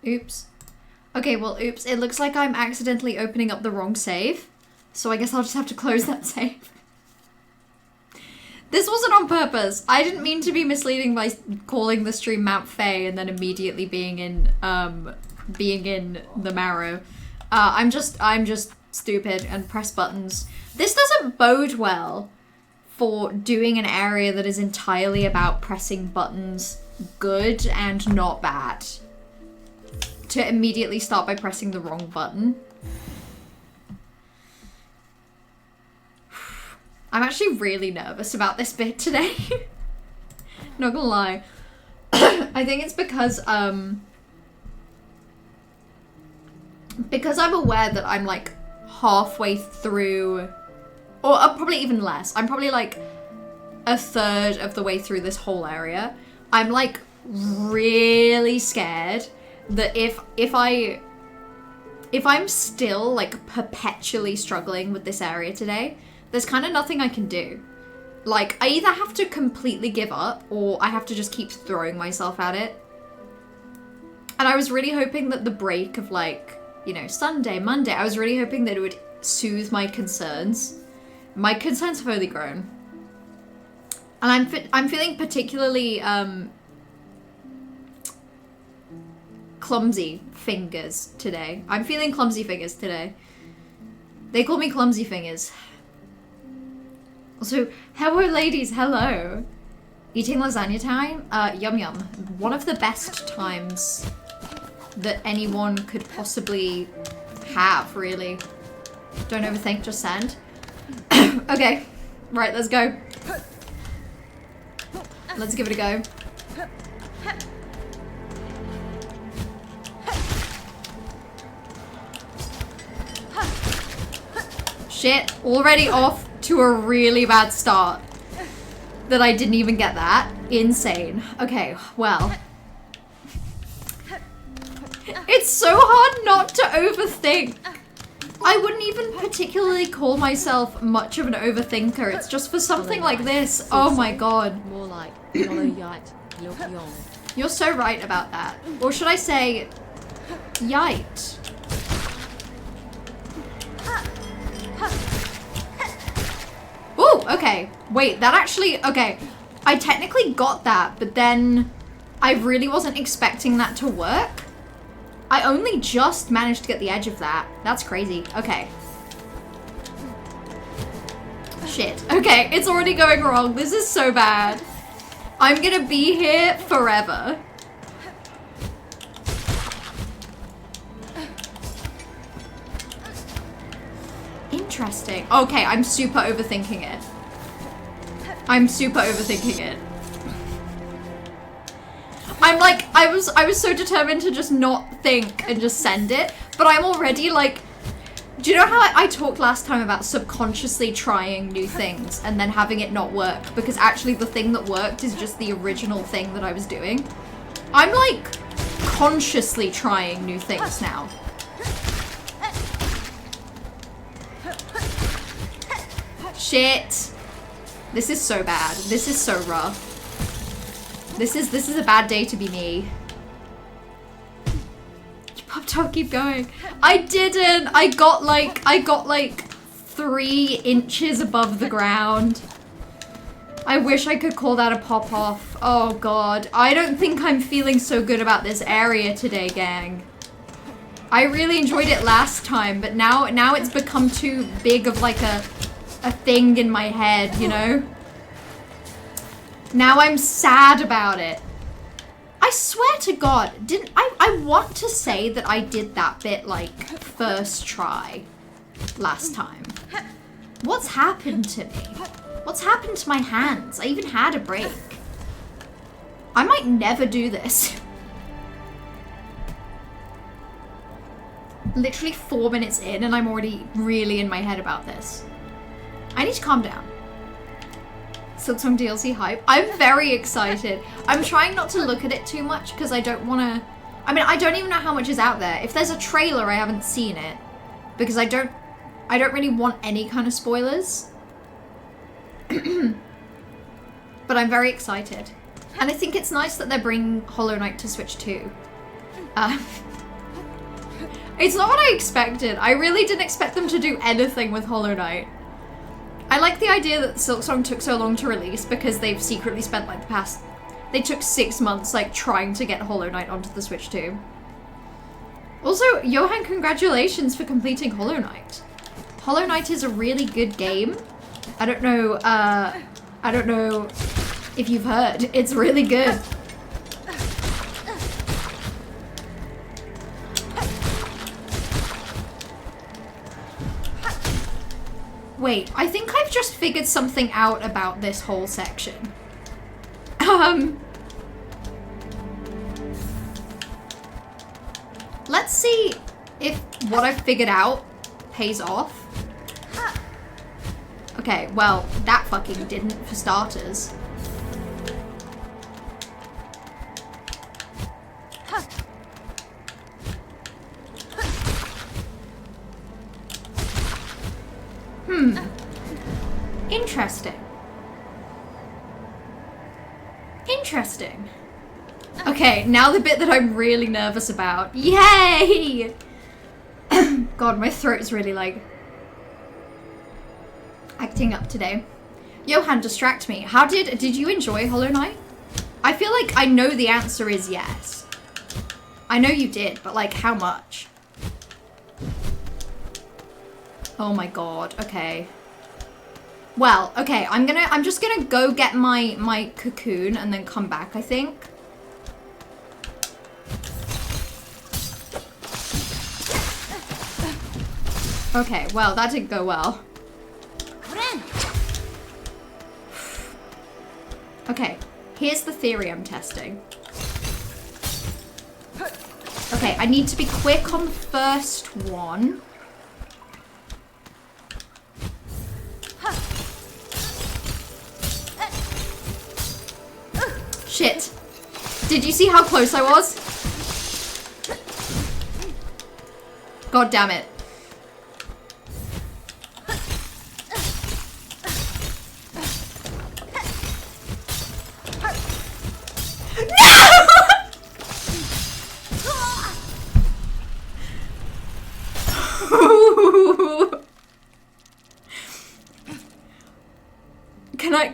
Oops. Okay, well, oops. It looks like I'm accidentally opening up the wrong save. So I guess I'll just have to close that save. This wasn't on purpose. I didn't mean to be misleading by calling the stream Mount Faye and then immediately being in the marrow. I'm just stupid and press buttons. This doesn't bode well for doing an area that is entirely about pressing buttons good and not bad. To immediately start by pressing the wrong button. I'm actually really nervous about this bit today. Not gonna lie. I think it's because I'm aware that I'm like halfway through, or probably even less. I'm probably like a third of the way through this whole area. I'm like really scared that if I'm still like perpetually struggling with this area today, there's kind of nothing I can do. Like, I either have to completely give up or I have to just keep throwing myself at it. And I was really hoping that the break of like, you know, Sunday, Monday, I was really hoping that it would soothe my concerns. My concerns have only grown. And I'm feeling particularly clumsy fingers today. I'm feeling clumsy fingers today. They call me clumsy fingers. Also, hello ladies, hello. Eating lasagna time? Yum yum. One of the best times that anyone could possibly have, really. Don't overthink, just send. Okay, right, let's go. Let's give it a go. Shit, already off to a really bad start. That I didn't even get that. Insane. Okay, well. It's so hard not to overthink. I wouldn't even particularly call myself much of an overthinker. It's just for something like this. Oh my god. More like You're so right about that. Or should I say, yite. Ooh, okay. Wait, that actually, okay. I technically got that, but then I really wasn't expecting that to work. I only just managed to get the edge of that. That's crazy. Okay. Shit. Okay, it's already going wrong. This is so bad. I'm gonna be here forever. Interesting. Okay, I'm super overthinking it. I'm super overthinking it. I'm like, I was so determined to just not think and just send it, but I'm already like, do you know how I talked last time about subconsciously trying new things and then having it not work because actually the thing that worked is just the original thing that I was doing? I'm like consciously trying new things now. Shit. This is so bad. This is so rough. This is a bad day to be me. Pop top, keep going. I didn't. I got like 3 inches above the ground. I wish I could call that a pop off. Oh god. I don't think I'm feeling so good about this area today, gang. I really enjoyed it last time, but now it's become too big of like a thing in my head, you know? Now I'm sad about it. I swear to God, I want to say that I did that bit like first try last time. What's happened to me? What's happened to my hands? I even had a break. I might never do this. Literally 4 minutes in and I'm already really in my head about this. I need to calm down. SILKSONG DLC hype. I'm very excited. I'm trying not to look at it too much because I don't want to... I mean, I don't even know how much is out there. If there's a trailer, I haven't seen it. Because I don't really want any kind of spoilers. But I'm very excited. And I think it's nice that they're bringing Hollow Knight to Switch too. It's not what I expected. I really didn't expect them to do anything with Hollow Knight. I like the idea that SILKSONG took so long to release because they've secretly spent like the past... They took 6 months like trying to get Hollow Knight onto the Switch too. Also, Johan, congratulations for completing Hollow Knight. Hollow Knight is a really good game. I don't know if you've heard. It's really good. Wait, I think I've just figured something out about this whole section. Let's see if what I've figured out pays off. Okay, well, that fucking didn't, for starters. Interesting. Interesting. Okay, now the bit that I'm really nervous about. Yay! God, my throat's really like acting up today. Johan, distract me. How did you enjoy Hollow Knight? I feel like I know the answer is yes. I know you did, but like how much? Oh my god, okay. Well, okay, I'm just gonna go get my cocoon and then come back, I think. Okay, well, that didn't go well. Okay, here's the theory I'm testing. Okay, I need to be quick on the first one. Shit. Did you see how close I was? God damn it.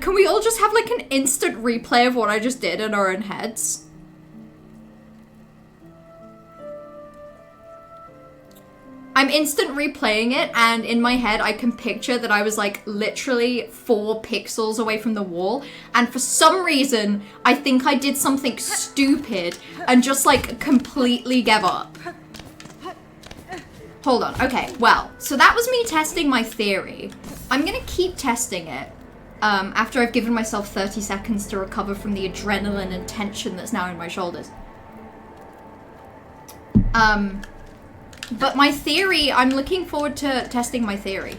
Can we all just have like an instant replay of what I just did in our own heads? I'm instant replaying it, and in my head I can picture that I was like literally 4 pixels away from the wall, and for some reason I think I did something stupid and just like completely gave up. Hold on, okay, well, so that was me testing my theory. I'm gonna keep testing it. After I've given myself 30 seconds to recover from the adrenaline and tension that's now in my shoulders. But my theory, I'm looking forward to testing my theory.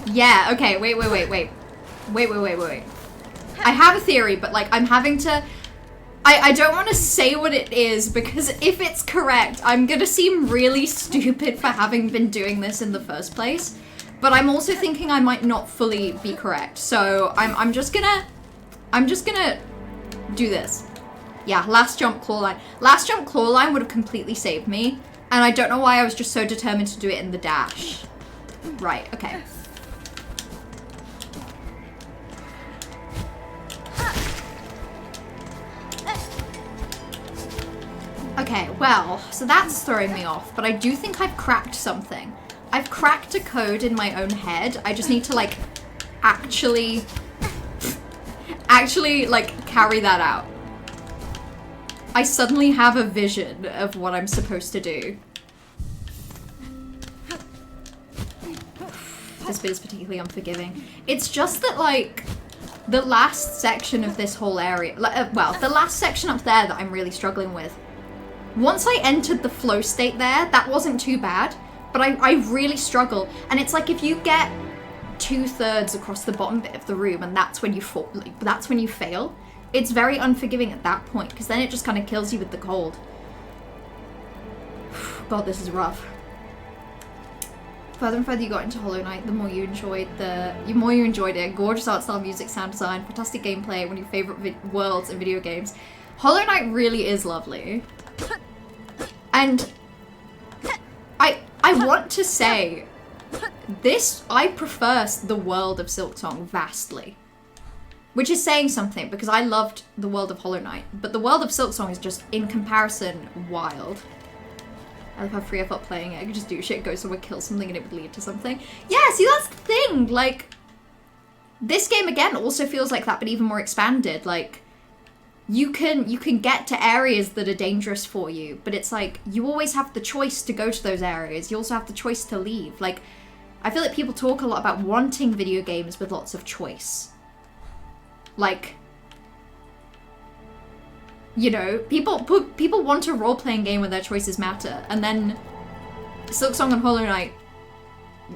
Yeah, okay, wait. Wait. I have a theory, but like, I'm having to... I don't want to say what it is, because if it's correct, I'm gonna seem really stupid for having been doing this in the first place. But I'm also thinking I might not fully be correct, so I'm just gonna do this. Yeah, last jump claw line. Last jump claw line would have completely saved me, and I don't know why I was just so determined to do it in the dash. Right, okay. Okay, well, so that's throwing me off, but I do think I've cracked something. I've cracked a code in my own head. I just need to, like, actually, like, carry that out. I suddenly have a vision of what I'm supposed to do. This bit is particularly unforgiving. It's just that, like, the last section of this whole area, well, the last section up there that I'm really struggling with, once I entered the flow state there, that wasn't too bad, but I really struggle. And it's like if you get 2/3 across the bottom bit of the room and that's when you fall, like, that's when you fail, it's very unforgiving at that point, because then it just kind of kills you with the cold. God, this is rough. further and further you got into Hollow Knight, the more you enjoyed it. Gorgeous art style, music, sound design, fantastic gameplay, one of your favorite worlds in video games. Hollow Knight really is lovely. And I want to say, I prefer the world of Silksong vastly. Which is saying something, because I loved the world of Hollow Knight, but the world of Silksong is just, in comparison, wild. I love how free I felt playing it. I could just do shit, go somewhere, kill something, and it would lead to something. Yeah, see, that's the thing. Like, this game, again, also feels like that, but even more expanded. Like, you can get to areas that are dangerous for you, but it's like, you always have the choice to go to those areas. You also have the choice to leave. Like, I feel like people talk a lot about wanting video games with lots of choice. Like, you know, people want a role-playing game where their choices matter, and then Silksong and Hollow Knight,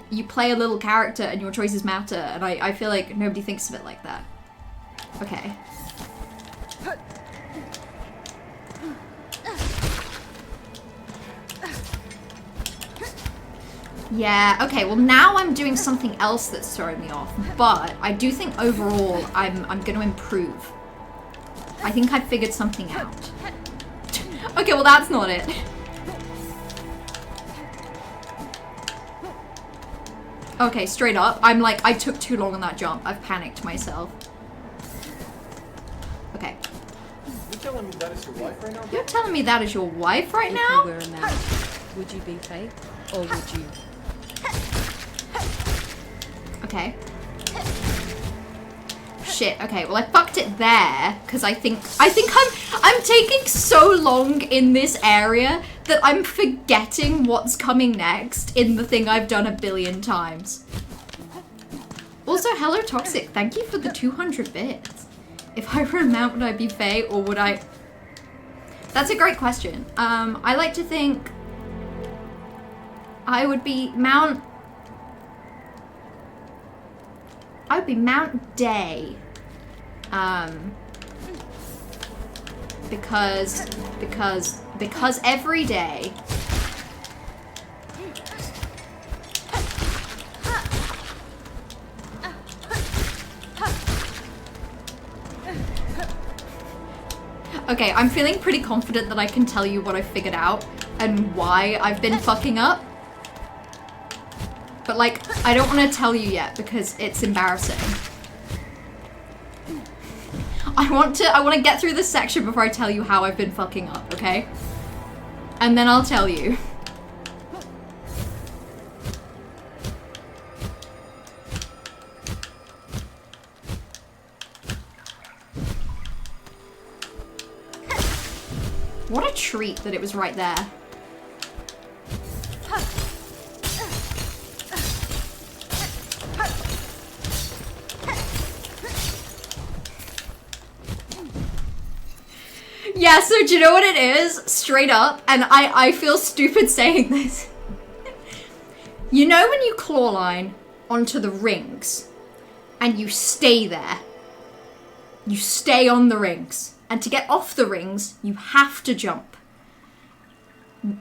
you play a little character and your choices matter, and I feel like nobody thinks of it like that. Okay. Yeah, okay, well now I'm doing something else that's throwing me off, but I do think overall I'm gonna improve. I think I figured something out. Okay, well that's not it. Okay, straight up, I'm like, I took too long on that jump. I've panicked myself. Okay. You're telling me that is your wife right now? You're telling me that is your wife right If now? you were a man, would you be Faye, or would you? Okay. Shit, okay, well I fucked it there, because I think I'm taking so long in this area that I'm forgetting what's coming next in the thing I've done a billion times. Also, hello Toxic, thank you for the 200 bits. If I were a mount, would I be Faye, or would I... That's a great question. I like to think I would be Mount... I would be Mount Day. Because every day okay, I'm feeling pretty confident that I can tell you what I figured out and why I've been fucking up. But like, I don't want to tell you yet because it's embarrassing. I want to get through this section before I tell you how I've been fucking up, okay? And then I'll tell you. What a treat that it was right there. Yeah, so do you know what it is? Straight up, and I feel stupid saying this. You know when you claw line onto the rings, and you stay there? You stay on the rings. And to get off the rings, you have to jump.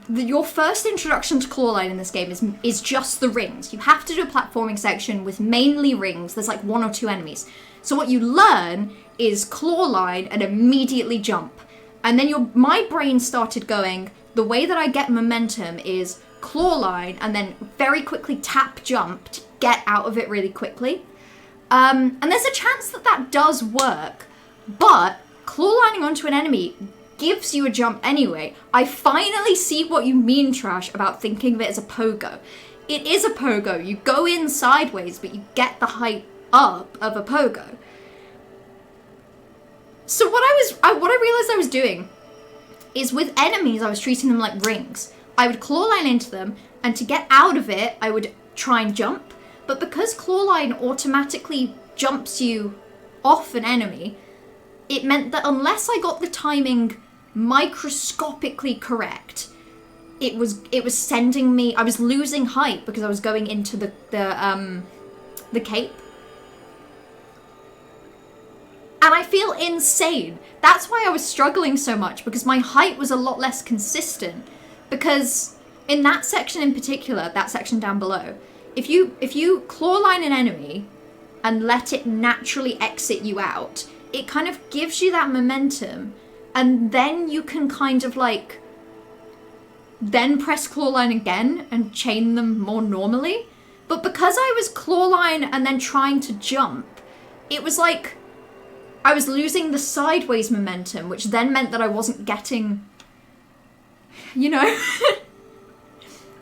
Your first introduction to claw line in this game is just the rings. You have to do a platforming section with mainly rings. There's like 1 or 2 enemies. So what you learn is claw line and immediately jump. And then my brain started going, the way that I get momentum is claw line and then very quickly tap jump to get out of it really quickly. And there's a chance that that does work, but claw lining onto an enemy gives you a jump anyway. I finally see what you mean, Trash, about thinking of it as a pogo. It is a pogo. You go in sideways, but you get the height up of a pogo. So what I realized I was doing is with enemies, I was treating them like rings. I would claw line into them, and to get out of it, I would try and jump. But because claw line automatically jumps you off an enemy, it meant that unless I got the timing microscopically correct, it was sending me. I was losing height because I was going into the cape. And I feel insane. That's why I was struggling so much, because my height was a lot less consistent. Because in that section in particular, that section down below, if you clawline an enemy and let it naturally exit you out, it kind of gives you that momentum, and then you can kind of like then press clawline again and chain them more normally. But because I was clawline and then trying to jump, it was like I was losing the sideways momentum, which then meant that I wasn't getting, you know.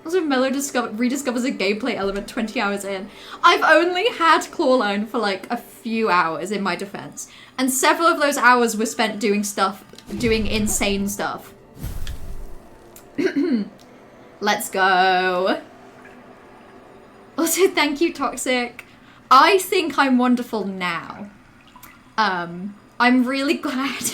Also, Mello rediscovers a gameplay element 20 hours in. I've only had clawline for like a few hours in my defense, and several of those hours were spent doing insane stuff. Let's go. Also, thank you, Toxic. I think I'm wonderful now. I'm really glad.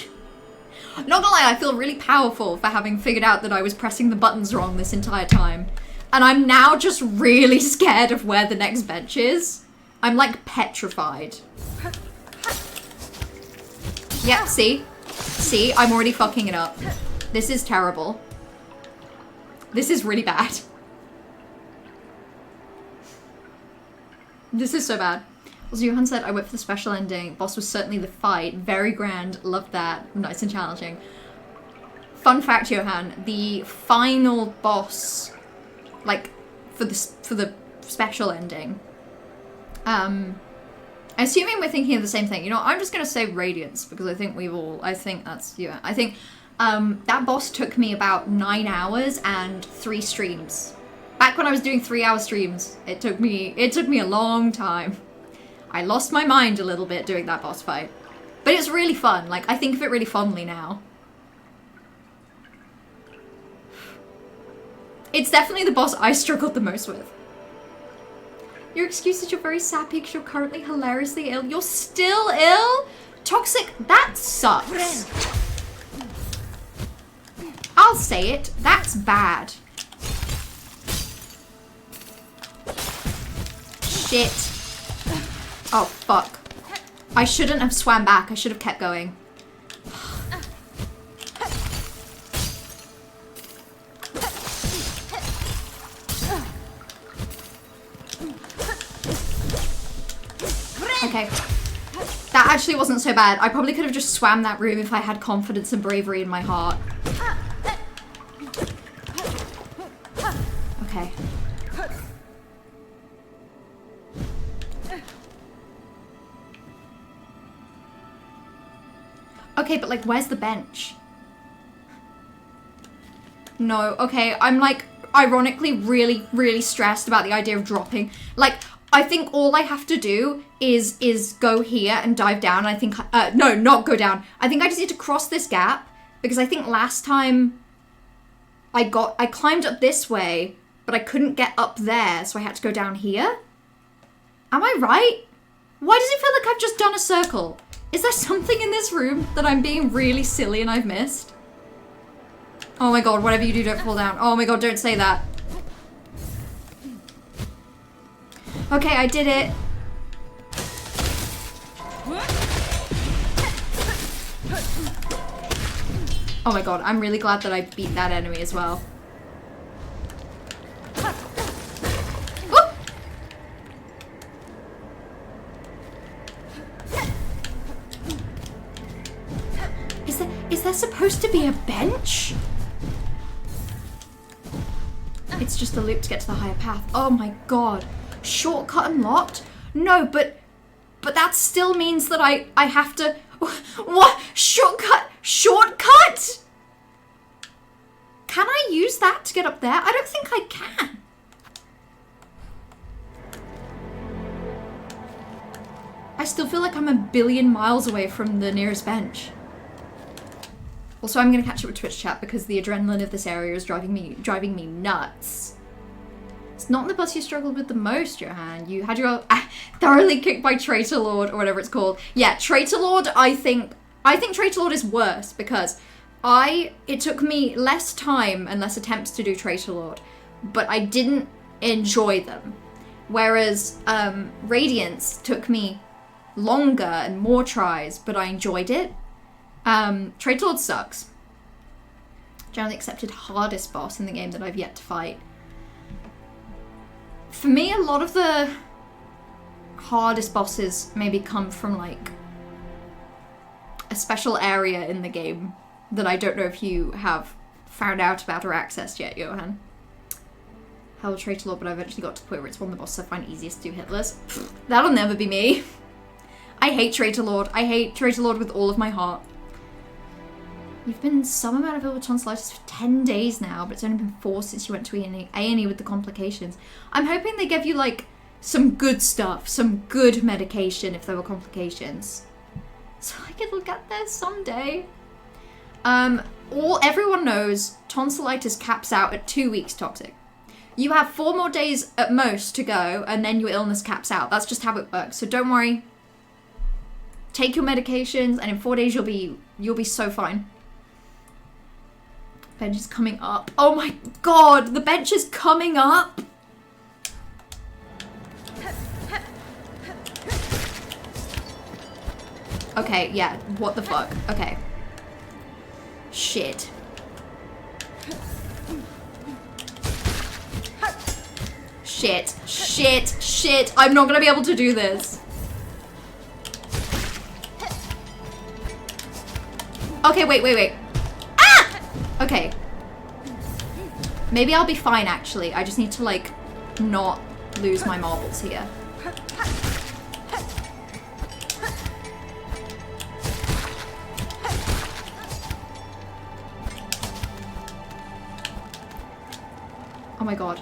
Not gonna lie, I feel really powerful for having figured out that I was pressing the buttons wrong this entire time. And I'm now just really scared of where the next bench is. I'm like petrified. Yep, see? See, I'm already fucking it up. This is terrible. This is really bad. This is so bad. Also, Johan said, I went for the special ending. Boss was certainly the fight. Very grand. Loved that. Nice and challenging. Fun fact, Johan. The final boss, like, for the special ending. Assuming we're thinking of the same thing. You know, I'm just going to say Radiance, because I think that's, yeah. I think that boss took me about 9 hours and 3 streams. Back when I was doing 3-hour streams, it took me a long time. I lost my mind a little bit doing that boss fight. But it's really fun. Like, I think of it really fondly now. It's definitely the boss I struggled the most with. Your excuse is you're very sappy because you're currently hilariously ill. You're still ill? Toxic, that sucks. I'll say it. That's bad. Shit. Oh, fuck. I shouldn't have swam back. I should have kept going. Okay. That actually wasn't so bad. I probably could have just swam that room if I had confidence and bravery in my heart. Okay. Okay, but like, where's the bench? No, okay, I'm like, ironically, really, really stressed about the idea of dropping. Like, I think all I have to do is go here and dive down. I think, no, not go down. I think I just need to cross this gap, because I think last time I climbed up this way, but I couldn't get up there, so I had to go down here. Am I right? Why does it feel like I've just done a circle? Is there something in this room that I'm being really silly and I've missed? Oh my god, whatever you do, don't fall down. Oh my god, don't say that. Okay, I did it. Oh my god, I'm really glad that I beat that enemy as well. Is there supposed to be a bench? It's just a loop to get to the higher path. Oh my god. Shortcut unlocked? No, but that still means that I have to... What? Shortcut? Shortcut? Can I use that to get up there? I don't think I can. I still feel like I'm a billion miles away from the nearest bench. Also, I'm gonna catch up with Twitch chat because the adrenaline of this area is driving me nuts. It's not the boss you struggled with the most, Johan. You had your thoroughly kicked by Traitor Lord or whatever it's called. Yeah, Traitor Lord. I think Traitor Lord is worse because it took me less time and less attempts to do Traitor Lord, but I didn't enjoy them. Whereas Radiance took me longer and more tries, but I enjoyed it. Traitor Lord sucks. Generally accepted hardest boss in the game that I've yet to fight. For me, a lot of the hardest bosses maybe come from like a special area in the game that I don't know if you have found out about or accessed yet, Johan. How will Traitor Lord, but I eventually got to the point where it's one of the bosses I find easiest to do hitless. That'll never be me. I hate Traitor Lord. I hate Traitor Lord with all of my heart. You've been some amount of ill with tonsillitis for 10 days now, but it's only been 4 since you went to A&E with the complications. I'm hoping they give you like some good stuff, some good medication if there were complications. So like it'll get there someday. Everyone knows tonsillitis caps out at 2 weeks toxic. You have 4 more days at most to go, and then your illness caps out. That's just how it works. So don't worry. Take your medications, and in 4 days you'll be so fine. Bench is coming up. Oh my god, the bench is coming up. Okay, yeah. What the fuck? Okay. Shit. Shit, shit, shit. I'm not gonna be able to do this. Okay, wait. Ah! Okay. Maybe I'll be fine, actually. I just need to, like, not lose my marbles here. Oh my god.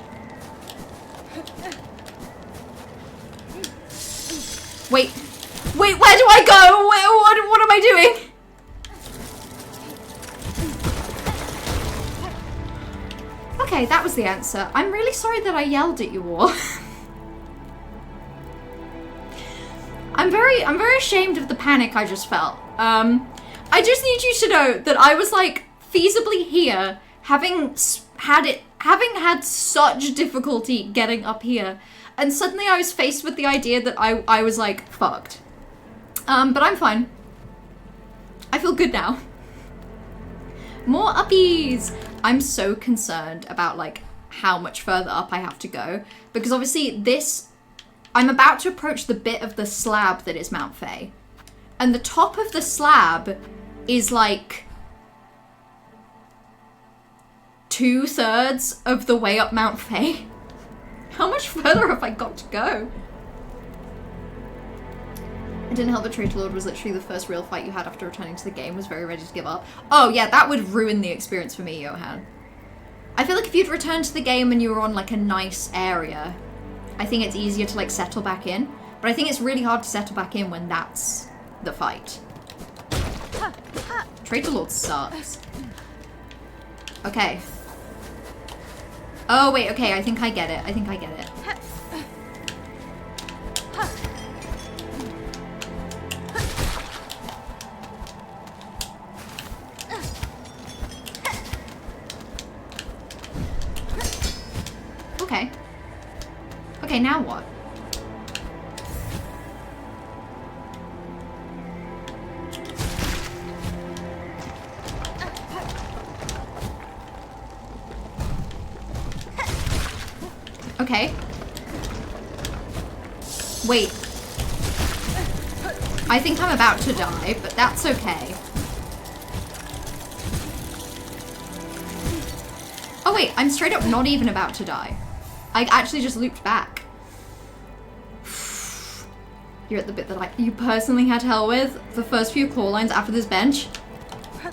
Wait, where do I go? What am I doing? Okay, that was the answer. I'm really sorry that I yelled at you all. I'm very ashamed of the panic I just felt. I just need you to know that I was like feasibly here, having had such difficulty getting up here. And suddenly I was faced with the idea that I was like, fucked. But I'm fine. I feel good now. More uppies! I'm so concerned about like how much further up I have to go. Because obviously I'm about to approach the bit of the slab that is Mount Faye. And the top of the slab is like 2/3 of the way up Mount Faye. How much further have I got to go? It didn't help that Traitor Lord was literally the first real fight you had after returning to the game, was very ready to give up. Oh yeah, that would ruin the experience for me, Johan. I feel like if you'd returned to the game and you were on like a nice area, I think it's easier to like settle back in. But I think it's really hard to settle back in when that's the fight. Traitor Lord sucks. Okay. Oh wait, okay, I think I get it. Okay. Okay, now what? Okay. Wait. I think I'm about to die, but that's okay. Oh wait, I'm straight up not even about to die. I actually just looped back. You're at the bit that you personally had hell with. The first few claw lines after this bench.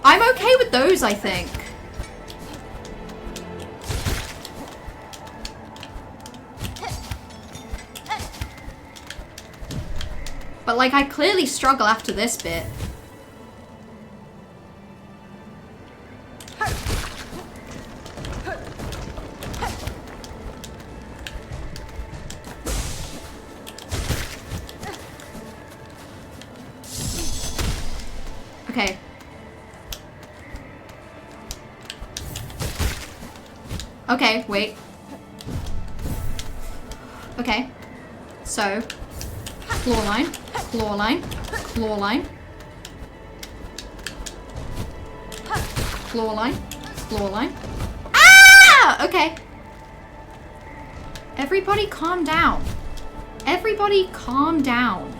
I'm okay with those, I think. But like, I clearly struggle after this bit. Okay. Okay, wait. Okay. So, claw line, claw line, claw line. Claw line, claw line. Ah! Okay. Everybody calm down. Everybody calm down.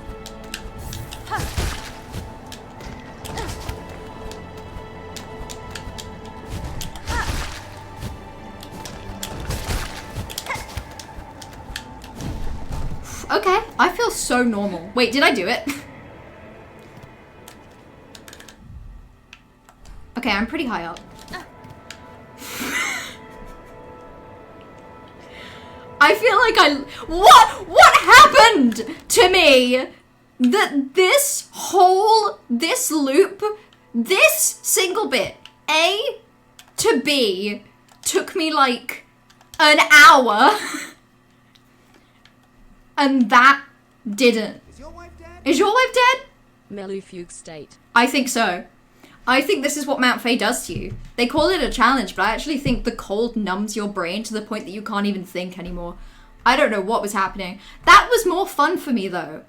Okay, I feel so normal. Wait, did I do it? Okay, I'm pretty high up. I feel like what happened to me? That this loop, this single bit, A to B, took me like an hour. And that didn't. Is your wife dead? Is your wife dead? Melufugue state. I think so. I think this is what Mount Fae does to you. They call it a challenge, but I actually think the cold numbs your brain to the point that you can't even think anymore. I don't know what was happening. That was more fun for me though.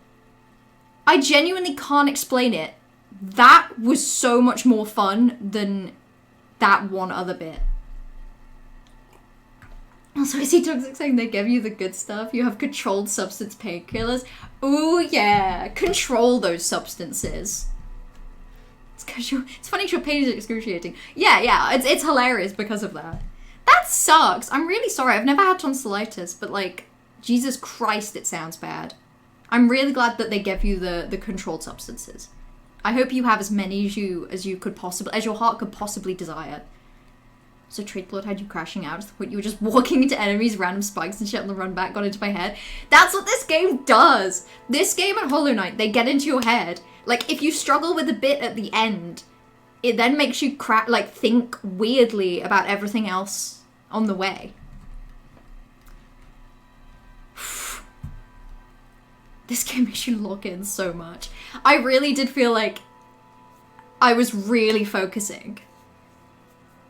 I genuinely can't explain it. That was so much more fun than that one other bit. Also, I see Toxic saying they give you the good stuff. You have controlled substance painkillers. Ooh, yeah. Control those substances. It's funny because your pain is excruciating. Yeah, it's hilarious because of that. That sucks. I'm really sorry. I've never had tonsillitis, but like, Jesus Christ, it sounds bad. I'm really glad that they give you the controlled substances. I hope you have as many as you could possibly, as your heart could possibly desire. So Trade Lord had you crashing out to the point you were just walking into enemies, random spikes and shit on the run back got into my head. That's what this game does. This game and Hollow Knight, they get into your head. Like, if you struggle with a bit at the end, it then makes you think weirdly about everything else on the way. This game makes you lock in so much. I really did feel like I was really focusing.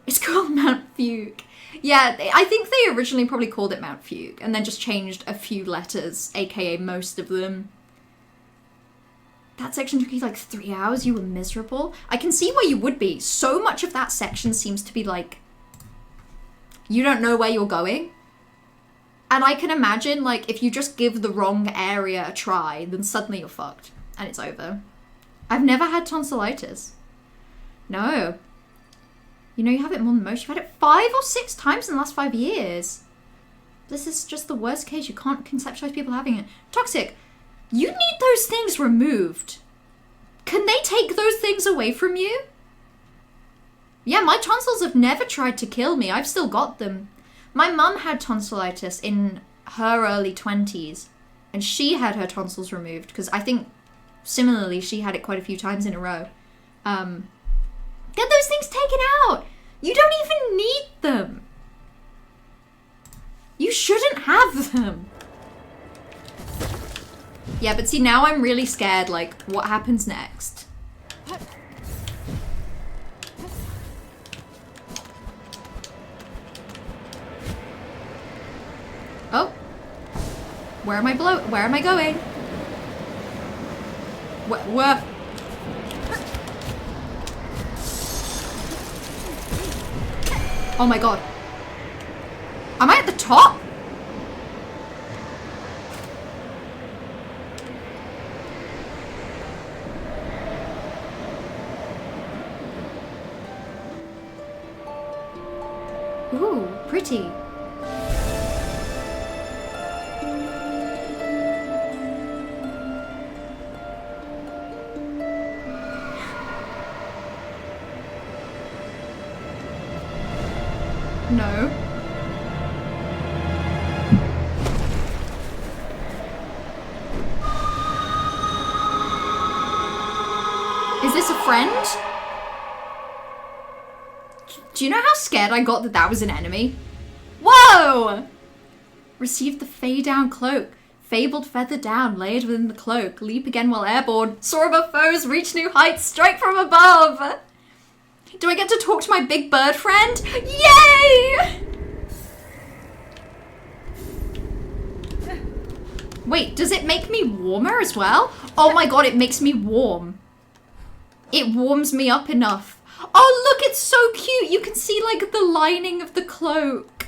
It's called Mount Fugue. Yeah, I think they originally probably called it Mount Fugue and then just changed a few letters, aka most of them. That section took you like 3 hours, you were miserable. I can see where you would be. So much of that section seems to be like, you don't know where you're going. And I can imagine like if you just give the wrong area a try, then suddenly you're fucked and it's over. I've never had tonsillitis. No. You know you have it more than most. You've had it 5 or 6 times in the last 5 years. This is just the worst case. You can't conceptualize people having it. Toxic, you need those things removed. Can they take those things away from you? Yeah, my tonsils have never tried to kill me. I've still got them. My mum had tonsillitis in her early 20s. And she had her tonsils removed. Because I think, similarly, she had it quite a few times in a row. Get those things taken out! You don't even need them! You shouldn't have them! Yeah, but see, now I'm really scared, like, what happens next? Oh! Where am I going? Where? Oh my god. Am I at the top? Ooh, pretty. No. Is this a friend? Do you know how scared I got that that was an enemy? Whoa! Received the Fey Down cloak. Fabled feather down, layered within the cloak. Leap again while airborne. Soar above foes, reach new heights, strike from above. Do I get to talk to my big bird friend? Yay! Wait, does it make me warmer as well? Oh my god, it makes me warm. It warms me up enough. Oh look, it's so cute. You can see like the lining of the cloak.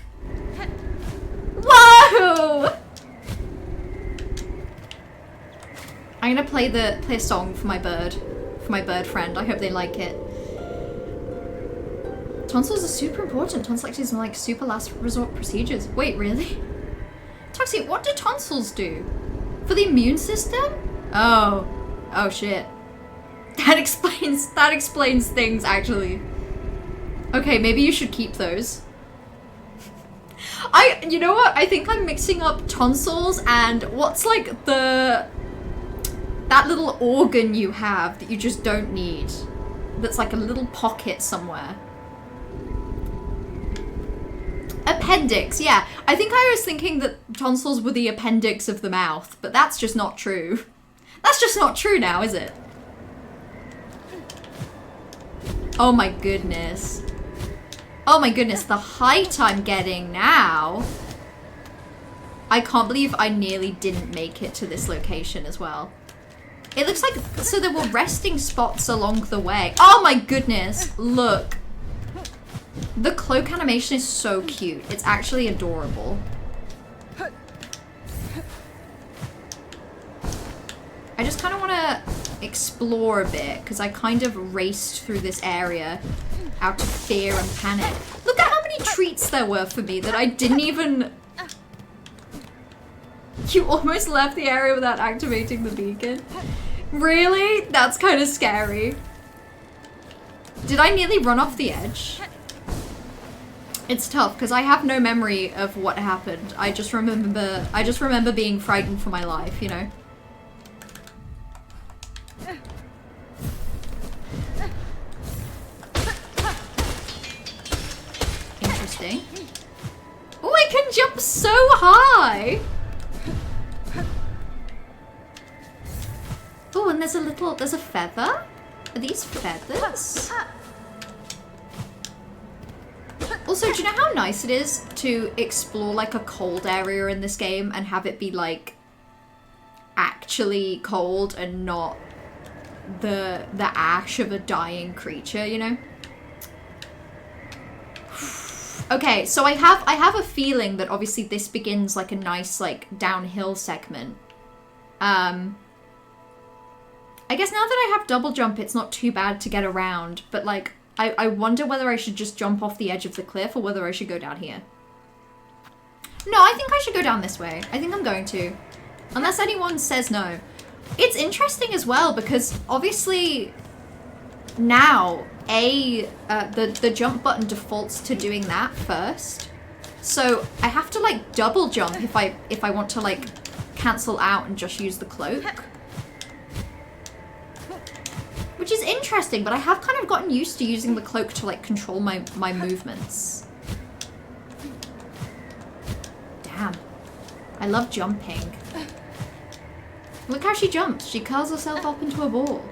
Whoa! I'm gonna play a song for my bird friend. I hope they like it. Tonsils are super important. Tonsillectomies are like super last resort procedures. Wait, really? Toxie, what do tonsils do? For the immune system? Oh. Oh shit. That explains things actually. Okay, maybe you should keep those. You know what? I think I'm mixing up tonsils and what's like that little organ you have that you just don't need. That's like a little pocket somewhere. Appendix, yeah. I think I was thinking that tonsils were the appendix of the mouth, but that's just not true. That's just not true now, is it? Oh my goodness. Oh my goodness, the height I'm getting now. I can't believe I nearly didn't make it to this location as well. It looks like, so there were resting spots along the way. Oh my goodness, look. The cloak animation is so cute. It's actually adorable. I just kind of want to explore a bit because I kind of raced through this area out of fear and panic. Look at how many treats there were for me that I didn't even... You almost left the area without activating the beacon? Really? That's kind of scary. Did I nearly run off the edge? It's tough because I have no memory of what happened. I just remember being frightened for my life, you know? Interesting. Oh, I can jump so high! Oh, and there's a feather? Are these feathers? Also, do you know how nice it is to explore like a cold area in this game and have it be like actually cold and not the ash of a dying creature, you know? Okay, so I have a feeling that obviously this begins like a nice like downhill segment. I guess now that I have double jump, it's not too bad to get around, but like, I wonder whether I should just jump off the edge of the cliff or whether I should go down here. No, I think I should go down this way. I think I'm going to. Unless anyone says no. It's interesting as well because obviously now the jump button defaults to doing that first. So I have to like double jump if I want to like cancel out and just use the cloak. Which is interesting, but I have kind of gotten used to using the cloak to like control my movements. Damn. I love jumping. Look how she jumps. She curls herself up into a ball.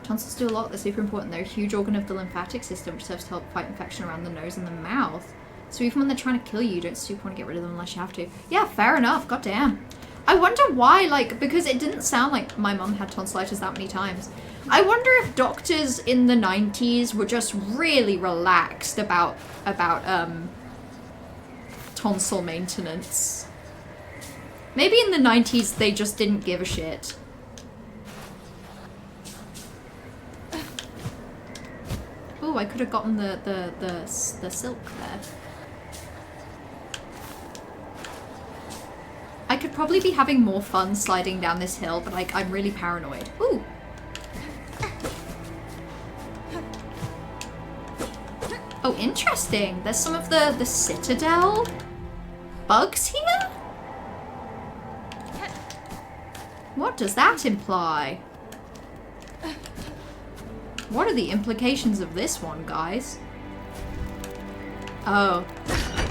Tonsils do a lot. They're super important. They're a huge organ of the lymphatic system, which serves to help fight infection around the nose and the mouth. So even when they're trying to kill you, you don't super want to get rid of them unless you have to. Yeah, fair enough. Goddamn. I wonder why, like, because it didn't sound like my mum had tonsillitis that many times. I wonder if doctors in the 90s were just really relaxed about tonsil maintenance. Maybe in the 90s they just didn't give a shit. Oh, I could have gotten the silk there. I could probably be having more fun sliding down this hill, but like I'm really paranoid. Ooh. Oh, interesting. There's some of the citadel bugs here? What does that imply? What are the implications of this one, guys? Oh.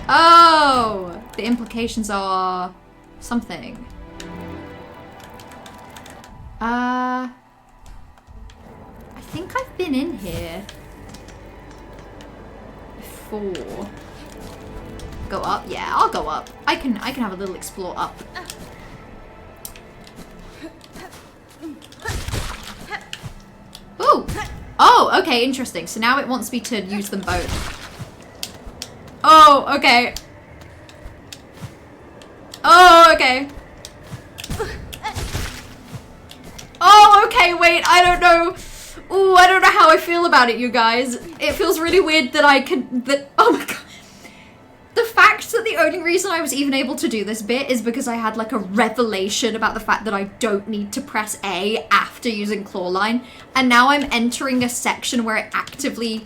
Oh! The implications are... something. I think I've been in here before. Go up? Yeah, I'll go up. I can have a little explore up. Ooh! Oh, okay, interesting. So now it wants me to use them both. Oh, okay. Oh, okay. Oh, okay, wait, I don't know. Ooh, I don't know how I feel about it, you guys. It feels really weird that oh my god. The fact that the only reason I was even able to do this bit is because I had like a revelation about the fact that I don't need to press A after using Clawline. And now I'm entering a section where it actively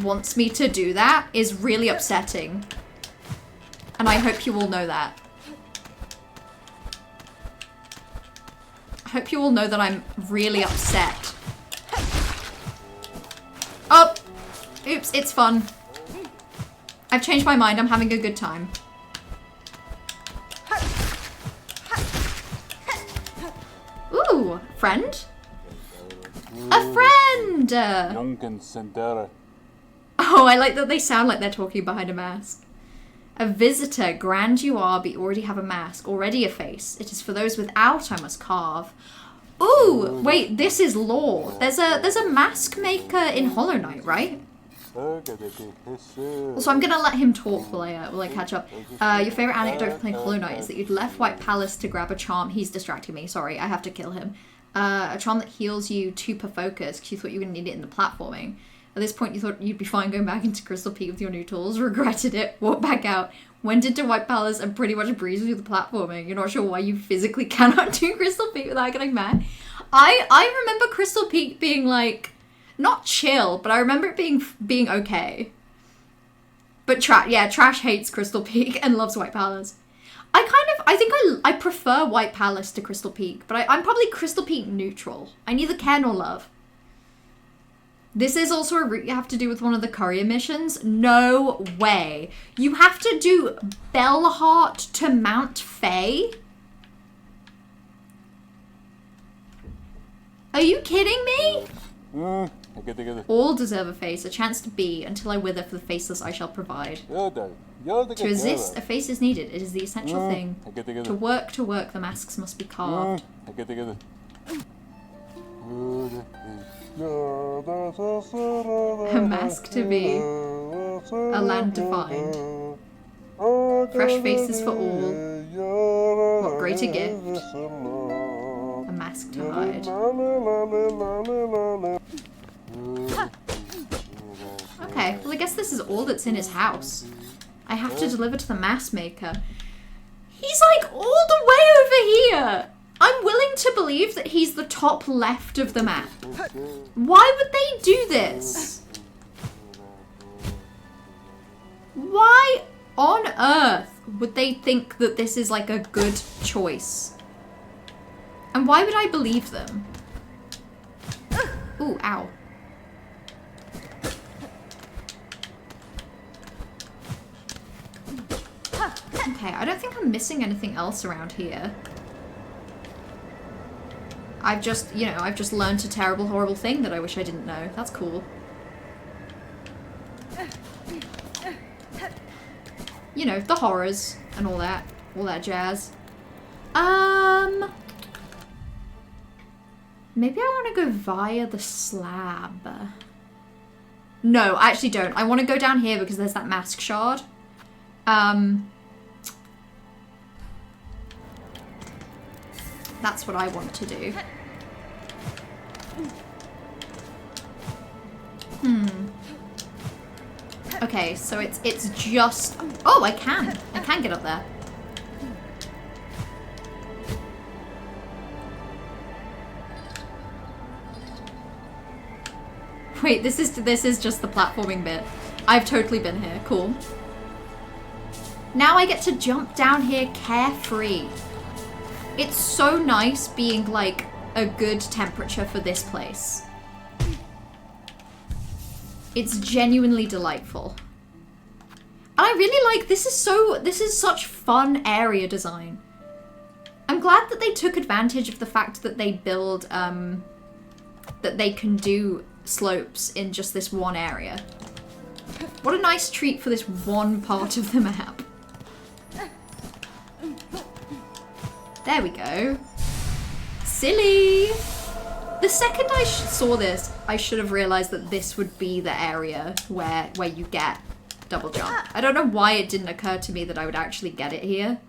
wants me to do that is really upsetting. And I hope you all know that. I hope you all know that I'm really upset. Oh! Oops, it's fun. I've changed my mind, I'm having a good time. Ooh, friend? A friend! Oh, I like that they sound like they're talking behind a mask. A visitor, grand you are, but you already have a mask, already a face. It is for those without I must carve. Ooh, wait, this is lore. There's a mask maker in Hollow Knight, right? Also, I'm gonna let him talk while I catch up. Your favorite anecdote for playing Hollow Knight is that you'd left White Palace to grab a charm. He's distracting me. Sorry, I have to kill him. A charm that heals you 2 per focus because you thought you were gonna need it in the platforming. At this point, you thought you'd be fine going back into Crystal Peak with your new tools. Regretted it. Walked back out. Went into White Palace and pretty much breezed through the platforming. You're not sure why you physically cannot do Crystal Peak without getting mad. I remember Crystal Peak being like, not chill, but I remember it being okay. But Trash hates Crystal Peak and loves White Palace. I think I prefer White Palace to Crystal Peak, but I'm probably Crystal Peak neutral. I neither care nor love. This is also a route you have to do with one of the courier missions. No way. You have to do Bellheart to Mount Faye? Are you kidding me? All deserve a face, a chance to be. Until I wither for the faceless I shall provide. To resist, a face is needed. It is the essential thing. To work, the masks must be carved. A mask to be, a land to find. Fresh faces for all. What greater gift? A mask to hide. Okay, well I guess this is all that's in his house. I have to deliver to the mask maker. He's like all the way over here! I'm willing to believe that he's the top left of the map. Why would they do this? Why on earth would they think that this is like a good choice? And why would I believe them? Ooh, ow. Okay, I don't think I'm missing anything else around here. I've just learned a terrible, horrible thing that I wish I didn't know. That's cool. You know, the horrors and all that jazz. Maybe I want to go via the slab. No, I actually don't. I want to go down here because there's that mask shard. That's what I want to do. Okay, so it's just... Oh, I can get up there. Wait, this is just the platforming bit. I've totally been here. Cool. Now I get to jump down here carefree. It's so nice being like a good temperature for this place. It's genuinely delightful. And I really like, this is such fun area design. I'm glad that they took advantage of the fact that they build, that they can do slopes in just this one area. What a nice treat for this one part of the map. There we go. Silly! The second I saw this, I should have realized that this would be the area where you get double jump. I don't know why it didn't occur to me that I would actually get it here.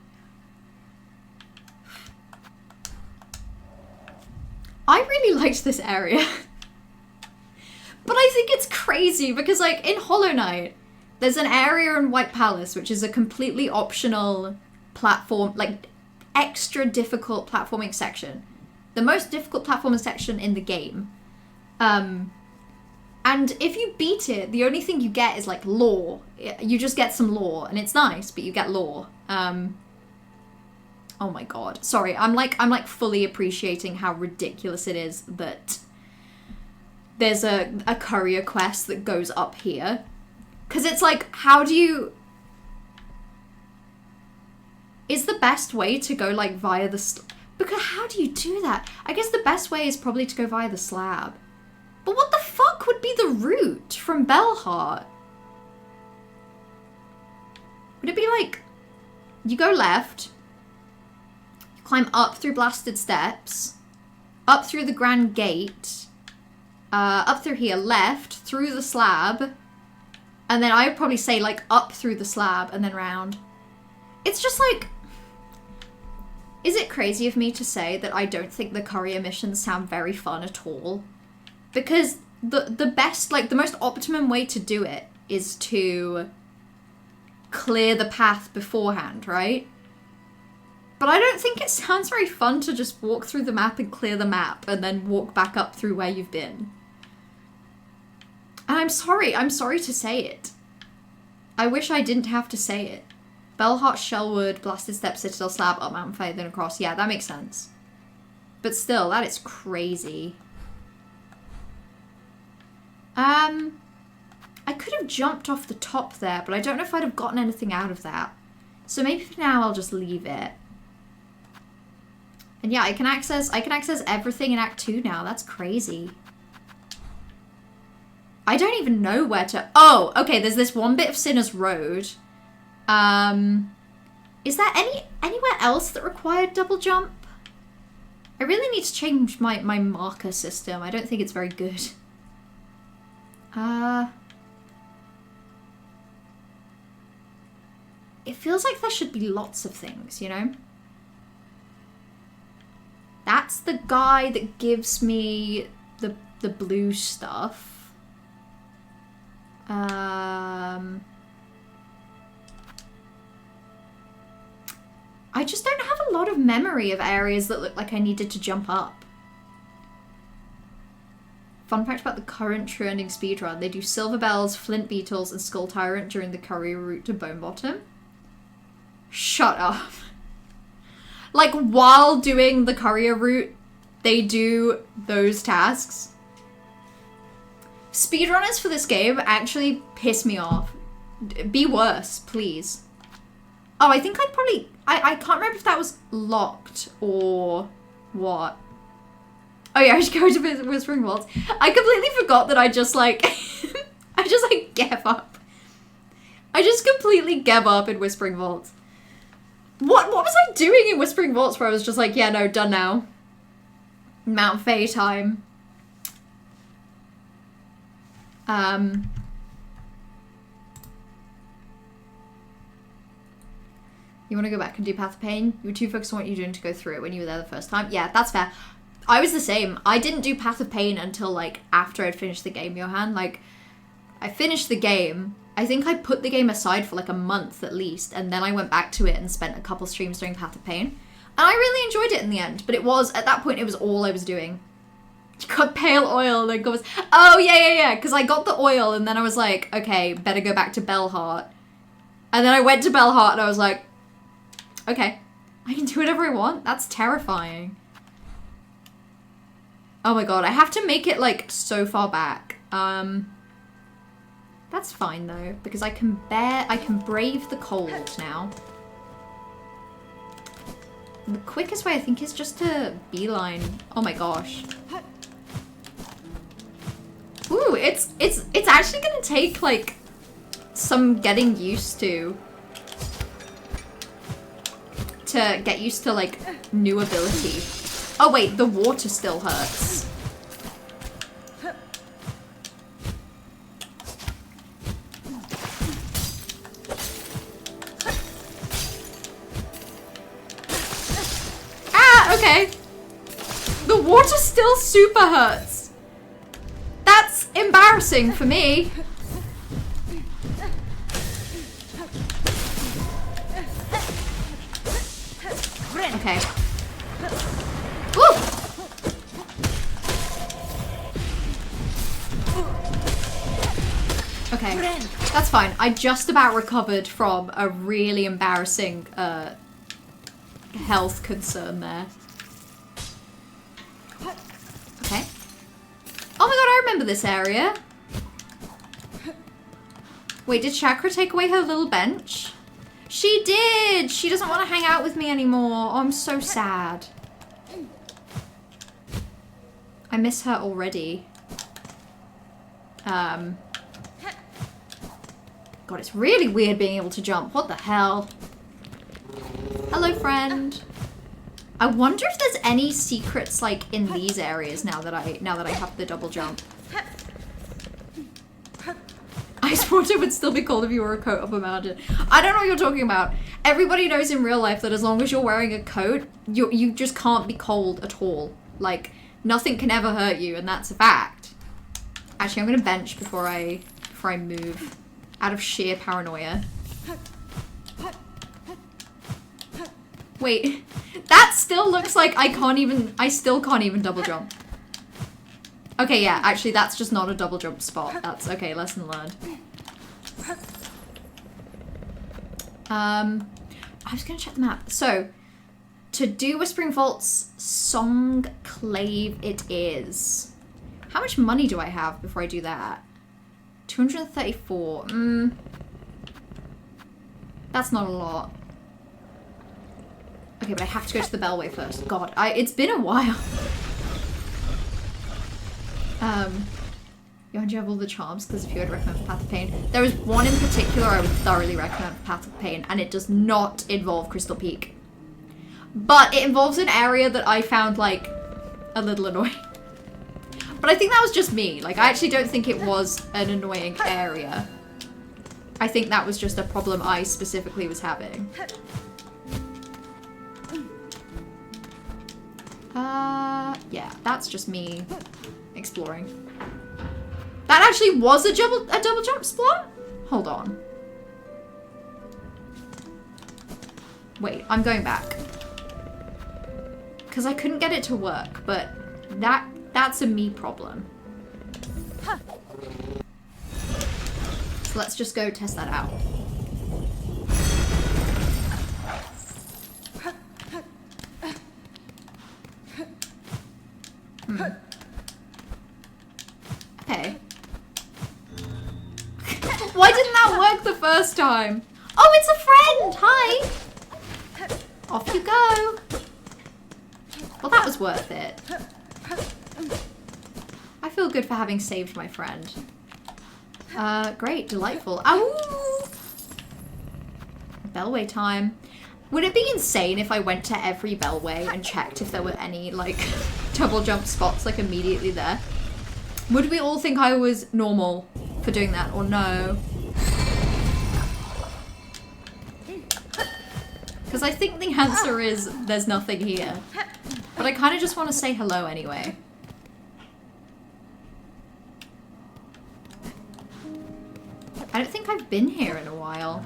I really liked this area. But I think it's crazy because, like, in Hollow Knight, there's an area in White Palace which is a completely optional platform, like, extra difficult platforming section. The most difficult platforming section in the game. And if you beat it, the only thing you get is, like, lore. You just get some lore, and it's nice, but you get lore. Oh my god. Sorry, I'm like fully appreciating how ridiculous it is that there's a courier quest that goes up here. Because it's like, how do you... Is the best way to go, like, via the... Because how do you do that? I guess the best way is probably to go via the slab. But what the fuck would be the route from Belheart? Would it be like... You go left... Climb up through blasted steps, up through the grand gate, up through here, left, through the slab, and then I would probably say, like, up through the slab and then round. It's just like... Is it crazy of me to say that I don't think the courier missions sound very fun at all? Because the best, like, the most optimum way to do it is to clear the path beforehand, right? But I don't think it sounds very fun to just walk through the map and clear the map and then walk back up through where you've been. And I'm sorry to say it. I wish I didn't have to say it. Belheart, Shellwood, Blasted Step, Citadel, Slab, up Mountain Fire, then across. Yeah, that makes sense. But still, that is crazy. I could have jumped off the top there, but I don't know if I'd have gotten anything out of that. So maybe for now I'll just leave it. And yeah, I can access everything in Act 2 now. That's crazy. I don't even know where to... Oh, okay, there's this one bit of Sinner's Road. Is there anywhere else that required double jump? I really need to change my marker system. I don't think it's very good. It feels like there should be lots of things, you know? That's the guy that gives me the blue stuff. I just don't have a lot of memory of areas that look like I needed to jump up. Fun fact about the current trending speedrun, they do Silver Bells, Flint Beetles, and Skull Tyrant during the courier route to Bone Bottom. Shut up. Like, while doing the courier route, they do those tasks. Speedrunners for this game actually piss me off. Be worse, please. Oh, I think I probably... I can't remember if that was locked or what. Oh yeah, I should go to Whispering Vaults. I completely forgot that I just, like... I just, like, gave up. I just completely gave up in Whispering Vaults. What was I doing in Whispering Vaults where I was just like, yeah, no, done now. Mount Fae time. You want to go back and do Path of Pain? You were too focused on what you were doing to go through it when you were there the first time. Yeah, that's fair. I was the same. I didn't do Path of Pain until, like, after I'd finished the game, Johan. Like, I finished the game. I think I put the game aside for, like, a month at least, and then I went back to it and spent a couple streams doing Path of Pain. And I really enjoyed it in the end, but it was, at that point, it was all I was doing. You got pale oil, and then goes, oh, yeah, because I got the oil, and then I was like, okay, better go back to Belheart. And then I went to Belheart, and I was like, okay, I can do whatever I want? That's terrifying. Oh my god, I have to make it, like, so far back. That's fine, though, because I can brave the cold now. The quickest way, I think, is just to beeline. Oh my gosh. Ooh, it's actually gonna take, like, some getting used to get used to, like, new ability. Oh wait, the water still hurts. Ah, okay. The water just still super hurts. That's embarrassing for me. Okay. Woo! Okay, that's fine. I just about recovered from a really embarrassing health concern there. Okay. Oh my god, I remember this area. Wait, did Chakra take away her little bench? She did! She doesn't want to hang out with me anymore. Oh, I'm so sad. I miss her already. God, it's really weird being able to jump. What the hell? Hello, friend. I wonder if there's any secrets like in these areas now that I have the double jump. Ice water would still be cold if you wore a coat up a mountain. I don't know what you're talking about. Everybody knows in real life that as long as you're wearing a coat, you just can't be cold at all. Like, nothing can ever hurt you, and that's a fact. Actually, I'm gonna bench before I move, out of sheer paranoia. Wait, that still looks like I still can't even double jump. Okay, yeah, actually that's just not a double jump spot. That's okay, lesson learned. I was gonna check the map. So, to do Whispering Vault's Song Clave it is. How much money do I have before I do that? 234. That's not a lot. Okay, but I have to go to the Bellway first. God, it's been a while. You have all the charms because if you would recommend for Path of Pain. There is one in particular I would thoroughly recommend for Path of Pain, and it does not involve Crystal Peak. But it involves an area that I found, like, a little annoying. But I think that was just me. Like, I actually don't think it was an annoying area. I think that was just a problem I specifically was having. Yeah, that's just me exploring. That actually was a double jump spot? Hold on. Wait, I'm going back. Because I couldn't get it to work, but that's a me problem. So let's just go test that out. Okay. Why didn't that work the first time? Oh, it's a friend! Hi! Off you go! Well, that was worth it. I feel good for having saved my friend. Great, delightful. Ow! Bellway time. Would it be insane if I went to every Bellway and checked if there were any, like, double jump spots, like, immediately there? Would we all think I was normal for doing that, or no? Because I think the answer is there's nothing here. But I kind of just want to say hello anyway. I don't think I've been here in a while.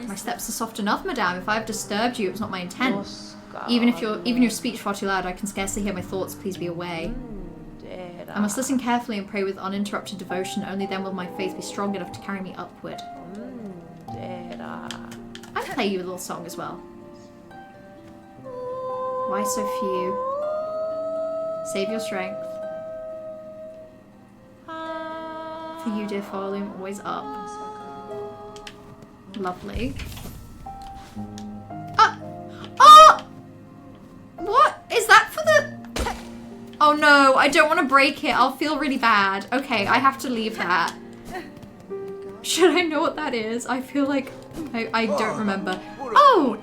My steps are soft enough, madame. If I have disturbed you, it was not my intent. Even your speech far too loud, I can scarcely hear my thoughts. Please be away. I must listen carefully and pray with uninterrupted devotion. Only then will my faith be strong enough to carry me upward. I play you a little song as well. Why so few? Save your strength. For you, dear volume, always up. Lovely. Oh! What? Is that for the... Oh no, I don't want to break it. I'll feel really bad. Okay, I have to leave that. Should I know what that is? I feel like I don't remember. Oh!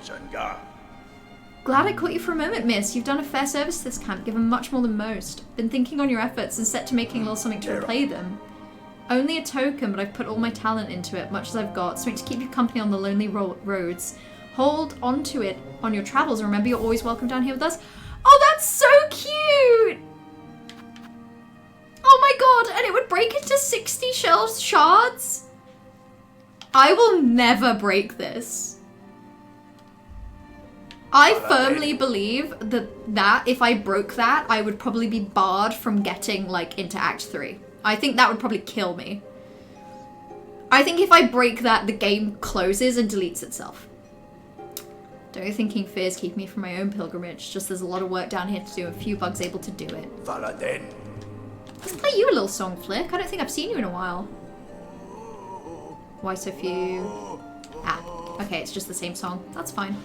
Glad I caught you for a moment, miss. You've done a fair service to this camp, given much more than most. Been thinking on your efforts and set to making a little something to replay them. Only a token, but I've put all my talent into it, much as I've got, something to keep you company on the lonely roads. Hold on to it on your travels, and remember you're always welcome down here with us. Oh, that's so cute! Oh my god, and it would break into 60 shards? I will never break this. I firmly believe that if I broke that, I would probably be barred from getting, like, into Act 3. I think that would probably kill me. I think if I break that, the game closes and deletes itself. Don't you thinking fears keep me from my own pilgrimage? Just there's a lot of work down here to do, a few bugs able to do it. Let's play you a little song, Flick. I don't think I've seen you in a while. Why so few? Ah, okay, it's just the same song. That's fine.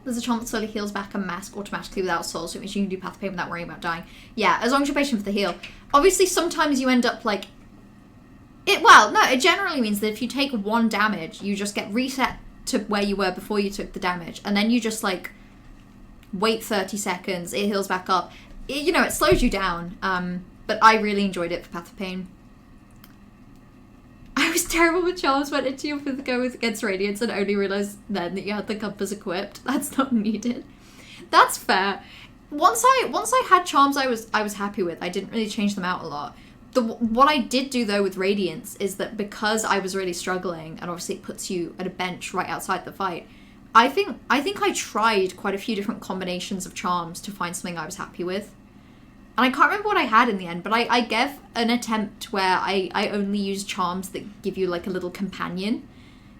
There's a chance that slowly heals back a mask automatically without souls, so it means you can do Path of Pain without worrying about dying. Yeah, as long as you're patient for the heal. Obviously, sometimes you end up like... it generally means that if you take 1 damage, you just get reset to where you were before you took the damage, and then you just, like, wait 30 seconds, it heals back up. It slows you down, but I really enjoyed it for Path of Pain. I was terrible with charms, went into your 5th go against Radiance and only realised then that you had the compass equipped. That's not needed. That's fair. Once I had charms I was happy with, I didn't really change them out a lot. What I did do though with Radiance is that because I was really struggling, and obviously it puts you at a bench right outside the fight, I think I tried quite a few different combinations of charms to find something I was happy with. And I can't remember what I had in the end, but I gave an attempt where I only used charms that give you like a little companion.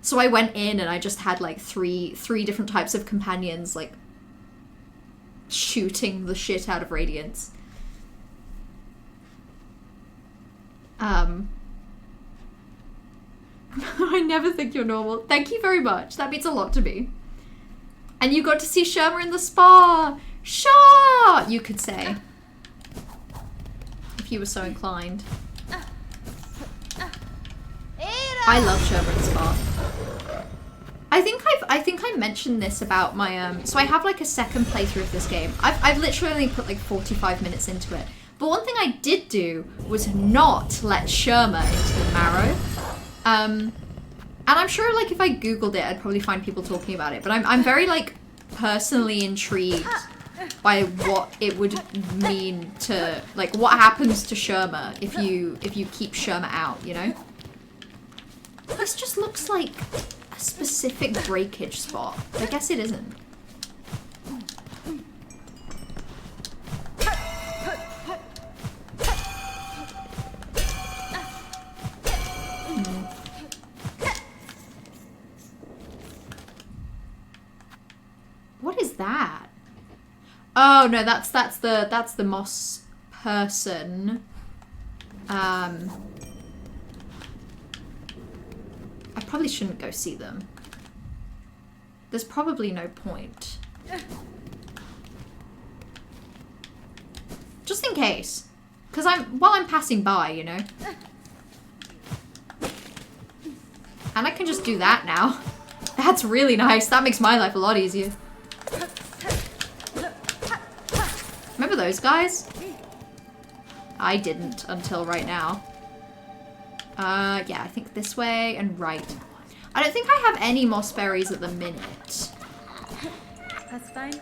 So I went in and I just had like three different types of companions, like shooting the shit out of Radiance. I never think you're normal. Thank you very much. That means a lot to me. And you got to see Sherma in the spa. Sha! You could say. If you were so inclined. I love Sherma in the spa. I think I mentioned this about my so I have like a second playthrough of this game. I've literally only put like 45 minutes into it. But one thing I did do was not let Sherma into the marrow. And I'm sure like if I googled it, I'd probably find people talking about it. But I'm very like personally intrigued by what it would mean to like what happens to Sherma if you keep Sherma out, you know? This just looks like a specific breakage spot. I guess it isn't. What is that? Oh no, that's the moss person. I probably shouldn't go see them. There's probably no point. Just in case. Because while I'm passing by, you know. And I can just do that now. That's really nice. That makes my life a lot easier. Remember those guys? I didn't until right now. Yeah, I think this way and right. I don't think I have any moss berries at the minute. That's fine.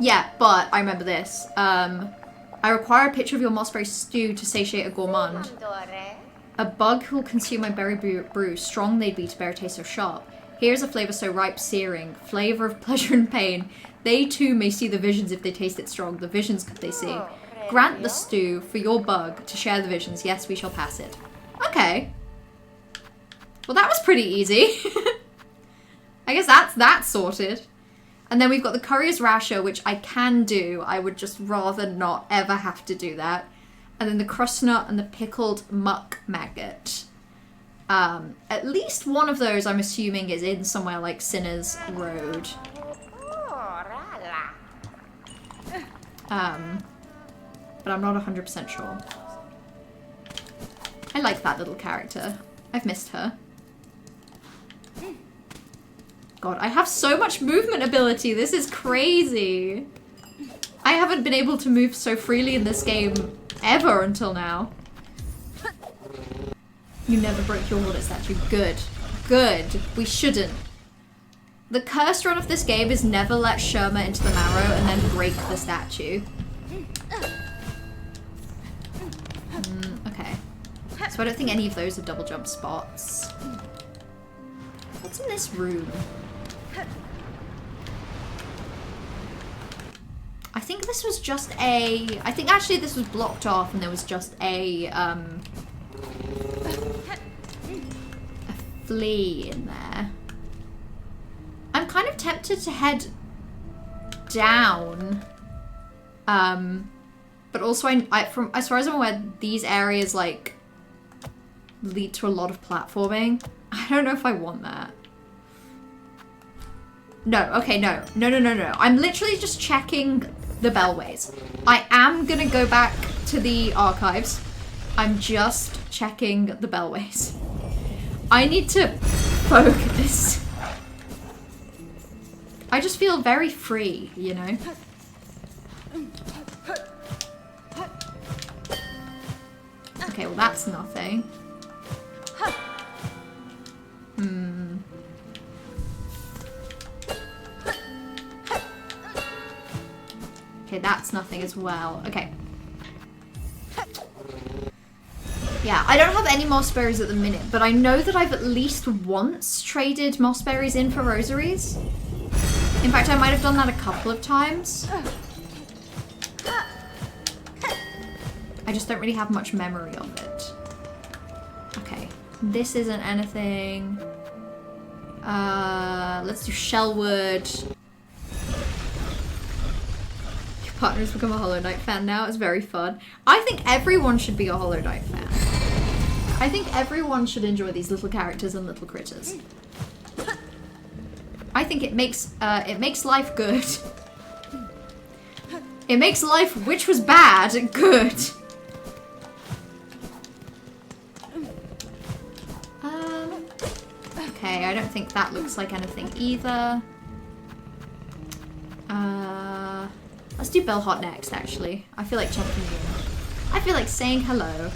Yeah, but I remember this. I require a picture of your mossberry stew to satiate a gourmand. A bug who will consume my berry brew. Strong they'd be to bear a taste so sharp. Here's a flavor so ripe, searing. Flavor of pleasure and pain. They too may see the visions if they taste it strong. The visions could they see. Grant the stew for your bug to share the visions. Yes, we shall pass it. Okay. Well, that was pretty easy. I guess that's sorted. And then we've got the Courier's Rasher, which I can do. I would just rather not ever have to do that. And then the Crust Nut and the Pickled Muck Maggot. At least one of those, I'm assuming, is in somewhere like Sinner's Road. But I'm not 100% sure. I like that little character. I've missed her. God, I have so much movement ability. This is crazy. I haven't been able to move so freely in this game ever until now. You never broke your water statue. Good. Good. We shouldn't. The cursed run of this game is never let Sherma into the marrow and then break the statue. Okay. So I don't think any of those are double jump spots. What's in this room? I think this was just a... I think actually this was blocked off and there was just a flea in there. I'm kind of tempted to head down. But also from as far as I'm aware, these areas like lead to a lot of platforming. I don't know if I want that. No, okay, no. I'm literally just checking the bellways. I am gonna go back to the archives. I'm just checking the bellways. I need to focus. I just feel very free, you know? Okay, well that's nothing. Okay, that's nothing as well. Okay. Yeah, I don't have any moss berries at the minute, but I know that I've at least once traded moss berries in for rosaries. In fact, I might have done that a couple of times. I just don't really have much memory of it. Okay, this isn't anything. Let's do shellwood. Your partner's become a Hollow Knight fan now. It's very fun. I think everyone should be a Hollow Knight fan. I think everyone should enjoy these little characters and little critters. I think it makes life good. It makes life, which was bad, good. Okay, I don't think that looks like anything either. Let's do Bellhot next, actually. I feel like checking in. I feel like saying hello.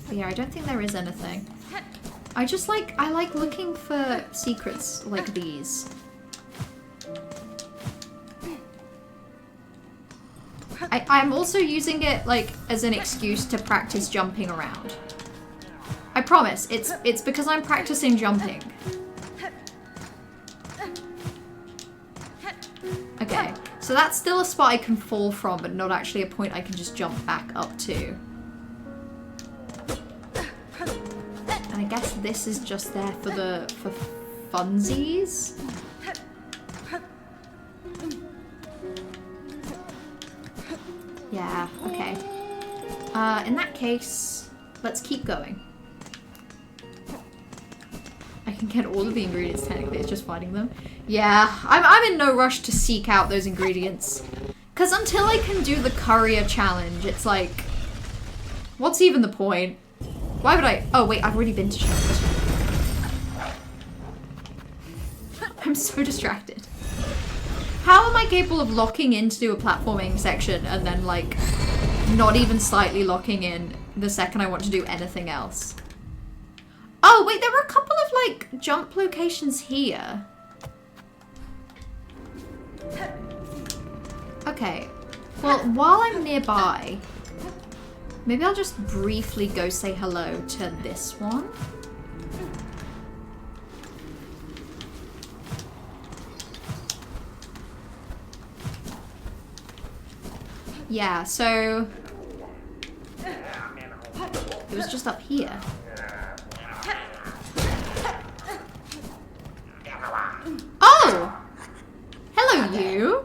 But yeah, I don't think there is anything. I like looking for secrets like these. I'm also using it like as an excuse to practice jumping around. I promise, it's because I'm practicing jumping. Okay, so that's still a spot I can fall from, but not actually a point I can just jump back up to. And I guess this is just there for funsies. Yeah, okay. In that case, let's keep going. I can get all of the ingredients technically, it's just finding them. Yeah, I'm in no rush to seek out those ingredients. Because until I can do the courier challenge, it's like... What's even the point? Why would I... Oh wait, I've already been to Shelford. I'm so distracted. How am I capable of locking in to do a platforming section and then like not even slightly locking in the second I want to do anything else? Oh wait, there were a couple of like jump locations here. Okay, well while I'm nearby, maybe I'll just briefly go say hello to this one. Yeah, so it was just up here. Oh! Hello, you!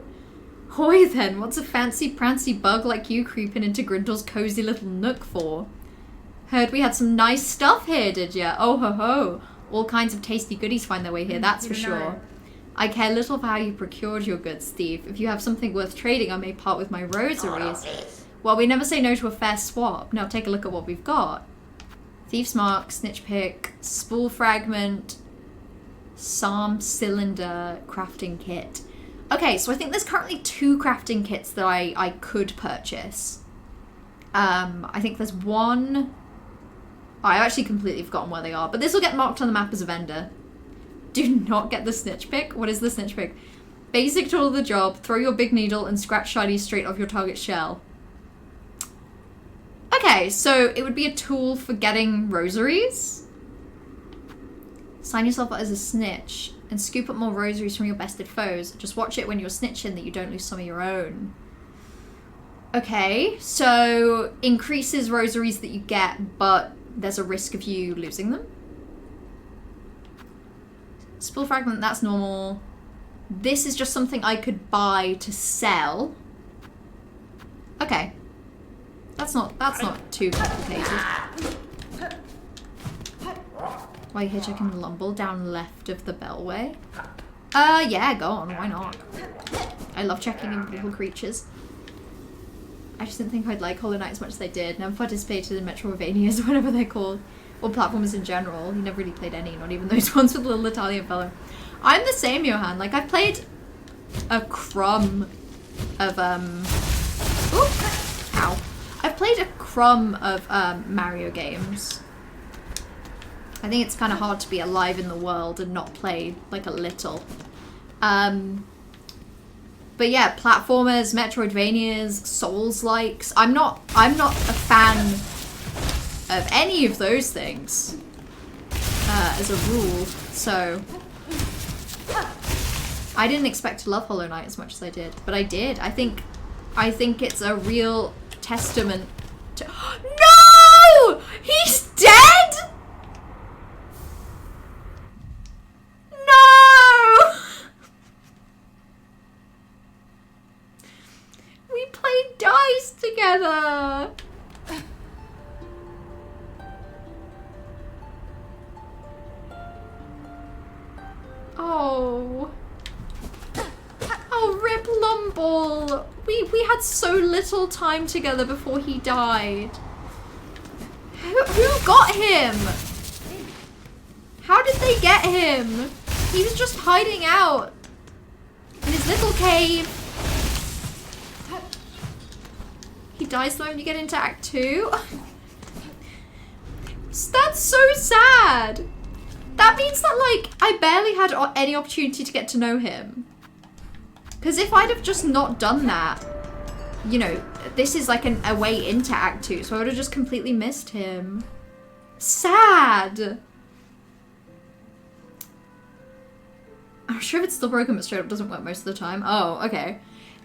Hoy then, what's a fancy prancy bug like you creeping into Grindel's cozy little nook for? Heard we had some nice stuff here, did ya? Oh ho ho! All kinds of tasty goodies find their way here, that's for sure. I care little for how you procured your goods, thief. If you have something worth trading, I may part with my rosaries. Well, we never say no to a fair swap. Now take a look at what we've got. Thief's Mark, Snitch Pick, Spool Fragment, Psalm Cylinder, Crafting Kit. Okay, so I think there's currently 2 crafting kits that I could purchase. I think there's one... Oh, I've actually completely forgotten where they are, but this will get marked on the map as a vendor. Do not get the snitch pick. What is the snitch pick? Basic tool of the job. Throw your big needle and scratch shinies straight off your target's shell. Okay, so it would be a tool for getting rosaries. Sign yourself up as a snitch and scoop up more rosaries from your bested foes. Just watch it when you're snitching that you don't lose some of your own. Okay, so increases rosaries that you get, but there's a risk of you losing them. Spill fragment, that's normal. This is just something I could buy to sell. Okay. That's not too complicated. Why are you here checking the lumble down left of the bellway? Yeah, go on, why not? I love checking in little creatures. I just didn't think I'd like Hollow Knight as much as I did. Never participated in Metroidvanias or whatever they're called. Or platformers in general. You never really played any, not even those ones with the little Italian fellow. I'm the same, Johan. Like, I've played a crumb of, Ooh! Ow. I've played a crumb of, Mario games. I think it's kind of hard to be alive in the world and not play, like, a little. But yeah, platformers, Metroidvanias, Souls-likes. I'm not a fan of any of those things, as a rule, so... I didn't expect to love Hollow Knight as much as I did, but I did. I think it's a real testament to... No! He's dead?! No! We played dice together! Oh. Oh, rip Lumble. We had so little time together before he died. Who got him? How did they get him? He was just hiding out in his little cave. He dies the moment you get into Act 2? That's so sad. That means that, like, I barely had any opportunity to get to know him. Because if I'd have just not done that, you know, this is like a way into Act 2, so I would have just completely missed him. Sad. I'm sure if it's still broken, but straight up doesn't work most of the time. Oh, okay.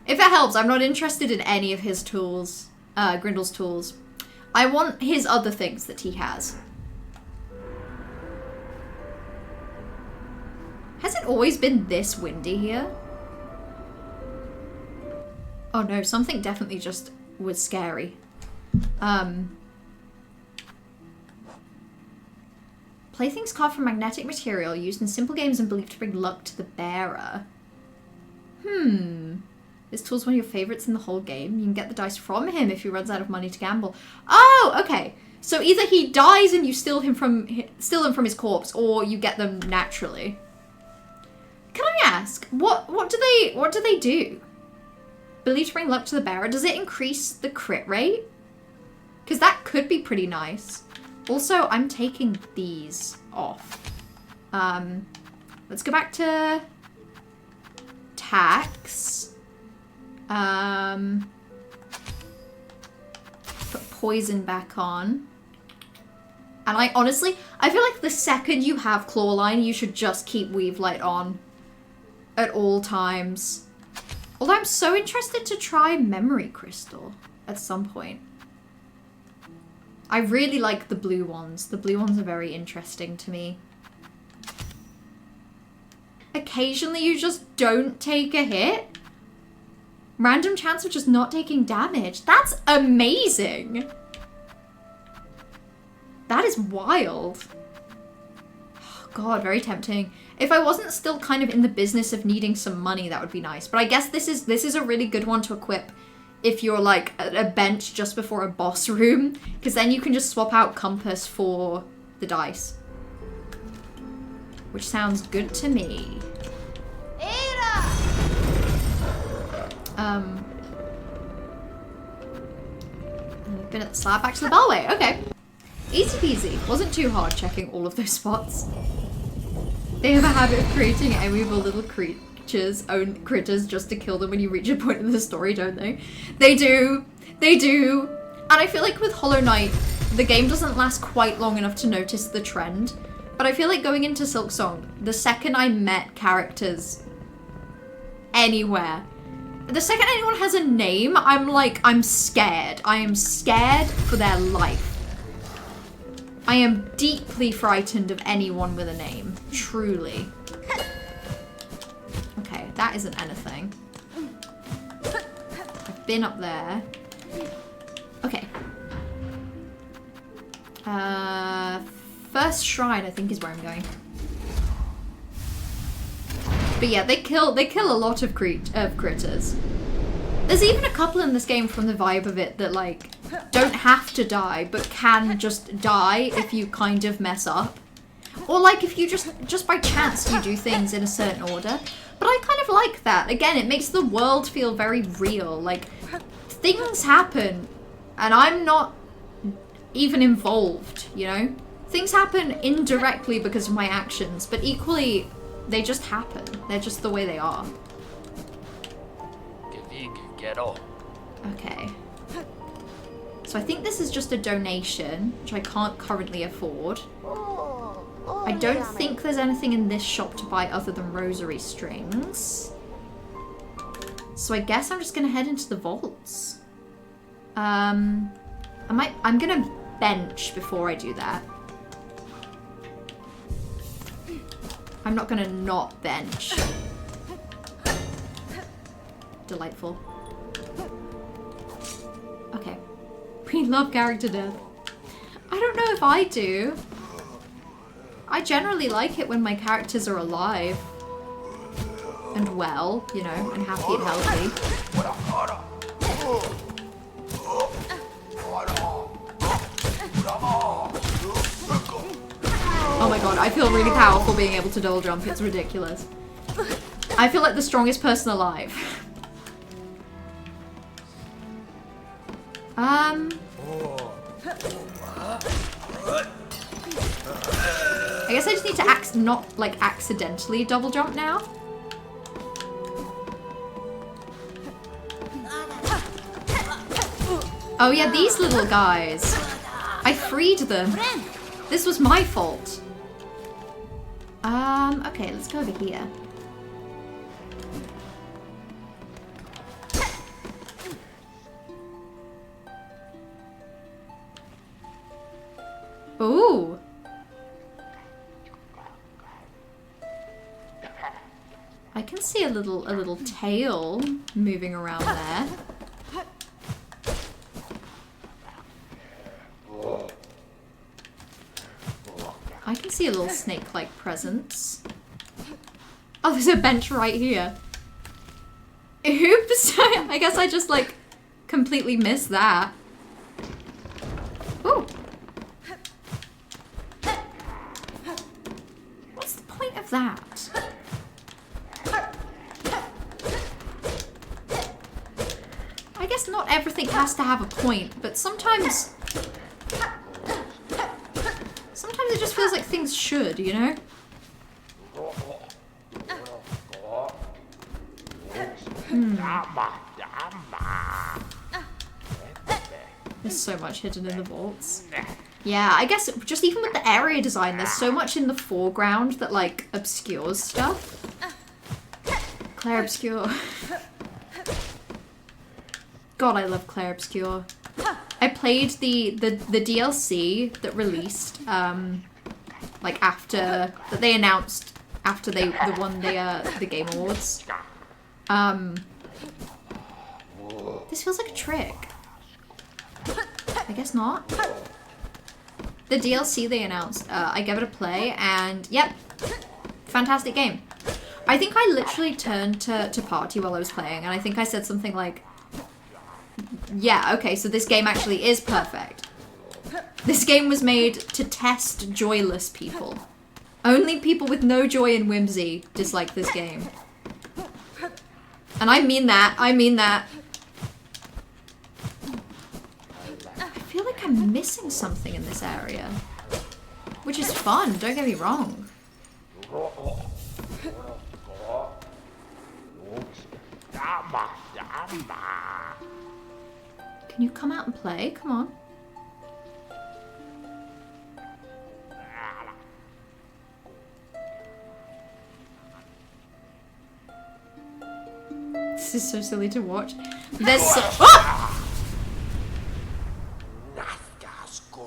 If it helps, I'm not interested in any of his tools, Grindel's tools. I want his other things that he has. Has it always been this windy here? Oh no, something definitely just was scary. Playthings carved from magnetic material used in simple games and believed to bring luck to the bearer. This tool's one of your favorites in the whole game. You can get the dice from him if he runs out of money to gamble. Oh, okay. So either he dies and you steal them from his corpse, or you get them naturally. Can I ask, what do they do? Believed to bring luck to the bearer. Does it increase the crit rate? Because that could be pretty nice. Also, I'm taking these off. Let's go back to tax. Put poison back on. And I honestly feel like the second you have Clawline, you should just keep Weave Light on at all times. Although I'm so interested to try Memory Crystal at some point. I really like the blue ones. The blue ones are very interesting to me. Occasionally you just don't take a hit. Random chance of just not taking damage. That's amazing. That is wild. Oh God, very tempting. If I wasn't still kind of in the business of needing some money, that would be nice. But I guess this is a really good one to equip if you're like at a bench just before a boss room, because then you can just swap out compass for the dice. Which sounds good to me. Been at the slab, back to the bellway. Okay. Easy peasy. Wasn't too hard checking all of those spots. They have a habit of creating amiable little own critters just to kill them when you reach a point in the story, don't they? They do. They do. And I feel like with Hollow Knight, the game doesn't last quite long enough to notice the trend. But I feel like going into Silksong, the second I met characters anywhere, the second anyone has a name, I'm scared. I am scared for their life. I am deeply frightened of anyone with a name. Truly. Okay, that isn't anything. I've been up there. Okay. First shrine, I think, is where I'm going. But yeah, they kill a lot of critters. There's even a couple in this game from the vibe of it that like don't have to die, but can just die if you kind of mess up. Or like if you just by chance you do things in a certain order. But I kind of like that. Again, it makes the world feel very real. Like things happen and I'm not even involved, you know? Things happen indirectly because of my actions, but equally they just happen. They're just the way they are. Okay. So I think this is just a donation, which I can't currently afford. I don't think there's anything in this shop to buy other than rosary strings. So I guess I'm just gonna head into the vaults. I'm gonna bench before I do that. I'm not gonna not bench. Delightful. Okay. We love character death. I don't know if I do. I generally like it when my characters are alive. And well, you know, and happy and healthy. Oh my god, I feel really powerful being able to double jump. It's ridiculous. I feel like the strongest person alive. I guess I just need to not like accidentally double jump now. Oh yeah, these little guys. I freed them. This was my fault. Okay, let's go over here. Ooh. I can see a little tail moving around there. I can see a little snake-like presence. Oh, there's a bench right here. Oops! I guess I just, like, completely missed that. Ooh. What's the point of that? I guess not everything has to have a point, but sometimes it just feels like things should, you know? There's so much hidden in the vaults. Yeah, I guess just even with the area design, there's so much in the foreground that, like, obscures stuff. Clair Obscure. God, I love Clair Obscure. I played the DLC that released, like after that they announced after they won the Game Awards. This feels like a trick. I guess not. The DLC they announced, I gave it a play, and yep, fantastic game. I think I literally turned to party while I was playing, and I think I said something like, yeah, okay, so this game actually is perfect. This game was made to test joyless people. Only people with no joy and whimsy dislike this game. And I mean that, I mean that. I feel like I'm missing something in this area. Which is fun, don't get me wrong. Can you come out and play? Come on. This is so silly to watch. There's so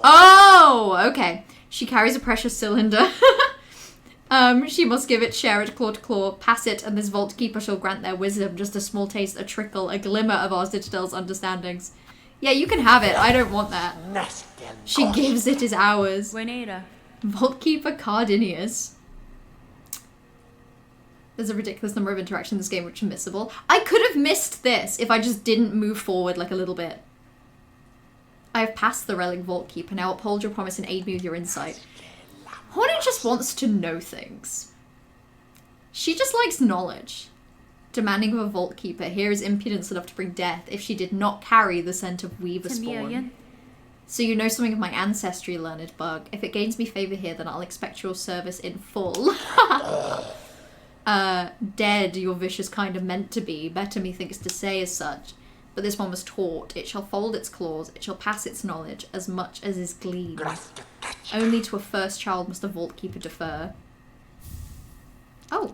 Oh, okay. She carries a precious cylinder. She must give it, share it, claw to claw, pass it, and this vault keeper shall grant their wisdom, just a small taste, a trickle, a glimmer of our citadel's understandings. Yeah, you can have it. I don't want that. She gives it is ours. Buenera. Vault keeper Cardinius. There's a ridiculous number of interactions in this game which are missable. I could have missed this if I just didn't move forward like a little bit. I have passed the relic Vault Keeper. Now uphold your promise and aid me with your insight. Hornet just wants to know things. She just likes knowledge. Demanding of a Vault Keeper, here is impudence enough to bring death if she did not carry the scent of Weaver Spawn. So you know something of my ancestry, learned bug. If it gains me favour here, then I'll expect your service in full. Dead, your vicious kind of meant to be. Better methinks to say as such. But this one was taught. It shall fold its claws, it shall pass its knowledge, as much as is gleaned. Only to a first child must a Vault Keeper defer. Oh.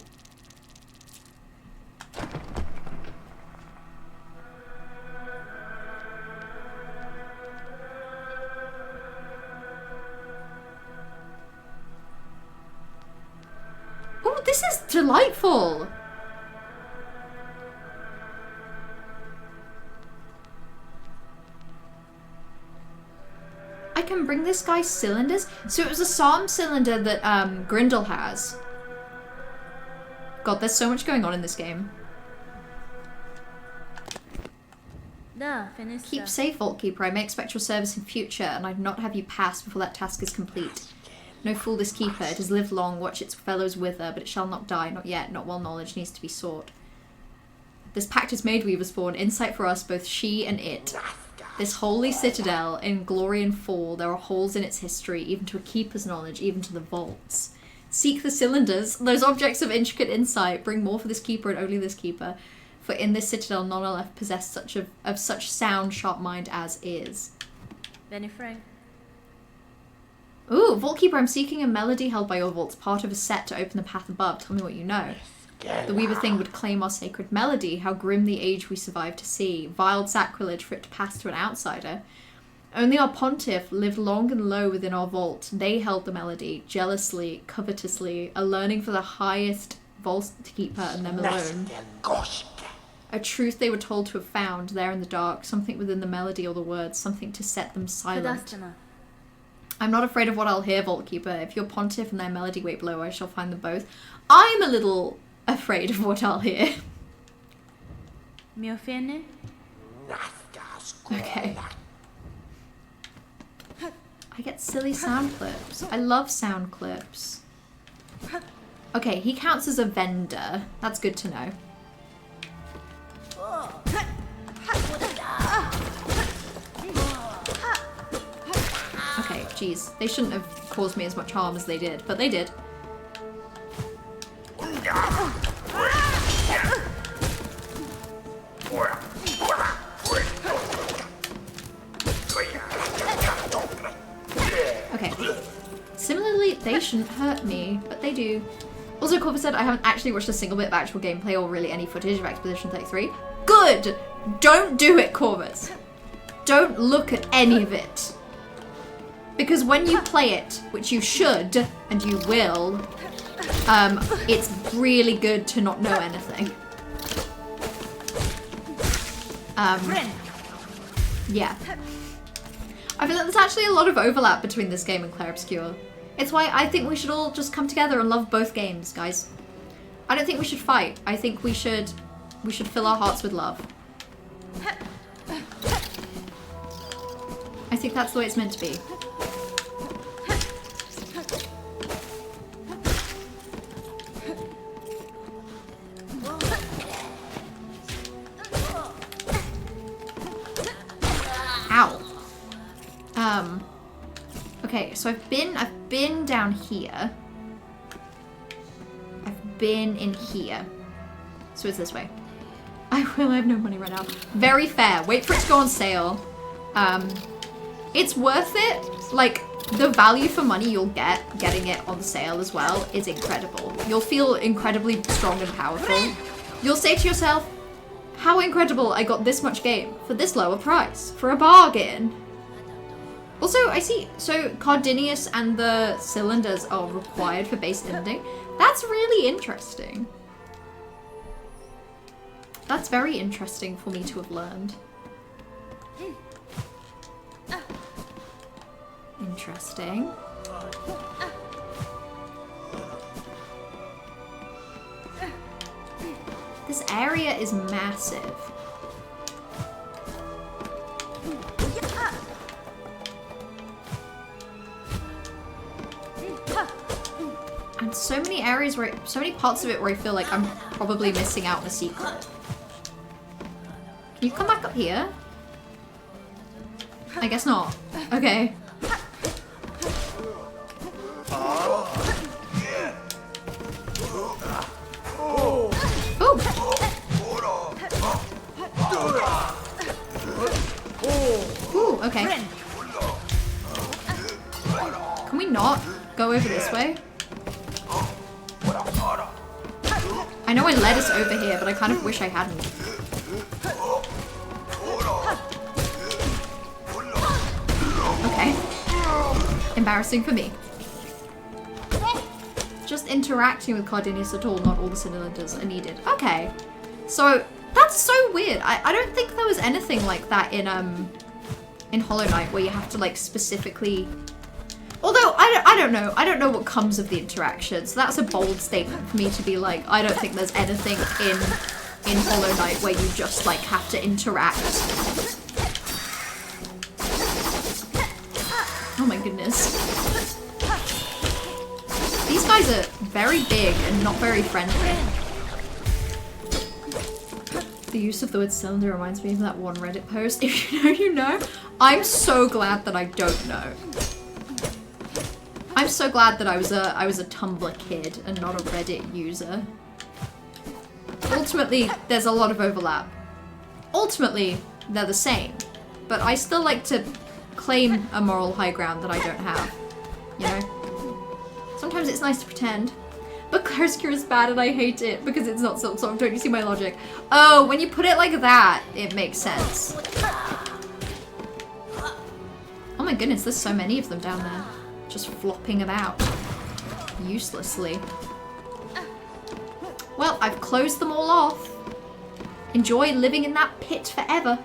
Oh, this is delightful! I can bring this guy cylinders? So it was a Psalm cylinder that Grindel has. God, there's so much going on in this game. Keep safe, Vault Keeper. I may expect your service in future, and I'd not have you pass before that task is complete. No fool this keeper. It has lived long, watch its fellows wither, but it shall not die, not yet, not while knowledge needs to be sought. This pact is made, Weaver Spawn, insight for us, both she and it. This holy citadel, in glory and fall, there are holes in its history, even to a keeper's knowledge, even to the vaults. Seek the cylinders, those objects of intricate insight, bring more for this keeper and only this keeper. For in this citadel none are left possessed of such sound, sharp mind as is. Benifrey. Ooh, Vault Keeper, I'm seeking a melody held by your vaults, part of a set to open the path above. Tell me what you know. The Weaver thing would claim our sacred melody, how grim the age we survive to see. Vile sacrilege for it to pass to an outsider. Only our pontiff lived long and low within our vault. They held the melody, jealously, covetously, a learning for the highest vault keeper and them alone. A truth they were told to have found there in the dark, something within the melody or the words, something to set them silent. I'm not afraid of what I'll hear, Vault Keeper. If your pontiff and their melody wait below, I shall find them both. I'm a little afraid of what I'll hear. Okay. I get silly sound clips. I love sound clips. Okay, he counts as a vendor. That's good to know. Okay, geez. They shouldn't have caused me as much harm as they did, but they did. Okay. Similarly, they shouldn't hurt me, but they do. Also, Corvus said, I haven't actually watched a single bit of actual gameplay or really any footage of Expedition 33. Good! Don't do it, Corvus. Don't look at any of it. Because when you play it, which you should, and you will, it's really good to not know anything. Yeah. I feel like there's actually a lot of overlap between this game and Clair Obscur. It's why I think we should all just come together and love both games, guys. I don't think we should fight. I think we should fill our hearts with love. I think that's the way it's meant to be. Ow. Okay, so I've been down here. I've been in here. So it's this way. I have no money right now. Very fair. Wait for it to go on sale. It's worth it. Like, the value for money you'll get getting it on sale as well is incredible. You'll feel incredibly strong and powerful. You'll say to yourself, how incredible I got this much game for this lower price. For a bargain. Also, I see, so Cardinius and the cylinders are required for base ending. That's really interesting. That's very interesting for me to have learned. Interesting. This area is massive. And so many areas where, so many parts of it where I feel like I'm probably missing out on a secret. Can you come back up here? I guess not. Okay. Ooh, okay. Can we not go over this way? I know I led us over here, but I kind of wish I hadn't. Okay. Embarrassing for me. Just interacting with Cardinius at all, not all the cylinders are needed. Okay. So, that's so weird. I don't think there was anything like that in Hollow Knight where you have to like specifically... Although, I don't know. I don't know what comes of the interaction. So that's a bold statement for me to be like, I don't think there's anything in Hollow Knight where you just like have to interact. Oh my goodness. These guys are very big and not very friendly. The use of the word cylinder reminds me of that one Reddit post. If you know, you know. I'm so glad that I don't know. I'm so glad that I was a Tumblr kid and not a Reddit user. Ultimately, there's a lot of overlap. Ultimately, they're the same. But I still like to claim a moral high ground that I don't have. You know? Sometimes it's nice to pretend. But Claroscure is bad and I hate it because it's not SILKSONG. Don't you see my logic? Oh, when you put it like that, it makes sense. Oh my goodness, there's so many of them down there. Just flopping about. Uselessly. Well, I've closed them all off. Enjoy living in that pit forever.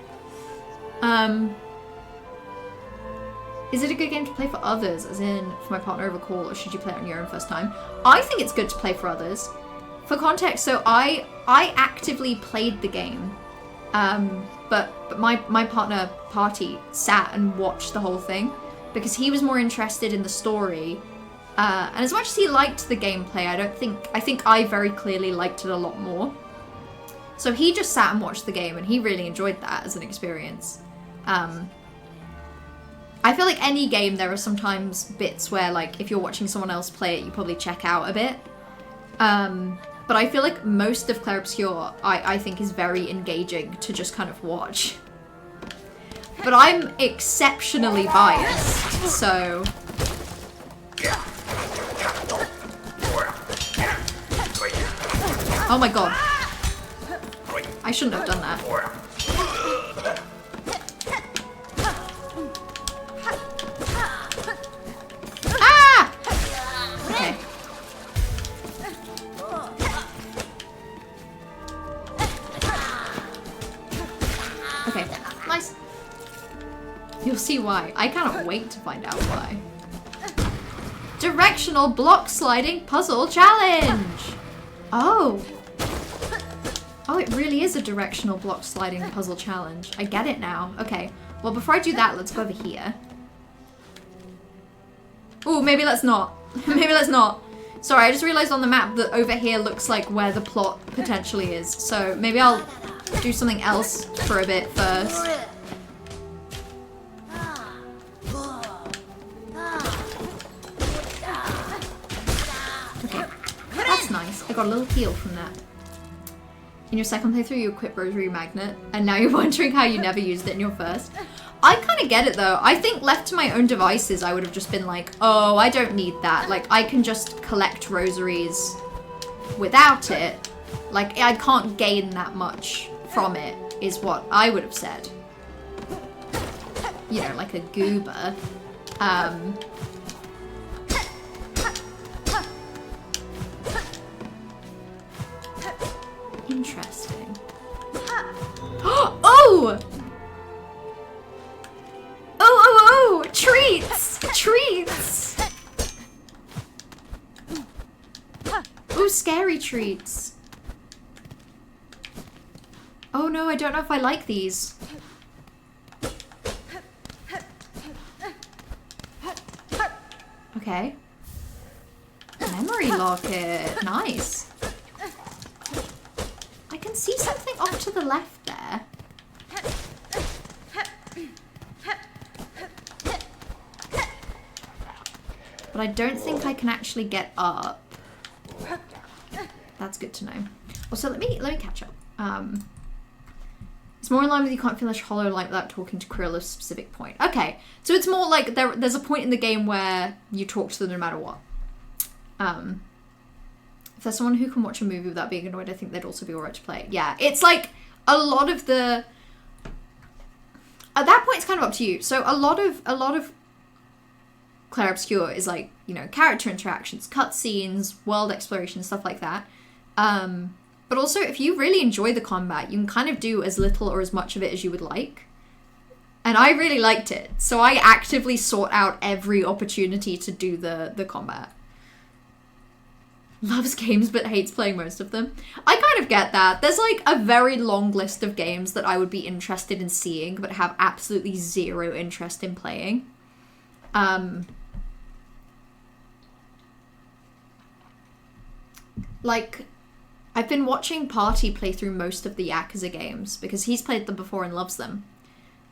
Is it a good game to play for others, as in for my partner over call, or should you play it on your own first time? I think it's good to play for others. For context, so I actively played the game, but my partner Party sat and watched the whole thing because he was more interested in the story. And as much as he liked the gameplay, I think I very clearly liked it a lot more. So he just sat and watched the game, and he really enjoyed that as an experience. I feel like any game, there are sometimes bits where, like, if you're watching someone else play it, you probably check out a bit. But I feel like most of Clair Obscur, I think, is very engaging to just kind of watch. But I'm exceptionally biased, so... Oh my god. I shouldn't have done that. Ah! Okay. Okay, nice. You'll see why. I cannot wait to find out why. Directional block sliding puzzle challenge! Oh. Oh, it really is a directional block sliding puzzle challenge. I get it now. Okay. Well, before I do that, let's go over here. Ooh, maybe let's not. Maybe let's not. Sorry, I just realized on the map that over here looks like where the plot potentially is. So maybe I'll do something else for a bit first. got a little heal from that. In your second playthrough, you equip Rosary Magnet, and now you're wondering how you never used it in your first. I kind of get it though. I think left to my own devices, I would have just been like, oh, I don't need that. Like, I can just collect rosaries without it. Like, I can't gain that much from it, is what I would have said. You know, like a goober. Interesting. Oh! Oh! Treats! Treats! Ooh, scary treats. Oh no, I don't know if I like these. Okay. Memory locket. Nice. I can see something off to the left there. But I don't think I can actually get up. That's good to know. Also, let me catch up. It's more in line with you can't finish Hollow Light without talking to Krill at a specific point. Okay, so it's more like there's a point in the game where you talk to them no matter what. If there's someone who can watch a movie without being annoyed, I think they'd also be alright to play. Yeah, it's like a lot of the... At that point, it's kind of up to you. So a lot of Clair Obscur is like, you know, character interactions, cutscenes, world exploration, stuff like that. But also, if you really enjoy the combat, you can kind of do as little or as much of it as you would like. And I really liked it, so I actively sought out every opportunity to do the combat. Loves games but hates playing most of them. I kind of get that. There's like a very long list of games that I would be interested in seeing but have absolutely zero interest in playing. Like, I've been watching Party play through most of the Yakuza games because he's played them before and loves them.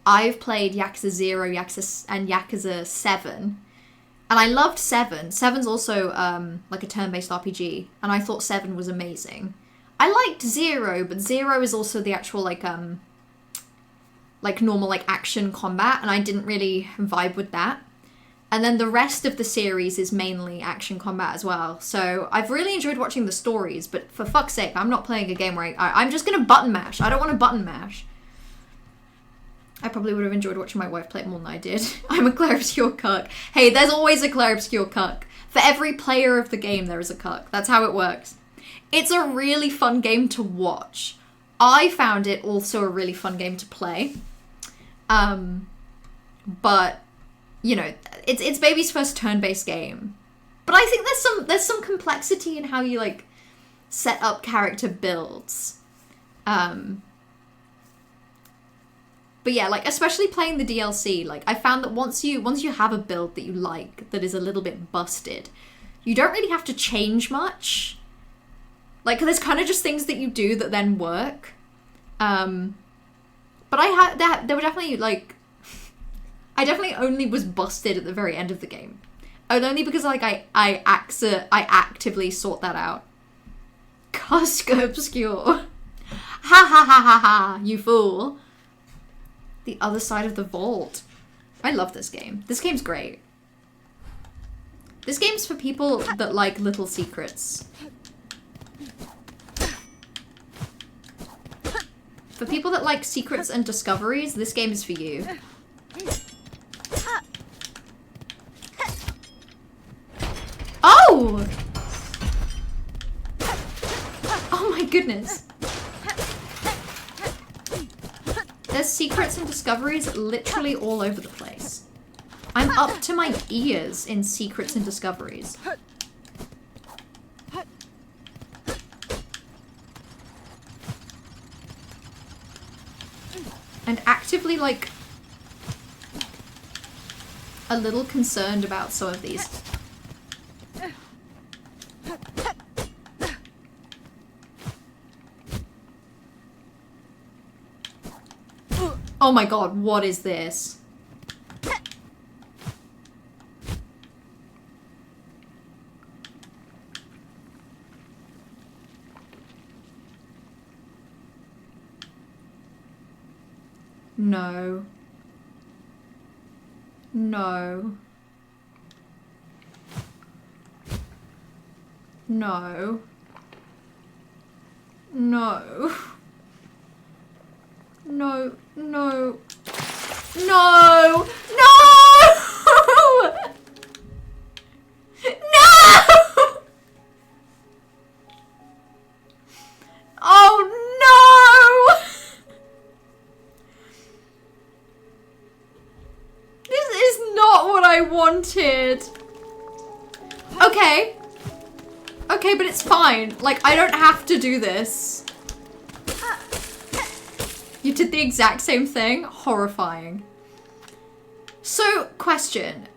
I've played Yakuza 0, Yakuza, and Yakuza 7. And I loved 7. 7's also like a turn-based RPG, and I thought 7 was amazing. I liked 0, but 0 is also the actual like normal like action combat, and I didn't really vibe with that. And then the rest of the series is mainly action combat as well. So I've really enjoyed watching the stories, but for fuck's sake, I'm not playing a game where I'm just gonna button mash. I don't want to button mash. I probably would have enjoyed watching my wife play it more than I did. I'm a Clair Obscur cuck. Hey, there's always a Clair Obscur cuck. For every player of the game, there is a cuck. That's how it works. It's a really fun game to watch. I found it also a really fun game to play. But, you know, it's Baby's first turn-based game. But I think there's some complexity in how you, like, set up character builds. But yeah, like, especially playing the DLC, like, I found that once you have a build that you like, that is a little bit busted, you don't really have to change much. Like, there's kind of just things that you do that then work. But there were definitely, like, I definitely only was busted at the very end of the game. And only because, like, I actively sought that out. Cusco Obscure. Ha ha ha ha ha, you fool. The Other Side of the Vault. I love this game. This game's great. This game's for people that like little secrets. For people that like secrets and discoveries, this game is for you. Oh! Oh my goodness. There's secrets and discoveries literally all over the place. I'm up to my ears in secrets and discoveries. And actively, like, a little concerned about some of these. Oh my god, what is this? No. No. No. No. No. No. No! No! No! Oh no! This is not what I wanted. Okay. Okay, but it's fine. Like, I don't have to do this. You did the exact same thing? Horrifying. So, question.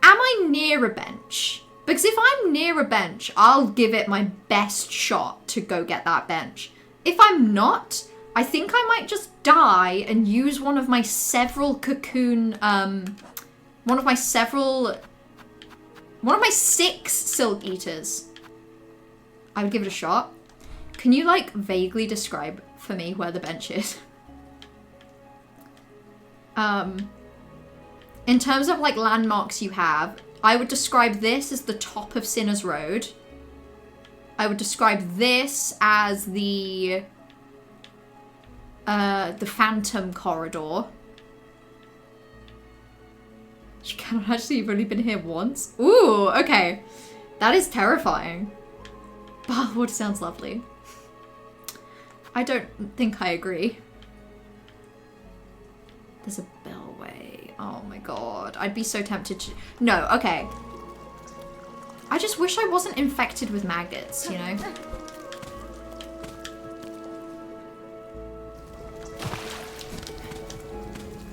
Am I near a bench? Because if I'm near a bench, I'll give it my best shot to go get that bench. If I'm not, I think I might just die and use one of my several cocoon, one of my 6 silk eaters. I would give it a shot. Can you, like, vaguely describe for me where the bench is? In terms of, like, landmarks you have, I would describe this as the top of Sinner's Road. I would describe this as the Phantom Corridor. You cannot actually, you've only been here once? Ooh, okay. That is terrifying. Bathwater sounds lovely. I don't think I agree. There's a bellway. Oh my god. I'd be so tempted to... No, okay. I just wish I wasn't infected with maggots, you know?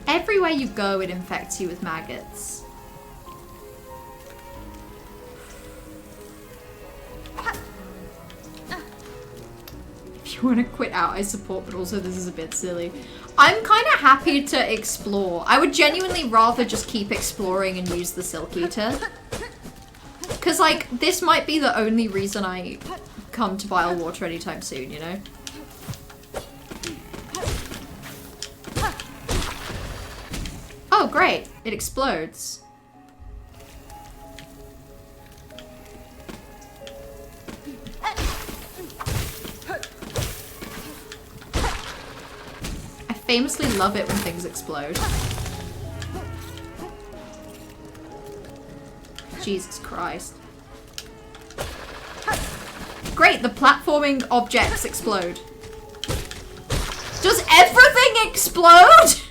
Everywhere you go, it infects you with maggots. If you want to quit out, I support, but also this is a bit silly. I'm kind of happy to explore. I would genuinely rather just keep exploring and use the Silk Eater. Because, like, this might be the only reason I come to Bilewater anytime soon, you know? Oh, great. It explodes. I famously love it when things explode. Jesus Christ. Great, the platforming objects explode. Does everything explode?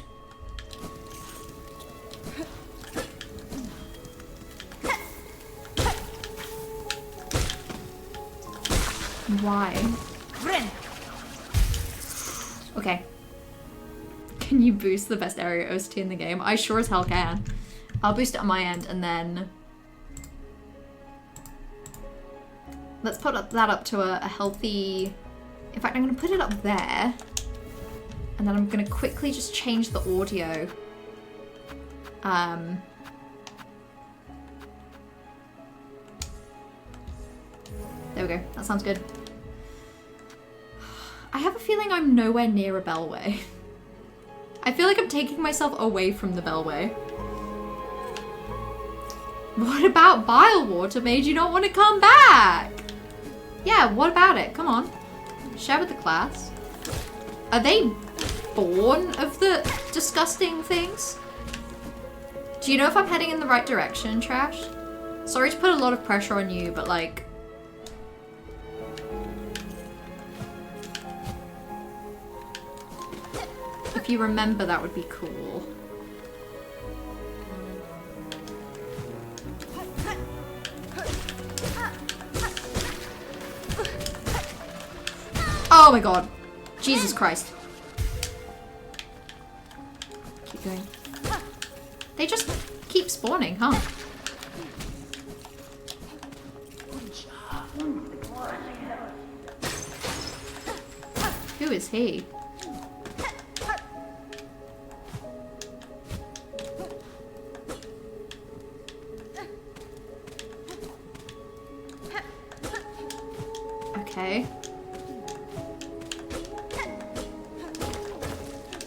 Why? Okay. Can you boost the best area OST in the game? I sure as hell can. I'll boost it on my end and then... Let's put that up to a healthy... In fact, I'm going to put it up there. And then I'm going to quickly just change the audio. There we go. That sounds good. I have a feeling I'm nowhere near a bellway. I feel like I'm taking myself away from the bellway. What about Bilewater made you not want to come back? Yeah, what about it? Come on. Share with the class. Are they born of the disgusting things? Do you know if I'm heading in the right direction, Trash? Sorry to put a lot of pressure on you, but like... If you remember, that would be cool. Oh my god. Jesus Christ. Keep going. They just keep spawning, huh? Who is he? Okay.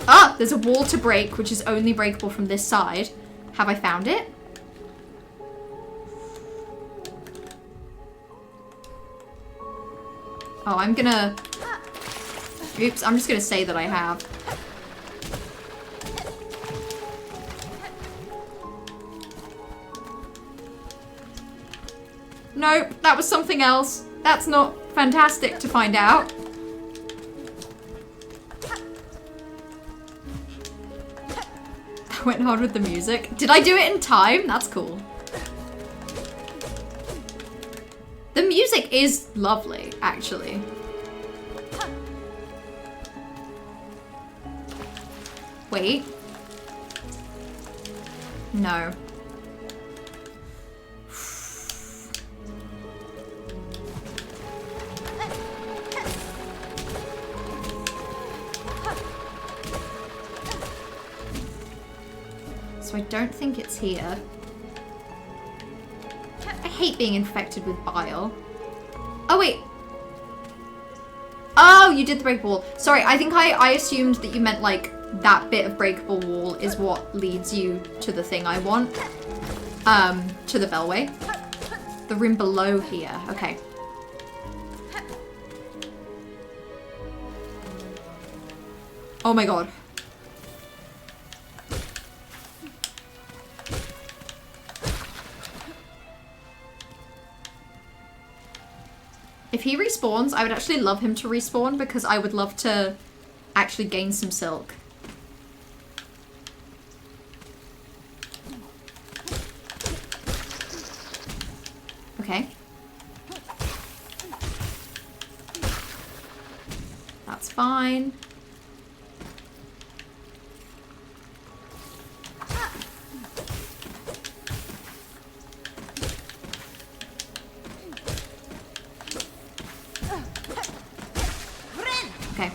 Ah! there's a wall to break, which is only breakable from this side. Have I found it? Oh, I'm gonna... Oops, I'm just gonna say that I have. Nope, that was something else. That's not fantastic to find out. I went hard with the music. Did I do it in time? That's cool. The music is lovely, actually. Wait. No. So I don't think it's here. I hate being infected with bile. Oh, wait. Oh, you did the breakable wall. Sorry, I think I assumed that you meant, like, that bit of breakable wall is what leads you to the thing I want. To the bellway. The room below here. Okay. Oh my god. If he respawns, I would actually love him to respawn because I would love to actually gain some silk. Okay. That's fine. Okay.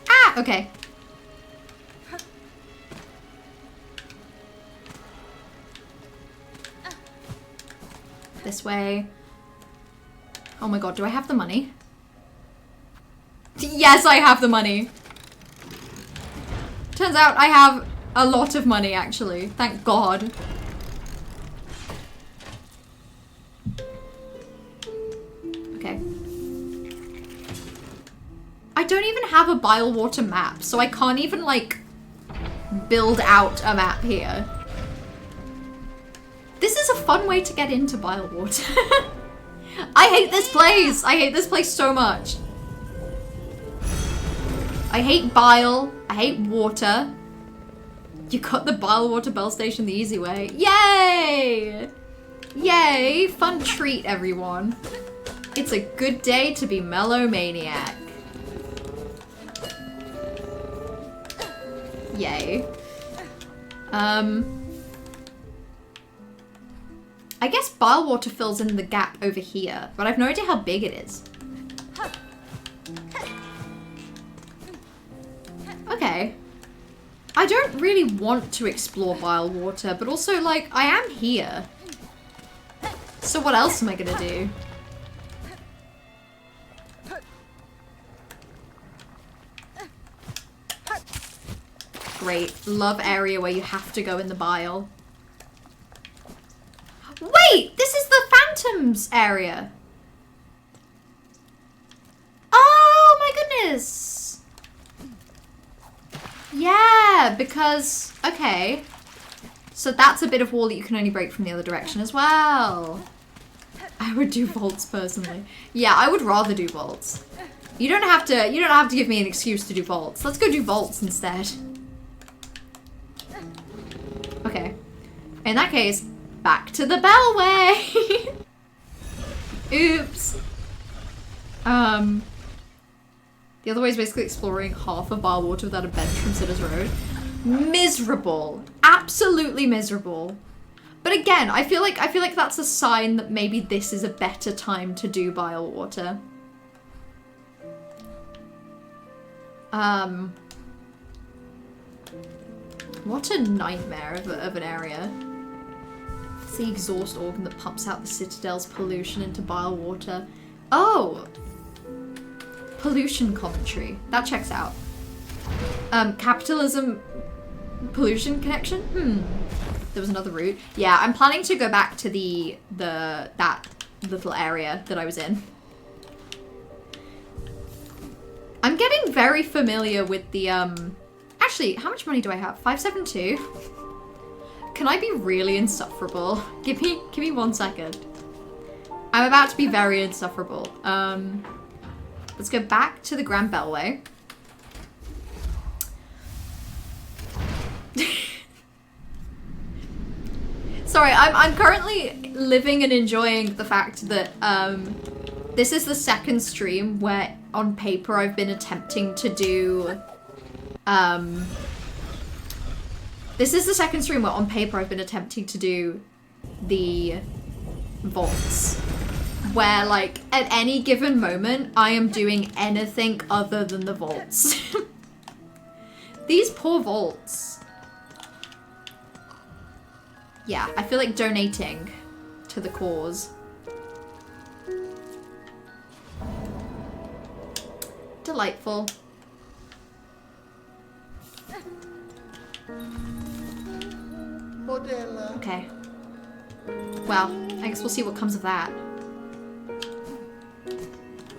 Ah, okay. This way. Oh my god, do I have the money? Yes, I have the money. Turns out I have a lot of money, actually. Thank god. Okay. I don't even have a bile water map, so I can't even, like, build out a map here. This is a fun way to get into bile water. I hate this place! I hate this place so much. I hate bile. I hate water. You got the bile water bell station the easy way. Yay! Yay! Fun treat, everyone. It's a good day to be melomaniac. Yay. I guess bile water fills in the gap over here, but I've no idea how big it is. Okay. I don't really want to explore bile water, but also, like, I am here. So what else am I gonna do? Great. Love area where you have to go in the bile. Wait! This is the Phantoms area. Oh my goodness! Yeah, because... Okay. So that's a bit of wall that you can only break from the other direction as well. I would do vaults personally. Yeah, I would rather do vaults. You don't have to give me an excuse to do vaults. Let's go do vaults instead. Okay. In that case, back to the bellway. Oops. The other way is basically exploring half of bile water without a bench from Sitter's Road. Miserable. Absolutely miserable. But again, I feel like that's a sign that maybe this is a better time to do bile water. What a nightmare of an area. It's the exhaust organ that pumps out the Citadel's pollution into bile water. Oh! pollution commentary. That checks out. Capitalism pollution connection? There was another route. Yeah, I'm planning to go back to that little area that I was in. I'm getting very familiar with the, actually, how much money do I have? 572? Can I be really insufferable? Give me 1 second. I'm about to be very insufferable. Let's go back to the Grand Bellway. Sorry, I'm currently living and enjoying the fact that this is the second stream where on paper I've been attempting to do this is the second stream where on paper I've been attempting to do the vaults, where like at any given moment I am doing anything other than the vaults. These poor vaults. Yeah, I feel like donating to the cause. Delightful. Okay. Well, I guess we'll see what comes of that.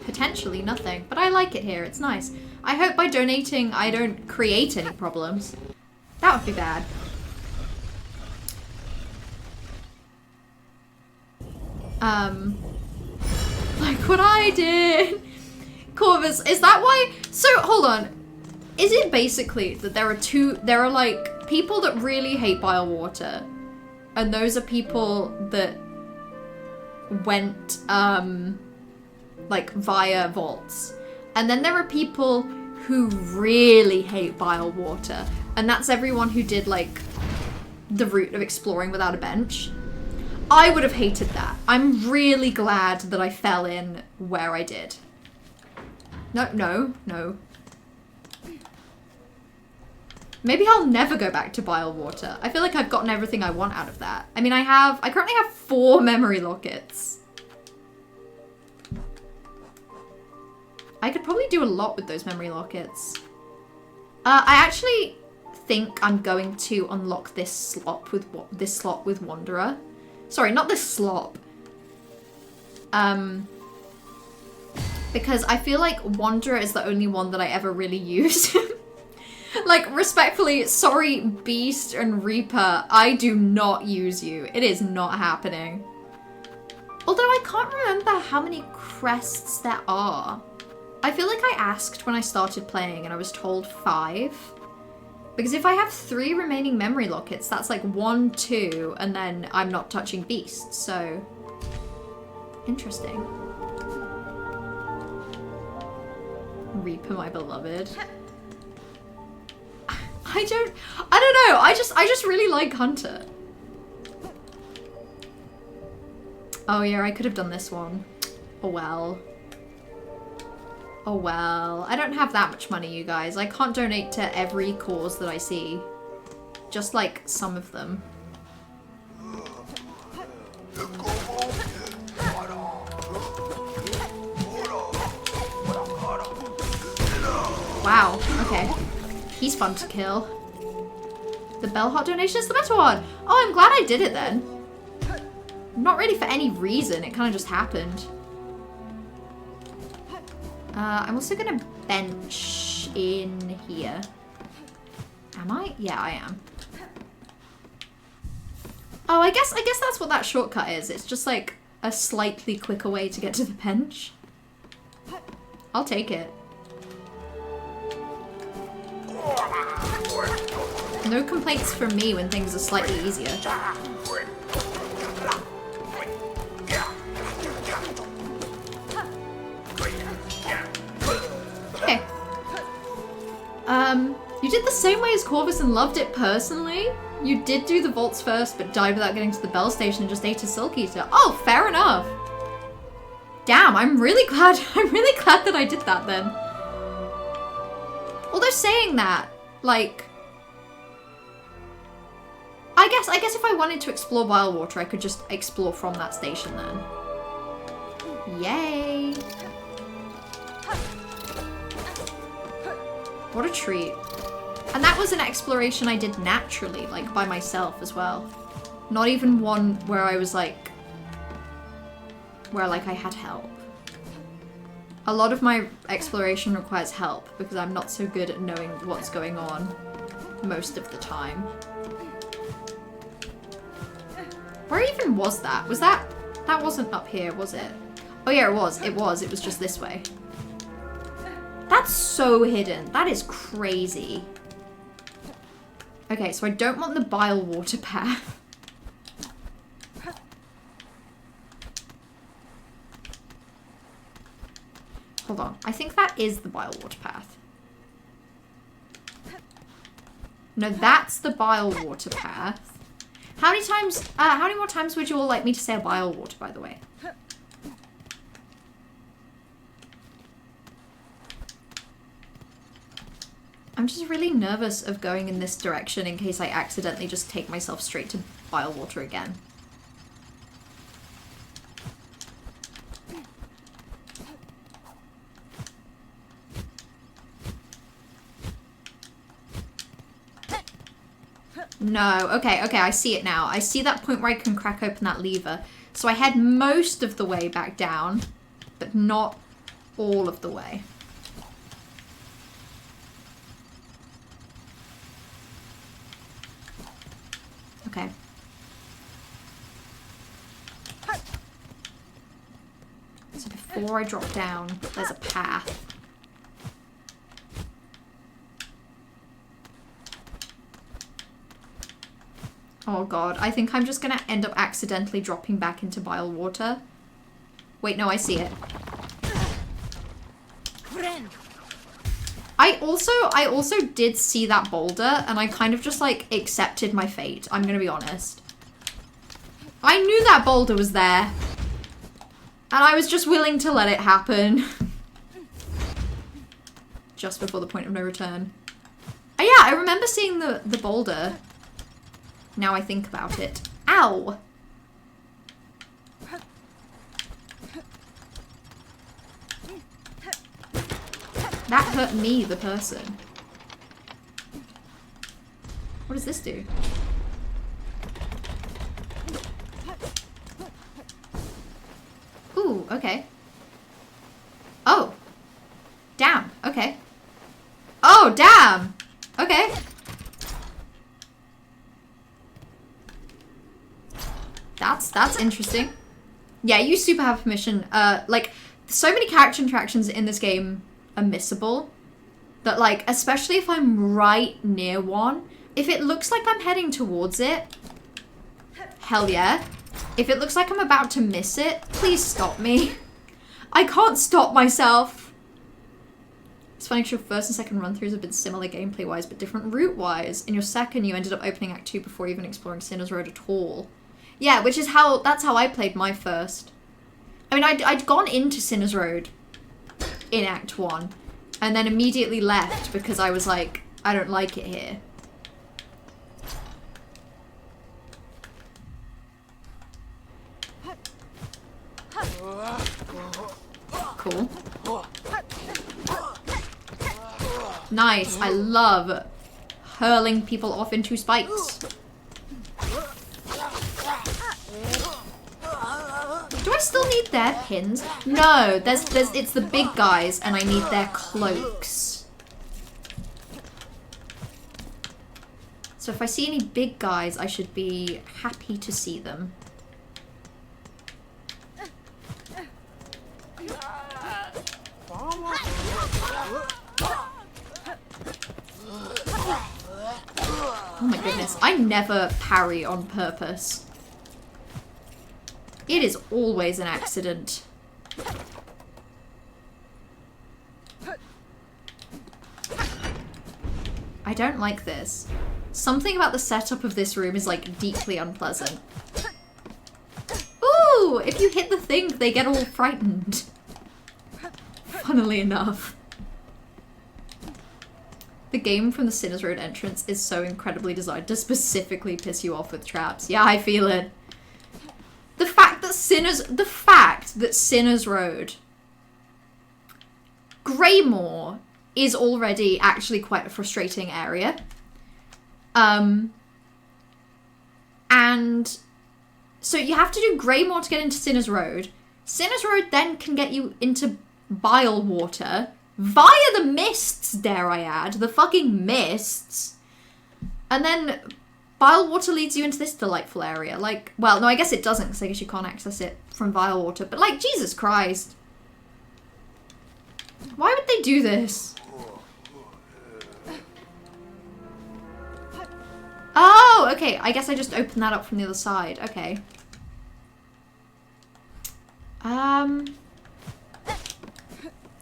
Potentially nothing, but I like it here. It's nice. I hope by donating I don't create any problems. That would be bad. Like what I did. Corvus, is that why? So, hold on. Is it basically that there are like people that really hate bile water, and those are people that went, like via vaults. And then there are people who really hate bile water, and that's everyone who did like the route of exploring without a bench. I would have hated that. I'm really glad that I fell in where I did. No. Maybe I'll never go back to bile water. I feel like I've gotten everything I want out of that. I mean, I currently have 4 memory lockets. I could probably do a lot with those memory lockets. I actually think I'm going to unlock this slot with Wanderer. Sorry, not this slop. Because I feel like Wanderer is the only one that I ever really use. Like, respectfully, sorry, Beast and Reaper, I do not use you. It is not happening. Although I can't remember how many crests there are. I feel like I asked when I started playing and I was told 5. Because if I have 3 remaining memory lockets, that's like 1, 2, and then I'm not touching Beast, so... Interesting. Reaper, my beloved. I don't know, I just really like Hunter. Oh yeah, I could have done this one. Oh well. Oh well. I don't have that much money, you guys. I can't donate to every cause that I see. Just like some of them. Wow, okay. He's fun to kill. The Bellhot donation is the better one. Oh, I'm glad I did it then. Not really for any reason, it kind of just happened. I'm also gonna bench in here. Am I? Yeah, I am. Oh, I guess that's what that shortcut is. It's just like a slightly quicker way to get to the bench. I'll take it. No complaints from me when things are slightly easier. Okay. You did the same way as Corvus and loved it personally? You did do the vaults first, but died without getting to the bell station and just ate a Silk Eater. Oh, fair enough. Damn, I'm really glad that I did that then. Although saying that, like, I guess if I wanted to explore Bile Water, I could just explore from that station then. Yay! What a treat. And that was an exploration I did naturally, like by myself as well. Not even one where I was like, where like I had help. A lot of my exploration requires help because I'm not so good at knowing what's going on most of the time. Where even was that? Was that wasn't up here, was it? Oh yeah, it was. It was just this way. That's so hidden. That is crazy. Okay, so I don't want the bile water path. Hold on. I think that is the bile water path. No, that's the bile water path. How many more times would you all like me to say a bile water, by the way? I'm just really nervous of going in this direction in case I accidentally just take myself straight to bile water again. No, okay, I see it now. I see that point where I can crack open that lever. So I head most of the way back down, but not all of the way. Okay. So before I drop down, there's a path. Oh god, I think I'm just gonna end up accidentally dropping back into bile water. Wait, no, I see it. I also did see that boulder, and I kind of just, like, accepted my fate. I'm gonna be honest. I knew that boulder was there. And I was just willing to let it happen. Just before the point of no return. Oh yeah, I remember seeing the boulder. Now I think about it. Ow! That hurt me, the person. What does this do? Ooh, okay. Oh. Damn, okay. Oh, damn! Okay. That's interesting. Yeah, you super have permission. Like, so many character interactions in this game are missable. That, like, especially if I'm right near one, if it looks like I'm heading towards it, hell yeah. If it looks like I'm about to miss it, please stop me. I can't stop myself. It's funny because your first and second run-throughs have been similar gameplay-wise, but different route-wise. In your second, you ended up opening Act 2 before even exploring Sinner's Road at all. Yeah, which is that's how I played my first. I mean, I'd gone into Sinner's Road in Act 1, and then immediately left because I was like, I don't like it here. Cool. Nice. I love hurling people off into spikes. Do I still need their pins? No, it's the big guys and I need their cloaks. So if I see any big guys, I should be happy to see them. Oh my goodness, I never parry on purpose. It is always an accident. I don't like this. Something about the setup of this room is like deeply unpleasant. Ooh, if you hit the thing, they get all frightened. Funnily enough. The game from the Sinner's Road entrance is so incredibly designed to specifically piss you off with traps. Yeah, I feel it. The fact that Sinner's Road, Greymore, is already actually quite a frustrating area. And so you have to do Greymore to get into Sinner's Road. Sinner's Road then can get you into Bylewater via the mists, dare I add. The fucking mists. And then Bylewater leads you into this delightful area. Like, well, no, I guess it doesn't, because I guess you can't access it from Bylewater. But, like, Jesus Christ. Why would they do this? Oh, okay. I guess I just opened that up from the other side. Okay.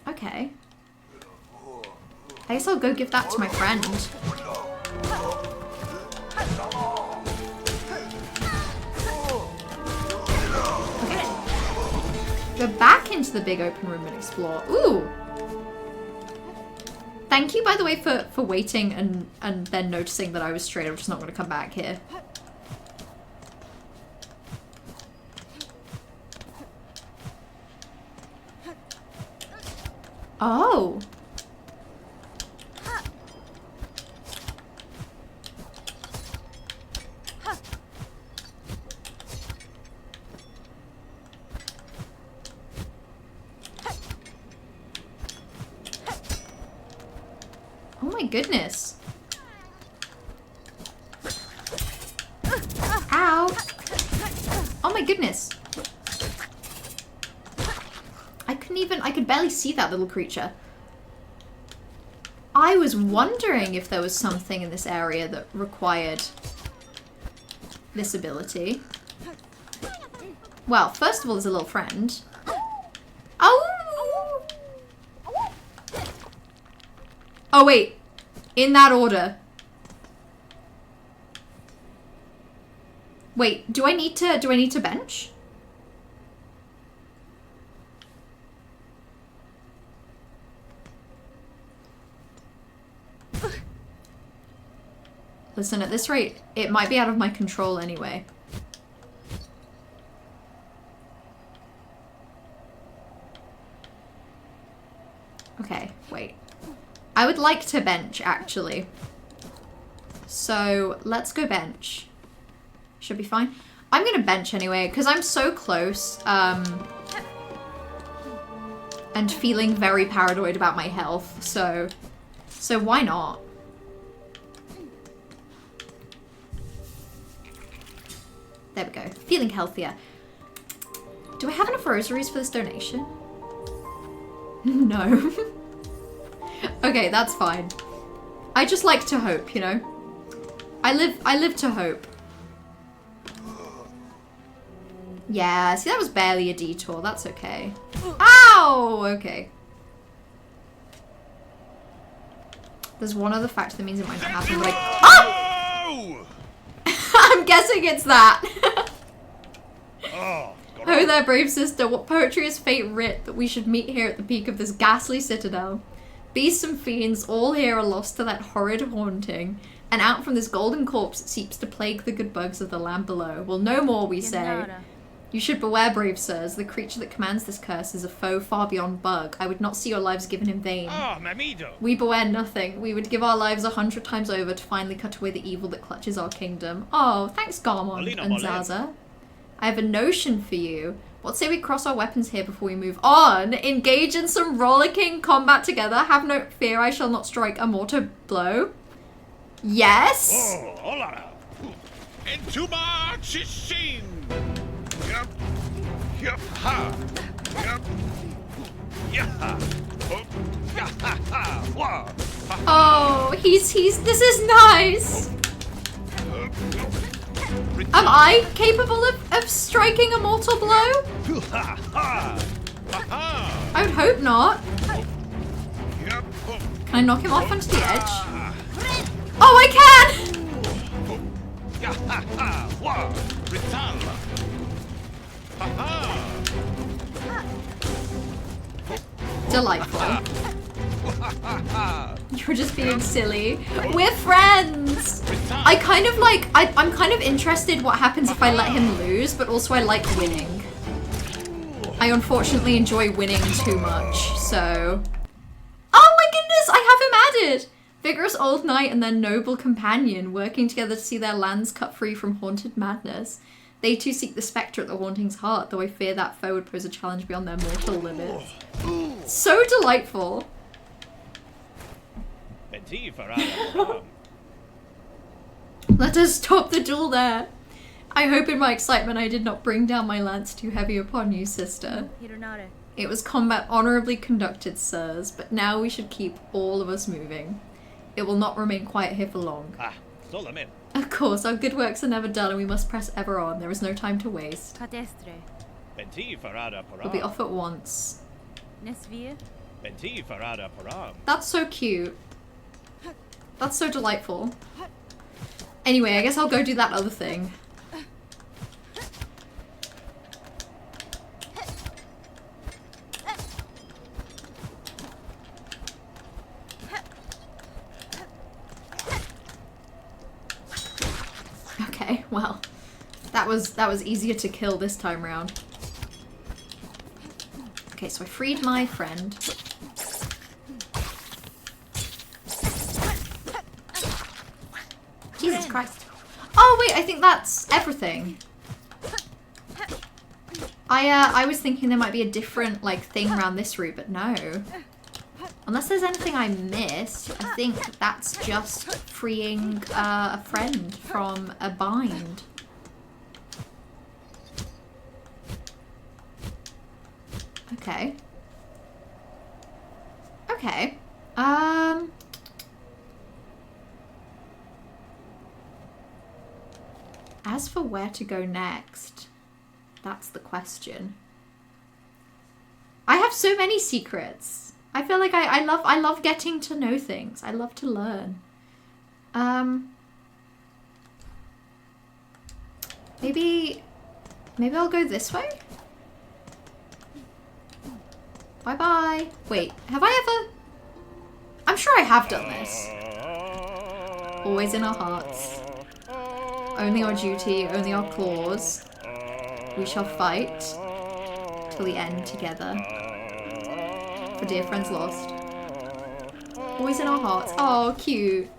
Okay. I guess I'll go give that to my friend. Okay. Go back into the big open room and explore. Ooh! Thank you, by the way, for waiting and then noticing that I was straight. I'm just not going to come back here. Oh. Oh my goodness. Ow. Oh my goodness. I could barely see that little creature. I was wondering if there was something in this area that required this ability. Well, first of all, there's a little friend. Oh! Oh wait, in that order. Wait, do I need to bench? Listen, at this rate, it might be out of my control anyway. Okay, wait. I would like to bench, actually. So, let's go bench. Should be fine. I'm gonna bench anyway, because I'm so close, and feeling very paranoid about my health, so why not? There we go. Feeling healthier. Do I have enough rosaries for this donation? No. Okay, that's fine. I just like to hope, you know? I live to hope. Yeah, see, that was barely a detour. That's okay. Ow! Okay. There's one other factor that means it might not happen, but Ah! I'm guessing it's that. Oh there, brave sister. What poetry has fate writ that we should meet here at the peak of this ghastly citadel? Beasts and fiends, all here are lost to that horrid haunting, and out from this golden corpse it seeps to plague the good bugs of the land below. Well, no more, we say. You should beware, brave sirs. The creature that commands this curse is a foe far beyond bug. I would not see your lives given in vain. We beware nothing. We would give our lives 100 times over to finally cut away the evil that clutches our kingdom. Oh, thanks, Garmon and Zaza. I have a notion for you. What say we cross our weapons here before we move on? Engage in some rollicking combat together. Have no fear, I shall not strike a mortar blow. Yes? Oh, hola. Into my chin. Yup. Yup. Ha. Yup. Yeah. Oh. Yeah. Ha. Ha. Wah. Oh, he's, this is nice. Am I capable of striking a mortal blow? I would hope not. Can I knock him off onto the edge? Oh, I can! Delightful. You're just being silly. We're friends! I kind of like, I'm kind of interested what happens if I let him lose, but also I like winning. I unfortunately enjoy winning too much, so... Oh my is! I have him added! Vigorous old knight and their noble companion, working together to see their lands cut free from haunted madness. They too seek the spectre at the haunting's heart, though I fear that foe would pose a challenge beyond their mortal limits. So delightful. Let us stop the duel there. I hope in my excitement I did not bring down my lance too heavy upon you, sister. It was combat honorably conducted, sirs, but now we should keep all of us moving. It will not remain quiet here for long. Of course, our good works are never done and we must press ever on. There is no time to waste. We'll be off at once. That's so cute. That's so delightful. Anyway, I guess I'll go do that other thing. Okay, well, that was easier to kill this time round. Okay, so I freed my friend. Jesus Christ. Oh wait, I think that's everything. I was thinking there might be a different like thing around this route, but no. Unless there's anything I missed, I think that's just freeing a friend from a bind. Okay. Okay. As for where to go next, that's the question. I have so many secrets. I feel like I love getting to know things. I love to learn. Maybe I'll go this way? Bye-bye. Wait, have I ever... I'm sure I have done this. Always in our hearts. Only our duty, only our claws. We shall fight till the end together. For dear friends lost. Always in our hearts. Oh, cute.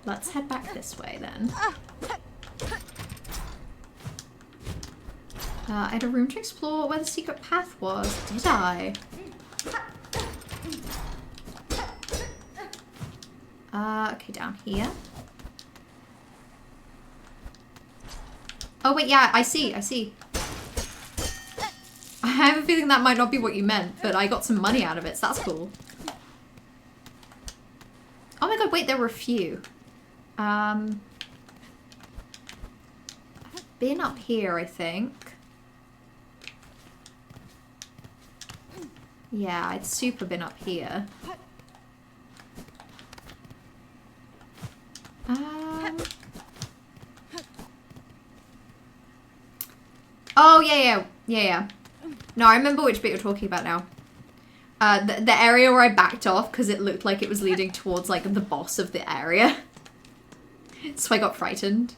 Let's head back this way then. I had a room to explore where the secret path was, did I? Okay, down here. Oh wait, yeah, I see. I have a feeling that might not be what you meant, but I got some money out of it, so that's cool. Oh my god, wait, there were a few. I've been up here, I think. Yeah, I'd super been up here. Oh, yeah. No, I remember which bit you're talking about now. The area where I backed off because it looked like it was leading towards, like, the boss of the area. So I got frightened.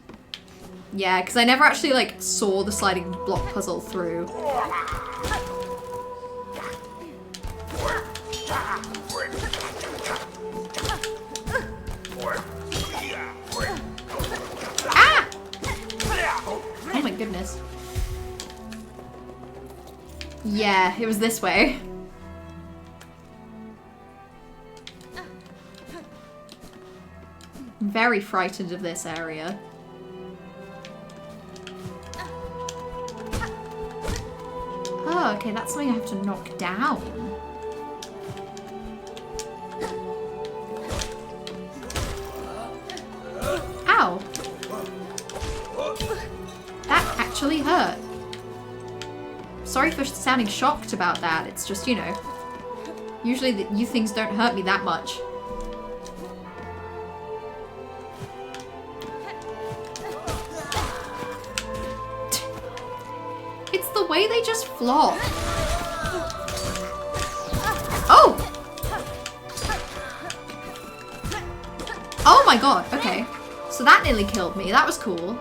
Yeah, because I never actually, like, saw the sliding block puzzle through. Ah! Oh my goodness. Yeah, it was this way. I'm very frightened of this area. Oh, okay, that's something I have to knock down. Ow! That actually hurt. Sorry for sounding shocked about that. It's just, you know, usually you things don't hurt me that much. It's the way they just flop. Oh! Oh my god, okay. So that nearly killed me. That was cool.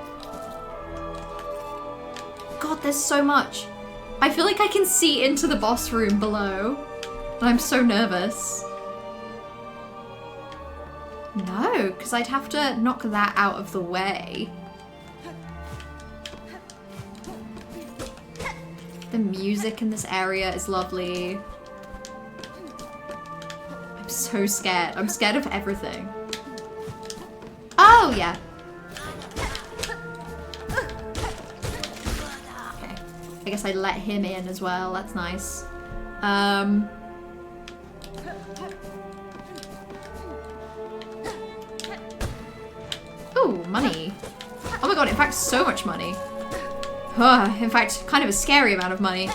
God, there's so much. I feel like I can see into the boss room below. I'm so nervous. No, because I'd have to knock that out of the way. The music in this area is lovely. I'm so scared. I'm scared of everything. Oh, yeah. Okay. I guess I let him in as well. That's nice. Ooh, money. Oh my god, in fact, so much money. In fact, kind of a scary amount of money.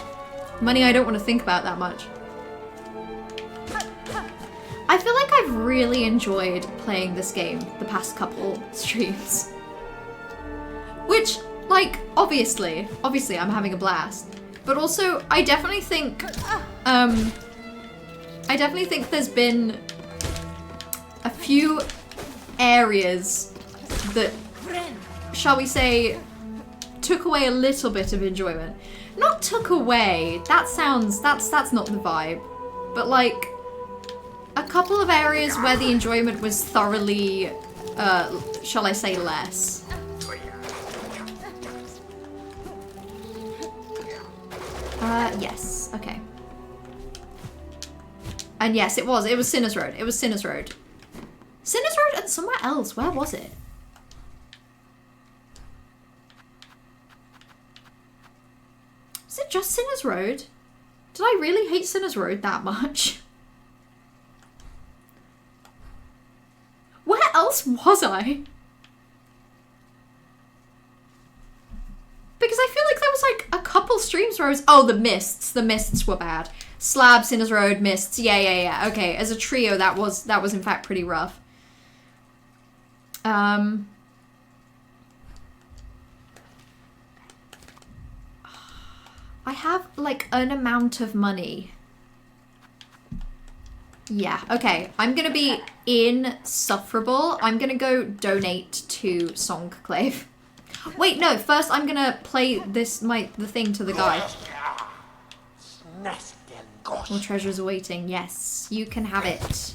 Money I don't want to think about that much. I feel like I've really enjoyed playing this game the past couple streams. Which, like, obviously I'm having a blast. But also, I definitely think there's been a few areas that, shall we say, took away a little bit of enjoyment. Not took away, that's not the vibe. But like, a couple of areas where the enjoyment was thoroughly, shall I say, less. Yes, okay. And yes, it was Sinner's Road. It was Sinner's Road. Sinner's Road and somewhere else. Where was it? Is it just Sinner's Road? Did I really hate Sinner's Road that much? Where else was I? Because I feel like there was like a couple streams where I was... Oh, the Mists. The Mists were bad. Slab, Sinner's Road, Mists. Yeah. Okay, as a trio, that was in fact pretty rough. I have like an amount of money. Yeah, okay. I'm gonna be insufferable. I'm gonna go donate to Songclave. Wait, no, first I'm gonna play the thing to the guy. More treasures awaiting. Yes, you can have it.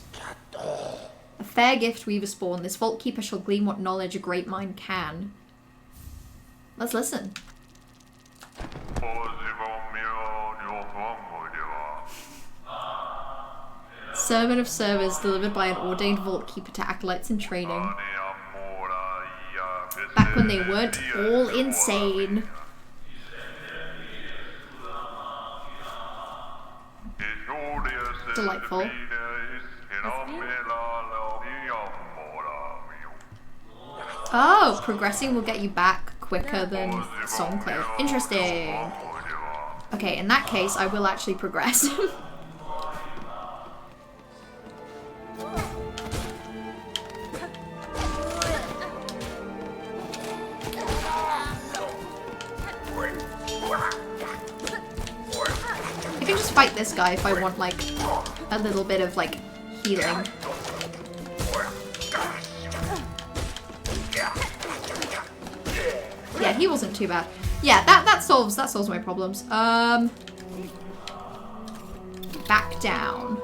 A fair gift weaver spawn. This vault keeper shall glean what knowledge a great mind can. Let's listen. Servant of servers delivered by an ordained vault keeper to acolytes in training. Back when they weren't all insane. Delightful. Oh, progressing will get you back quicker than Songclave. Interesting. Okay, in that case, I will actually progress. I can just fight this guy if I want, like, a little bit of, like, healing. Yeah, he wasn't too bad. Yeah, that solves my problems. Back down.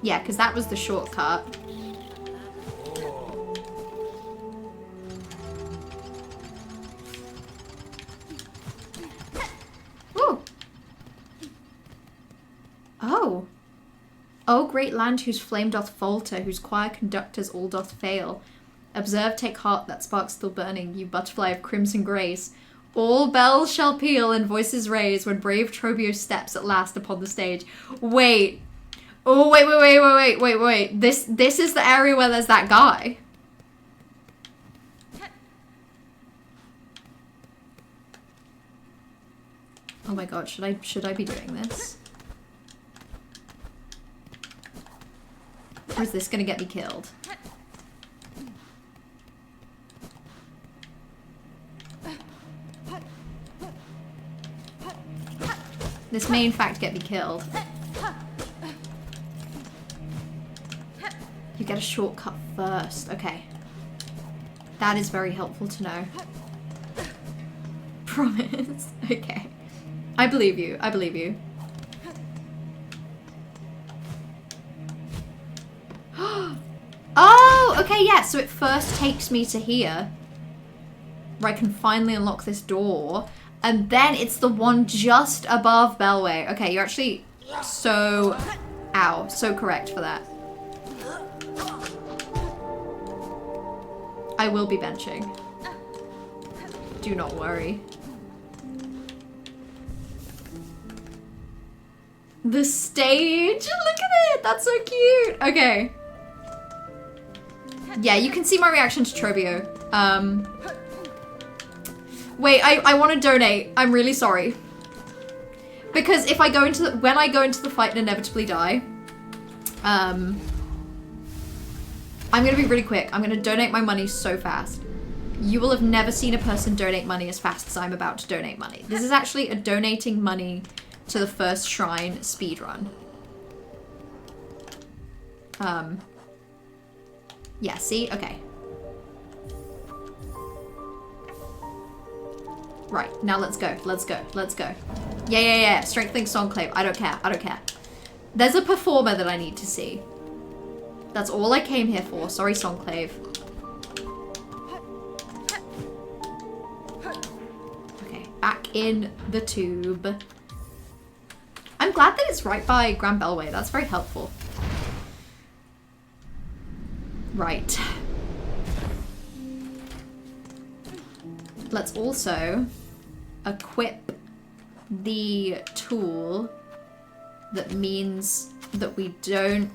Yeah, because that was the shortcut. Ooh. Oh. Oh, great land whose flame doth falter, whose choir conductors all doth fail. Observe, take heart, that spark still burning, you butterfly of crimson grace. All bells shall peal and voices raise when brave Trobio steps at last upon the stage. Wait. Oh, wait. This is the area where there's that guy. Oh my god, should I be doing this? Or is this gonna get me killed? This may in fact get me killed. You get a shortcut first. Okay. That is very helpful to know. Promise. Okay. I believe you. I believe you. Oh, okay, yeah. So it first takes me to here, where I can finally unlock this door. And then it's the one just above Bellway. Okay, you're actually so... Ow. So correct for that. I will be benching. Do not worry. The stage! Look at it! That's so cute! Okay. Yeah, you can see my reaction to Trobio. Wait, I want to donate. I'm really sorry. Because if I go into the, when I go into the fight and inevitably die, I'm gonna be really quick. I'm gonna donate my money so fast. You will have never seen a person donate money as fast as I'm about to donate money. This is actually a donating money to the first shrine speedrun. Yeah, see? Okay. Right, now let's go. Let's go. Let's go. Yeah. Strengthening Songclave. I don't care. I don't care. There's a performer that I need to see. That's all I came here for. Sorry, Songclave. Okay, back in the tube. I'm glad that it's right by Grand Bellway. That's very helpful. Right. Let's also equip the tool that means that we don't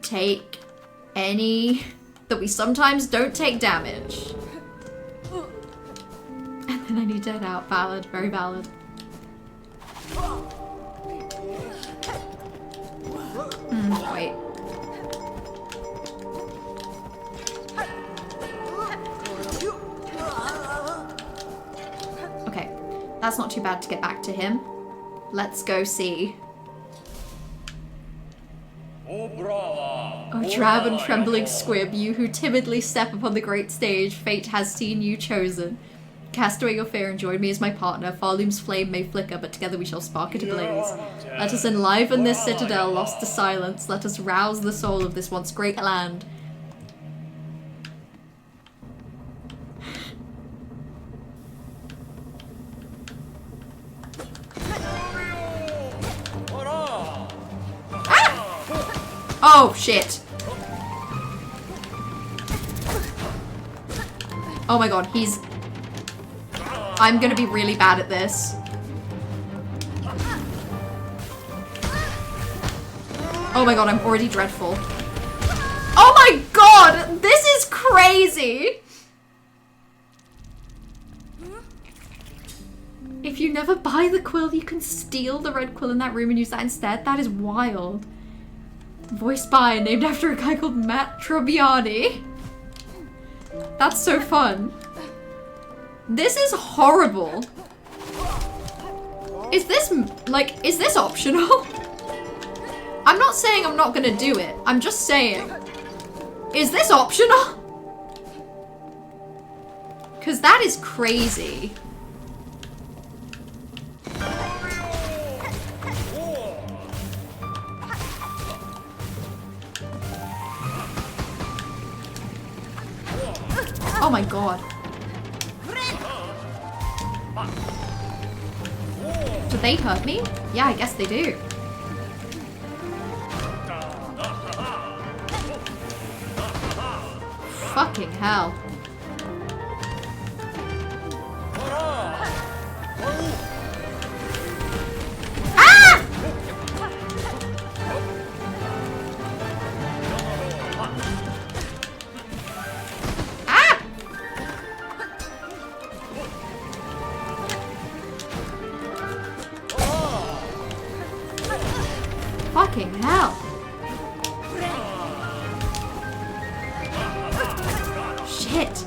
take any... that we sometimes don't take damage. And then I need to head out. Valid. Very valid. Wait. Okay, that's not too bad to get back to him. Let's go see. Oh, drab and trembling squib, you who timidly step upon the great stage, fate has seen you chosen. Cast away your fear and join me as my partner. Farloom's flame may flicker, but together we shall spark it ablaze. Let us enliven this citadel lost to silence. Let us rouse the soul of this once great land. Oh, shit. Oh my god, he's... I'm gonna be really bad at this. Oh my god, I'm already dreadful. Oh my god! This is crazy! If you never buy the quill, you can steal the red quill in that room and use that instead. That is wild. Voiced by and named after a guy called Matt Trobbiani. That's so fun. This is horrible. Is this, like, is this optional? I'm not saying I'm not gonna do it. I'm just saying. Is this optional? Because that is crazy. Oh my god. Do they hurt me? Yeah, I guess they do. Fucking hell. Ah! Ah! Fucking hell. Shit.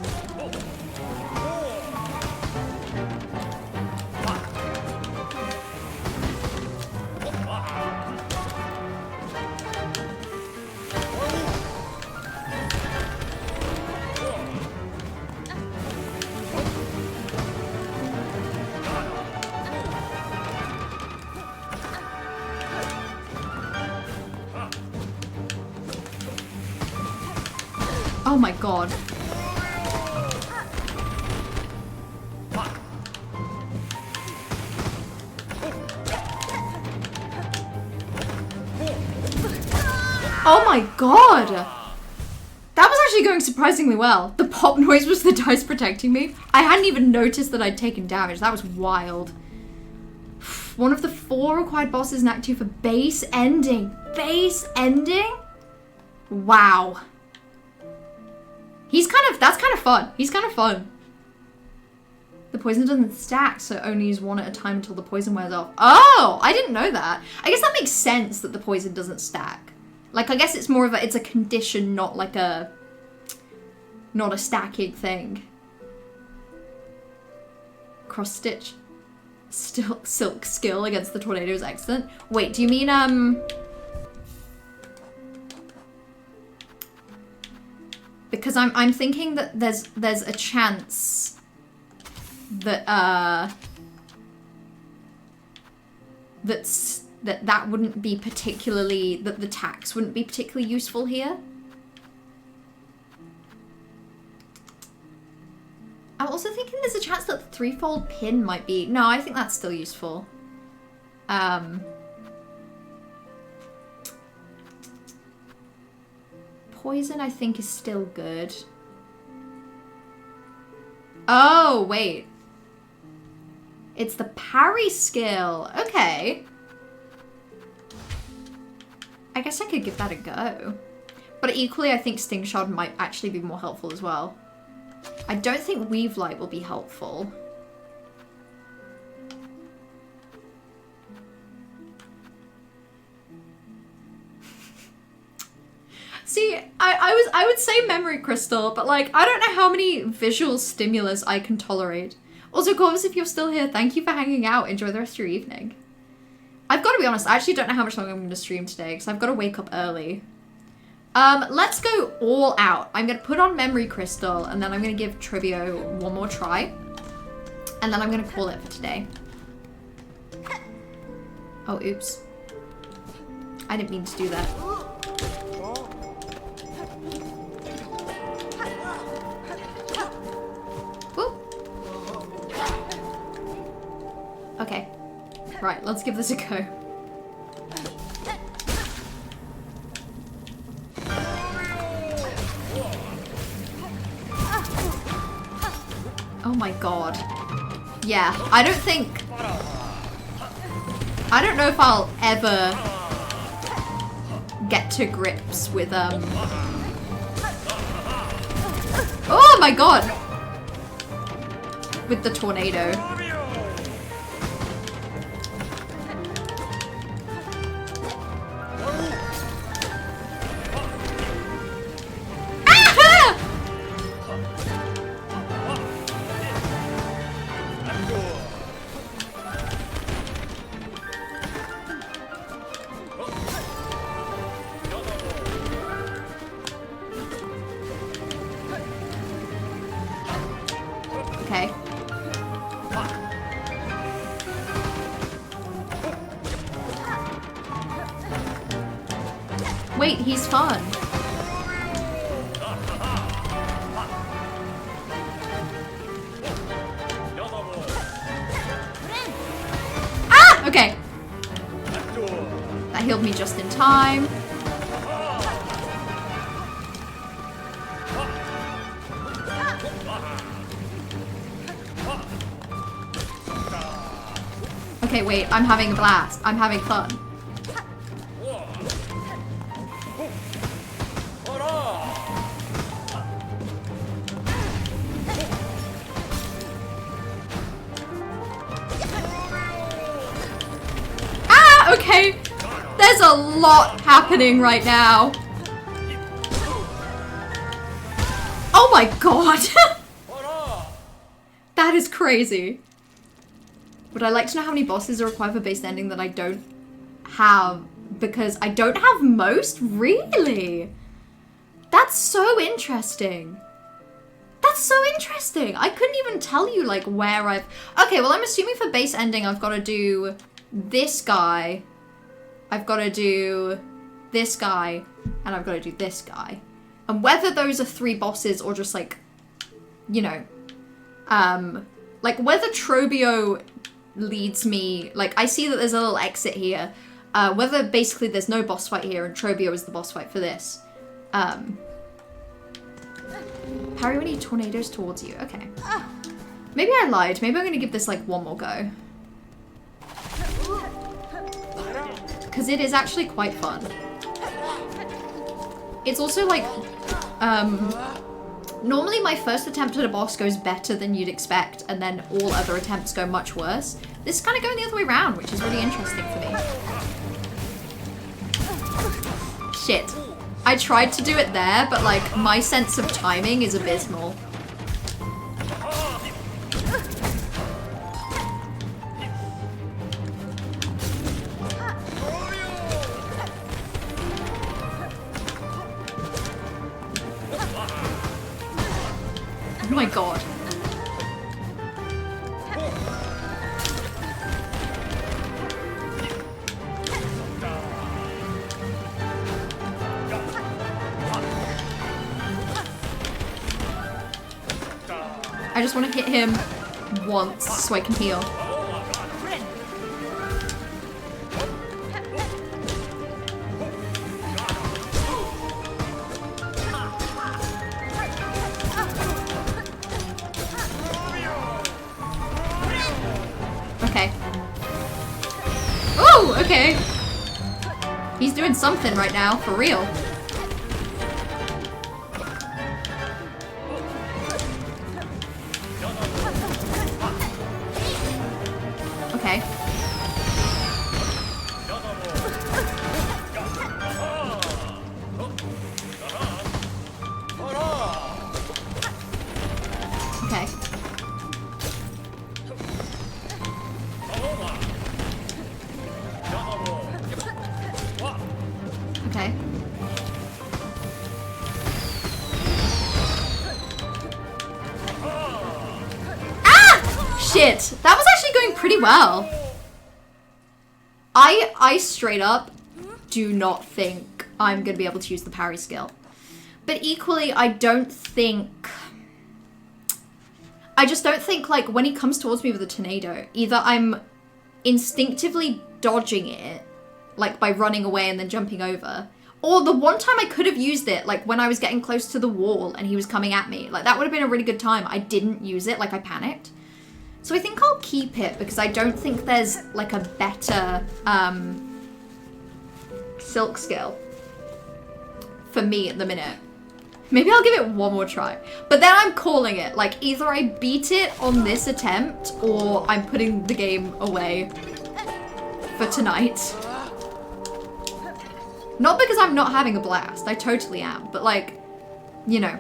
Oh my god. Oh my god! That was actually going surprisingly well. The pop noise was the dice protecting me. I hadn't even noticed that I'd taken damage. That was wild. One of the 4 required bosses in Act 2 for base ending. Base ending? Wow. That's kind of fun. He's kind of fun. The poison doesn't stack, so only use 1 at a time until the poison wears off. Oh, I didn't know that. I guess that makes sense that the poison doesn't stack. Like, I guess it's more of it's a condition, not like not a stacking thing. Cross stitch. Still, silk skill against the tornado is excellent. Wait, do you mean, because I'm thinking that there's a chance that, that wouldn't be particularly, that the tax wouldn't be particularly useful here. I'm also thinking there's a chance that the 3-fold pin might be, no, I think that's still useful. Poison I think is still good. Oh, wait. It's the parry skill. Okay. I guess I could give that a go. But equally, I think Sting Shot might actually be more helpful as well. I don't think Weave Light will be helpful. See, I would say Memory Crystal, but like, I don't know how many visual stimulus I can tolerate. Also, Corvus, if you're still here, thank you for hanging out. Enjoy the rest of your evening. I've got to be honest, I actually don't know how much longer I'm going to stream today, because I've got to wake up early. Let's go all out. I'm going to put on Memory Crystal, and then I'm going to give Trivio one more try. And then I'm going to call it for today. Oh, oops. I didn't mean to do that. Whoop. Okay. Right, let's give this a go. Oh my god. Yeah, I don't know if I'll ever get to grips with, oh my god! With the tornado. Okay. Wait, he's fun. Ah! Okay. That healed me just in time. Okay, wait, I'm having a blast. I'm having fun. Ah, okay. There's a lot happening right now. Oh my god. That is crazy. Would I like to know how many bosses are required for base ending that I don't have? Because I don't have most? Really? That's so interesting. That's so interesting. I couldn't even tell you like where I've... Okay, well I'm assuming for base ending I've got to do this guy. I've got to do this guy. And I've got to do this guy. And whether those are 3 bosses or just like, you know, like whether Trobio leads me, like I see that there's a little exit here, whether basically there's no boss fight here and Trobio is the boss fight for this. Parry when he tornadoes towards you, okay. Maybe I lied, maybe I'm gonna give this like one more go. Because it is actually quite fun. It's also like, normally my first attempt at a boss goes better than you'd expect, and then all other attempts go much worse. This is kind of going the other way around, which is really interesting for me. Shit. I tried to do it there, but like, my sense of timing is abysmal. Oh my god. I just want to hit him once so I can heal. Okay. Oh, okay. He's doing something right now, for real. Okay. Okay. Okay. Ah! Shit! That was actually going pretty well. I straight up do not think I'm gonna be able to use the parry skill. But equally, I just don't think, like, when he comes towards me with a tornado, either I'm instinctively dodging it, like by running away and then jumping over, or the one time I could have used it, like when I was getting close to the wall and he was coming at me, like that would have been a really good time. I didn't use it, like I panicked. So I think I'll keep it because I don't think there's like a better silk skill for me at the minute. Maybe I'll give it one more try. But then I'm calling it. Like, either I beat it on this attempt or I'm putting the game away for tonight. Not because I'm not having a blast. I totally am. But, like, you know.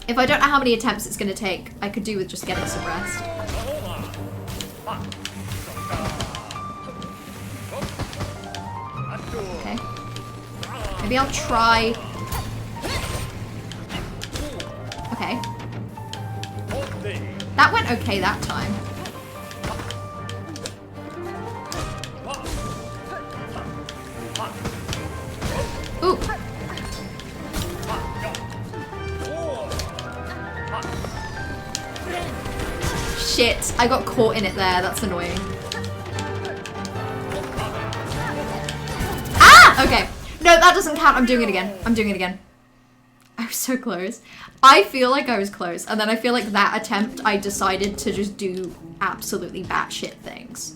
If I don't know how many attempts it's going to take, I could do with just getting some rest. Okay. Maybe I'll try... Okay. That went okay that time. Ooh. Shit, I got caught in it there. That's annoying. Ah! Okay. No, that doesn't count. I'm doing it again. I'm doing it again. I was so close. I feel like I was close, and then I feel like that attempt I decided to just do absolutely batshit things.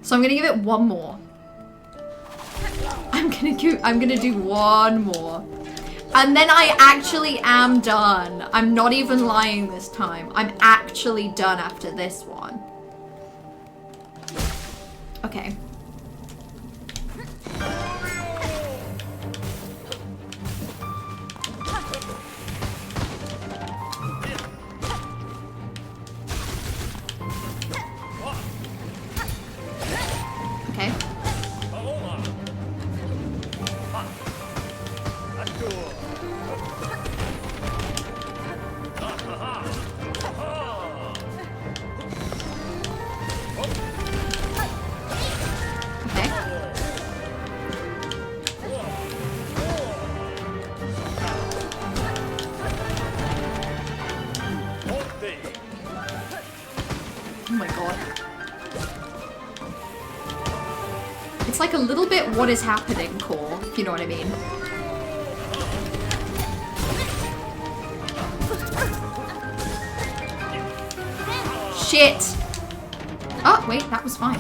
So I'm gonna give it one more. I'm gonna do one more. And then I actually am done. I'm not even lying this time. I'm actually done after this one. Okay. Okay. Okay. like a little bit what is happening core, if you know what I mean. Shit! Oh, wait, that was fine.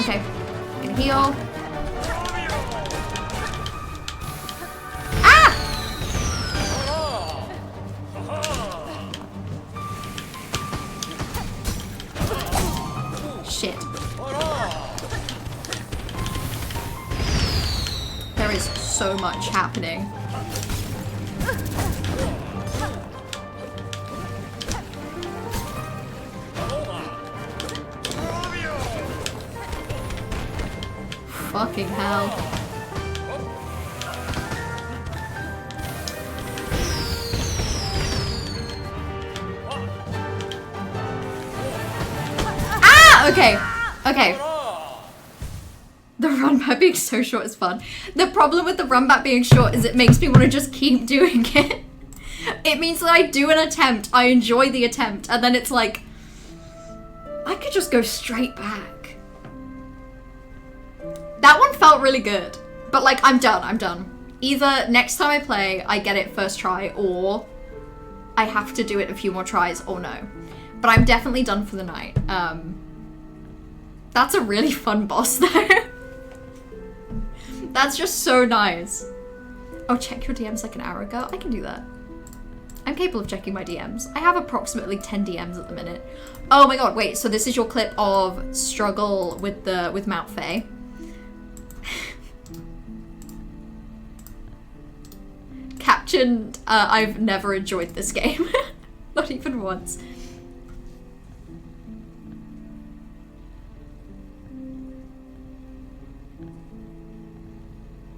Okay, gonna heal. Ah! Shit. There is so much happening. Fucking hell. Ah! Okay. Okay. The run back being so short is fun. The problem with the run back being short is it makes me want to just keep doing it. It means that I do an attempt, I enjoy the attempt, and then it's like, I could just go straight back. That one felt really good, but like, I'm done. Either next time I play, I get it first try, or I have to do it a few more tries, or no. But I'm definitely done for the night. That's a really fun boss though. That's just so nice. Oh, check your DMs like an hour ago? I can do that. I'm capable of checking my DMs. I have approximately 10 DMs at the minute. Oh my god, wait, so this is your clip of struggle with Mount Faye. Captioned, I've never enjoyed this game. Not even once.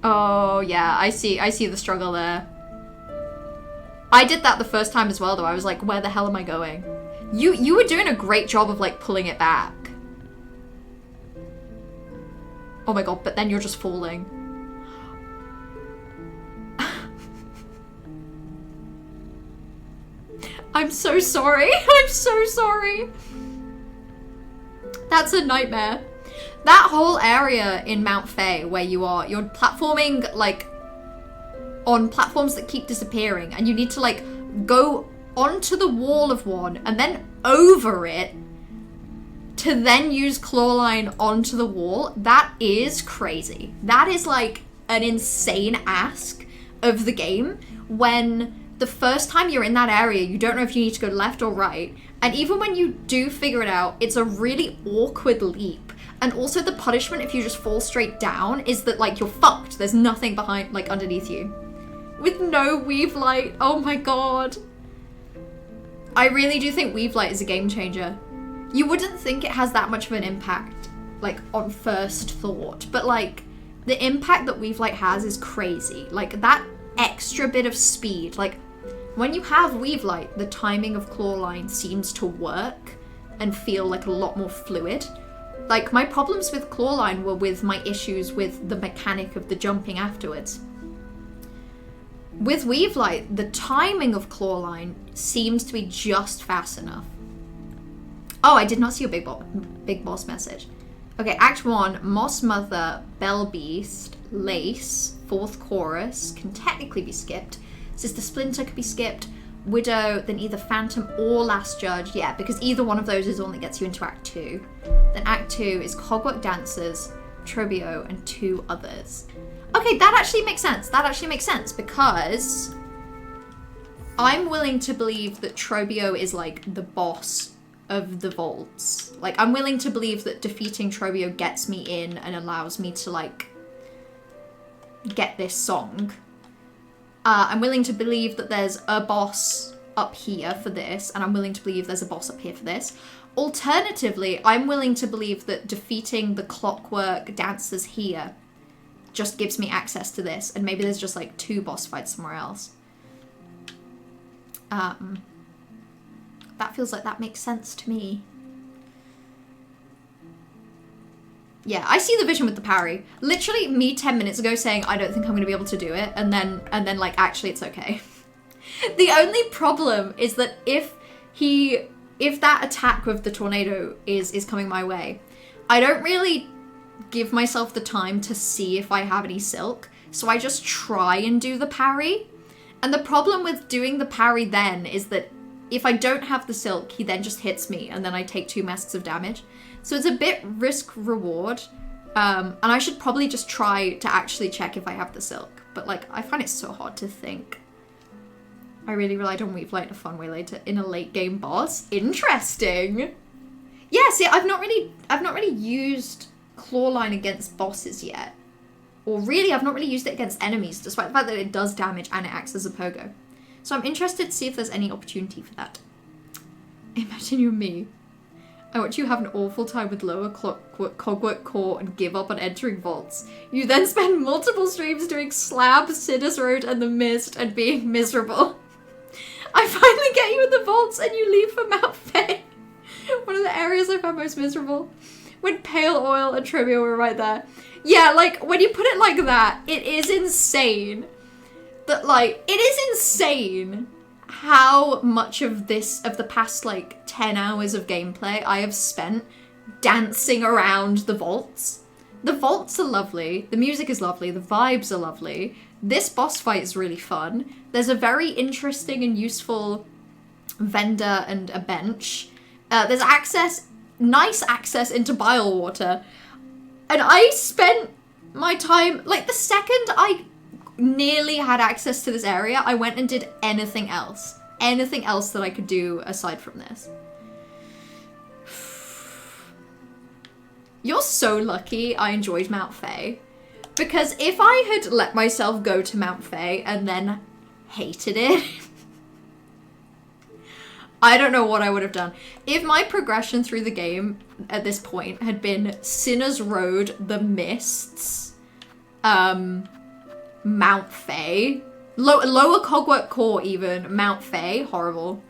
Oh yeah, I see the struggle there. I did that the first time as well though. I was like, where the hell am I going? You were doing a great job of like pulling it back. Oh my god, but then you're just falling. I'm so sorry. I'm so sorry. That's a nightmare. That whole area in Mount Faye where you're platforming like on platforms that keep disappearing, and you need to like go onto the wall of one and then over it to then use clawline onto the wall. That is crazy. That is like an insane ask of the game when the first time you're in that area, you don't know if you need to go left or right. And even when you do figure it out, it's a really awkward leap. And also the punishment if you just fall straight down is that like you're fucked. There's nothing behind, like underneath you. With no weave light. Oh my god. I really do think weave light is a game changer. You wouldn't think it has that much of an impact, like on first thought, but like the impact that weave light has is crazy. Like that extra bit of speed, like when you have weave light, the timing of clawline seems to work and feel like a lot more fluid. Like my problems with clawline were with my issues with the mechanic of the jumping afterwards. With weave light, the timing of clawline seems to be just fast enough. Oh, I did not see your big boss message. Okay, Act 1, Moss Mother, Bell Beast, Lace, Fourth Chorus can technically be skipped. Sister Splinter could be skipped. Widow, then either Phantom or Last Judge. Yeah, because either one of those is the one that gets you into Act 2. Then Act 2 is Cogwork Dancers, Trobio, and 2 others. Okay, that actually makes sense. That actually makes sense because I'm willing to believe that Trobio is like the boss of the vaults. Like, I'm willing to believe that defeating Trobio gets me in and allows me to like get this song. I'm willing to believe that there's a boss up here for this, and I'm willing to believe there's a boss up here for this. Alternatively, I'm willing to believe that defeating the Clockwork Dancers here just gives me access to this, and maybe there's just like 2 boss fights somewhere else. That feels like that makes sense to me. Yeah, I see the vision with the parry. Literally me 10 minutes ago saying I don't think I'm going to be able to do it, and then like actually it's okay. The only problem is that if that attack with the tornado is coming my way, I don't really give myself the time to see if I have any silk, so I just try and do the parry. And the problem with doing the parry then is that if I don't have the silk, he then just hits me and then I take 2 masks of damage. So it's a bit risk-reward. And I should probably just try to actually check if I have the silk. But like, I find it so hard to think. I really relied on Weavelight in a fun way later in a late game boss. Interesting. Yeah, see, I've not really used Clawline against bosses yet. Or really, I've not really used it against enemies, despite the fact that it does damage and it acts as a pogo. So I'm interested to see if there's any opportunity for that. Imagine you and me. I watch you have an awful time with lower cogwork core and give up on entering vaults. You then spend multiple streams doing Slab, Sinus Road, and the Mist and being miserable. I finally get you in the vaults and you leave for Mount Faye. One of the areas I found most miserable. When Pale Oil and Trivia were right there. Yeah, like, when you put it like that, it is insane. That, like, it is insane how much of the past, like, 10 hours of gameplay I have spent dancing around the vaults. The vaults are lovely, the music is lovely, the vibes are lovely. This boss fight is really fun. There's a very interesting and useful vendor and a bench. There's nice access into bile water. And I spent my time, like, the second I nearly had access to this area, I went and did anything else. Anything else that I could do aside from this. You're so lucky I enjoyed Mount Faye. Because if I had let myself go to Mount Faye and then hated it, I don't know what I would have done. If my progression through the game at this point had been Sinner's Road, The Mists, Mount Faye, lower Cogwork Core even, Mount Faye, horrible.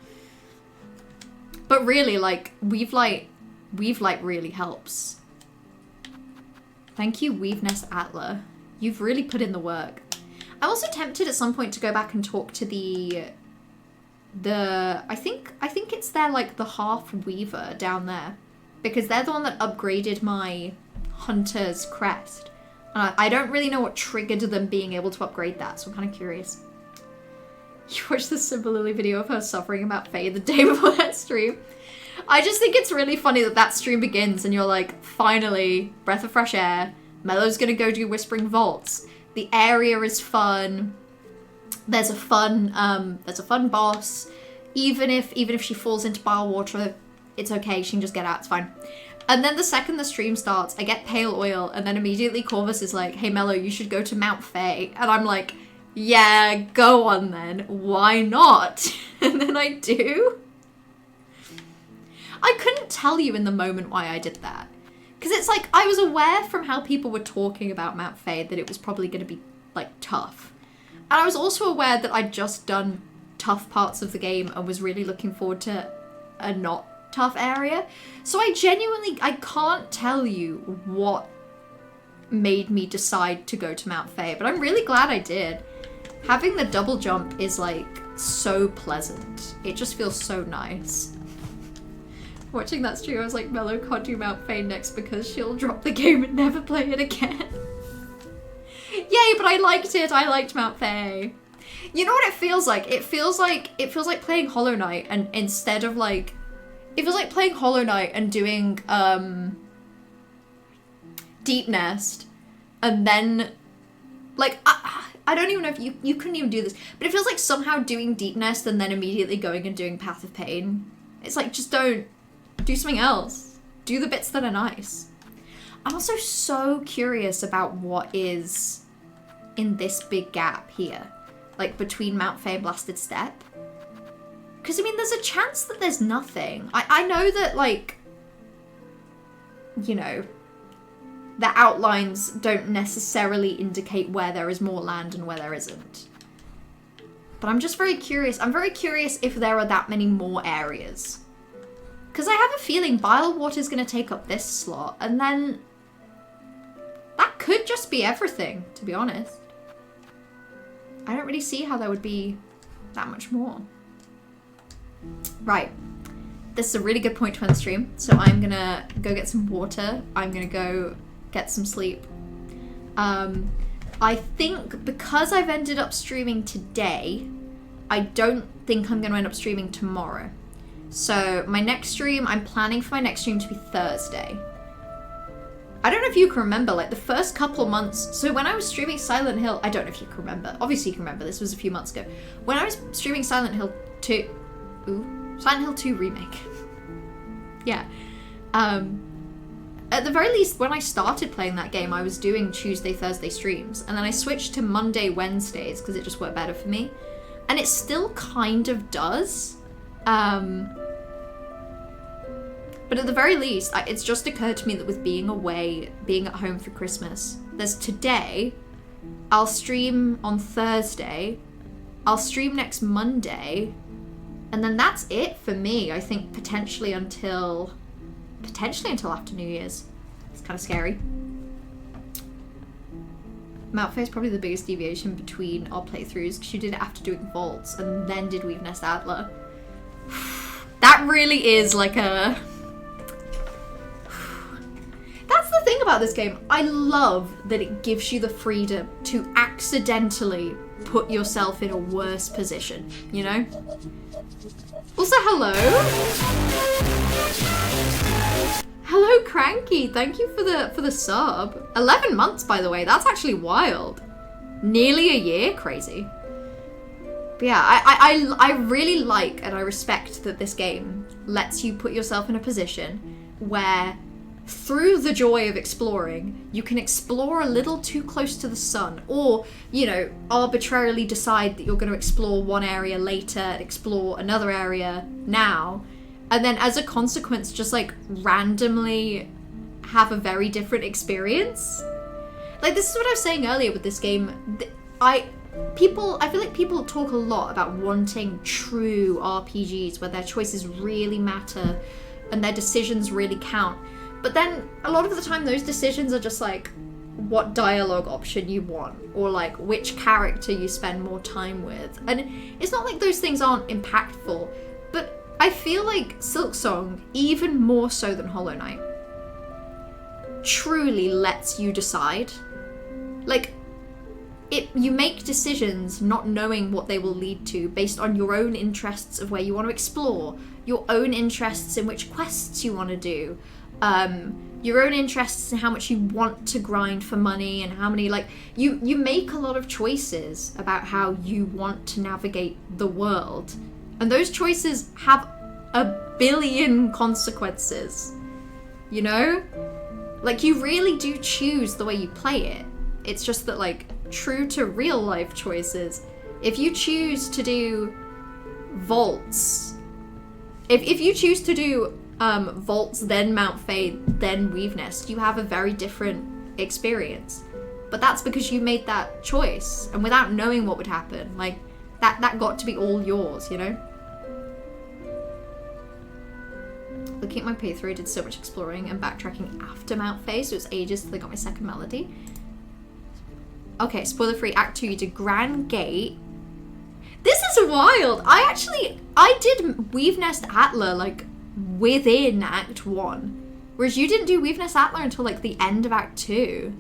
But really, like, Weavelight really helps. Thank you, Weaveness Atla. You've really put in the work. I'm also tempted at some point to go back and talk to the I think it's their, like, the half weaver down there, because they're the one that upgraded my hunter's crest, and I don't really know what triggered them being able to upgrade that, so I'm kind of curious. You watched the Simba Lily video of her suffering about Faye the day before that stream. I just think it's really funny that stream begins and you're like, finally, breath of fresh air, Mellow's gonna go do Whispering Vaults, the area is fun. There's a fun boss. Even if she falls into bile water, it's okay. She can just get out. It's fine. And then the second the stream starts, I get Pale Oil, and then immediately Corvus is like, "Hey Mello, you should go to Mount Faye," and I'm like, "Yeah, go on then. Why not?" And then I do. I couldn't tell you in the moment why I did that, because it's like I was aware from how people were talking about Mount Faye that it was probably going to be like tough. And I was also aware that I'd just done tough parts of the game and was really looking forward to a not tough area. So I can't tell you what made me decide to go to Mount Faye, but I'm really glad I did. Having the double jump is like so pleasant. It just feels so nice. Watching that stream, I was like, Mello can't do Mount Faye next because she'll drop the game and never play it again. Yay, but I liked it. I liked Mount Faye. You know what it feels like? It feels like playing Hollow Knight, and instead of like, it feels like playing Hollow Knight and doing Deep Nest, and then like I don't even know if you couldn't even do this, but it feels like somehow doing Deep Nest and then immediately going and doing Path of Pain. It's like, just don't do something else. Do the bits that are nice. I'm also so curious about what is in this big gap here, like between Mount Faye and Blasted Steppe. Because, I mean, there's a chance that there's nothing. I know that, like, you know, the outlines don't necessarily indicate where there is more land and where there isn't. But I'm just very curious. I'm very curious if there are that many more areas. Because I have a feeling Bile Water is going to take up this slot, and then could just be everything, to be honest. I don't really see how there would be that much more. Right. This is a really good point to end the stream. So I'm gonna go get some water. I'm gonna go get some sleep. I think because I've ended up streaming today, I don't think I'm gonna end up streaming tomorrow. So my next stream, I'm planning for my next stream to be Thursday. I don't know if you can remember, like the first couple months, so when I was streaming Silent Hill, I don't know if you can remember, obviously you can remember, this was a few months ago. When I was streaming Silent Hill 2, Silent Hill 2 Remake. Yeah. At the very least, when I started playing that game, I was doing Tuesday, Thursday streams, and then I switched to Monday, Wednesdays, because it just worked better for me. And it still kind of does. But at the very least, it's just occurred to me that with being away, being at home for Christmas, there's today, I'll stream on Thursday, I'll stream next Monday, and then that's it for me, I think, potentially until after New Year's. It's kind of scary. Mountfay is probably the biggest deviation between our playthroughs, because you did it after doing Vaults, and then did Weave Nest Adler. That really is like a... That's the thing about this game. I love that it gives you the freedom to accidentally put yourself in a worse position, you know? Also, hello? Hello, Cranky. Thank you for the sub. 11 months, by the way. That's actually wild. Nearly a year. Crazy. But yeah, I really like and I respect that this game lets you put yourself in a position where through the joy of exploring, you can explore a little too close to the sun, or, you know, arbitrarily decide that you're going to explore one area later and explore another area now, and then as a consequence just like randomly have a very different experience. Like, this is what I was saying earlier with this game. I feel like people talk a lot about wanting true RPGs where their choices really matter and their decisions really count. But then a lot of the time those decisions are just like what dialogue option you want, or like which character you spend more time with. And it's not like those things aren't impactful, but I feel like SILKSONG, even more so than Hollow Knight, truly lets you decide. Like, you make decisions not knowing what they will lead to based on your own interests of where you want to explore, your own interests in which quests you want to do, your own interests in how much you want to grind for money, and how many, like, you make a lot of choices about how you want to navigate the world, and those choices have a billion consequences, you know? Like, you really do choose the way you play it. It's just that, like, true to real life choices, if you choose to do vaults, if you choose to do vaults, then Mount Fade, then Weave Nest, you have a very different experience. But that's because you made that choice, and without knowing what would happen, like, that got to be all yours, you know? Looking at my playthrough, I did so much exploring and backtracking after Mount Fade, so it's ages till I got my second melody. Okay, spoiler free, Act 2, you did Grand Gate. This is wild! I did Weave Nest Atla, like, within Act 1. Whereas you didn't do Weave Nest Atla until, like, the end of Act 2.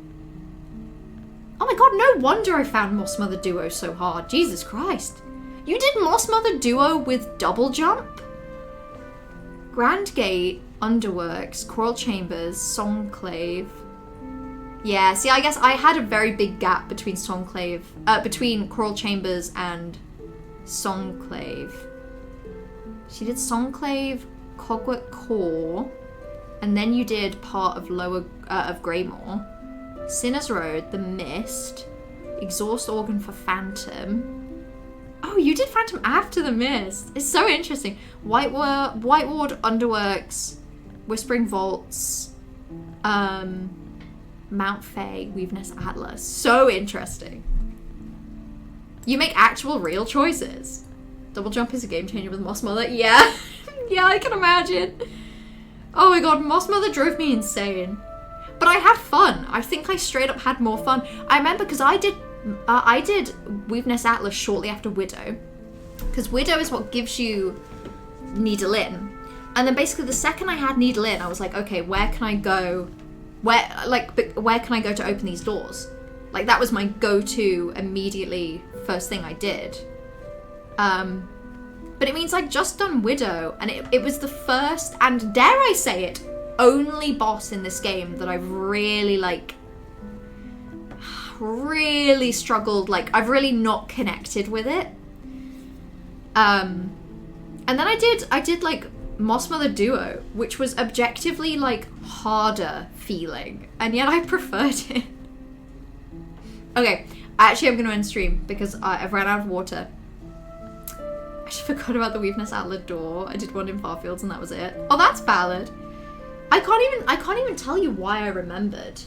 Oh my god, no wonder I found Moss Mother Duo so hard. Jesus Christ. You did Moss Mother Duo with Double Jump? Grand Gate, Underworks, Coral Chambers, Songclave. Yeah, see, I guess I had a very big gap between between Coral Chambers and Songclave. She did Songclave, Cogwort Core, and then you did part of of Greymore, Sinner's Road, The Mist, Exhaust Organ for Phantom. Oh, you did Phantom after The Mist. It's so interesting. White Ward, Underworks, Whispering Vaults, Mount Fay, Weave Nest Atlas. So interesting. You make actual real choices. Double Jump is a game changer with Moss Mother. Yeah. Yeah, I can imagine. Oh my god, Moss Mother drove me insane. But But I had fun. I think I straight up had more fun. I remember because I did Weaveness Atlas shortly after Widow. Because Widow is what gives you Needle In. And then basically the second I had Needle In, I was like, okay, where can I go? Where can I go to open these doors? Like, that was my go-to immediately first thing I did. But it means I'd just done Widow, and it was the first, and dare I say it, only boss in this game that I've really, like, really struggled, like, I've really not connected with it. And then I did like Moss Mother Duo, which was objectively like harder feeling, and yet I preferred it. Okay, actually I'm gonna end stream because I've ran out of water. I just forgot about the Weaveness Atlas door. I did one in Farfields and that was it. Oh, that's valid. I can't even tell you why I remembered.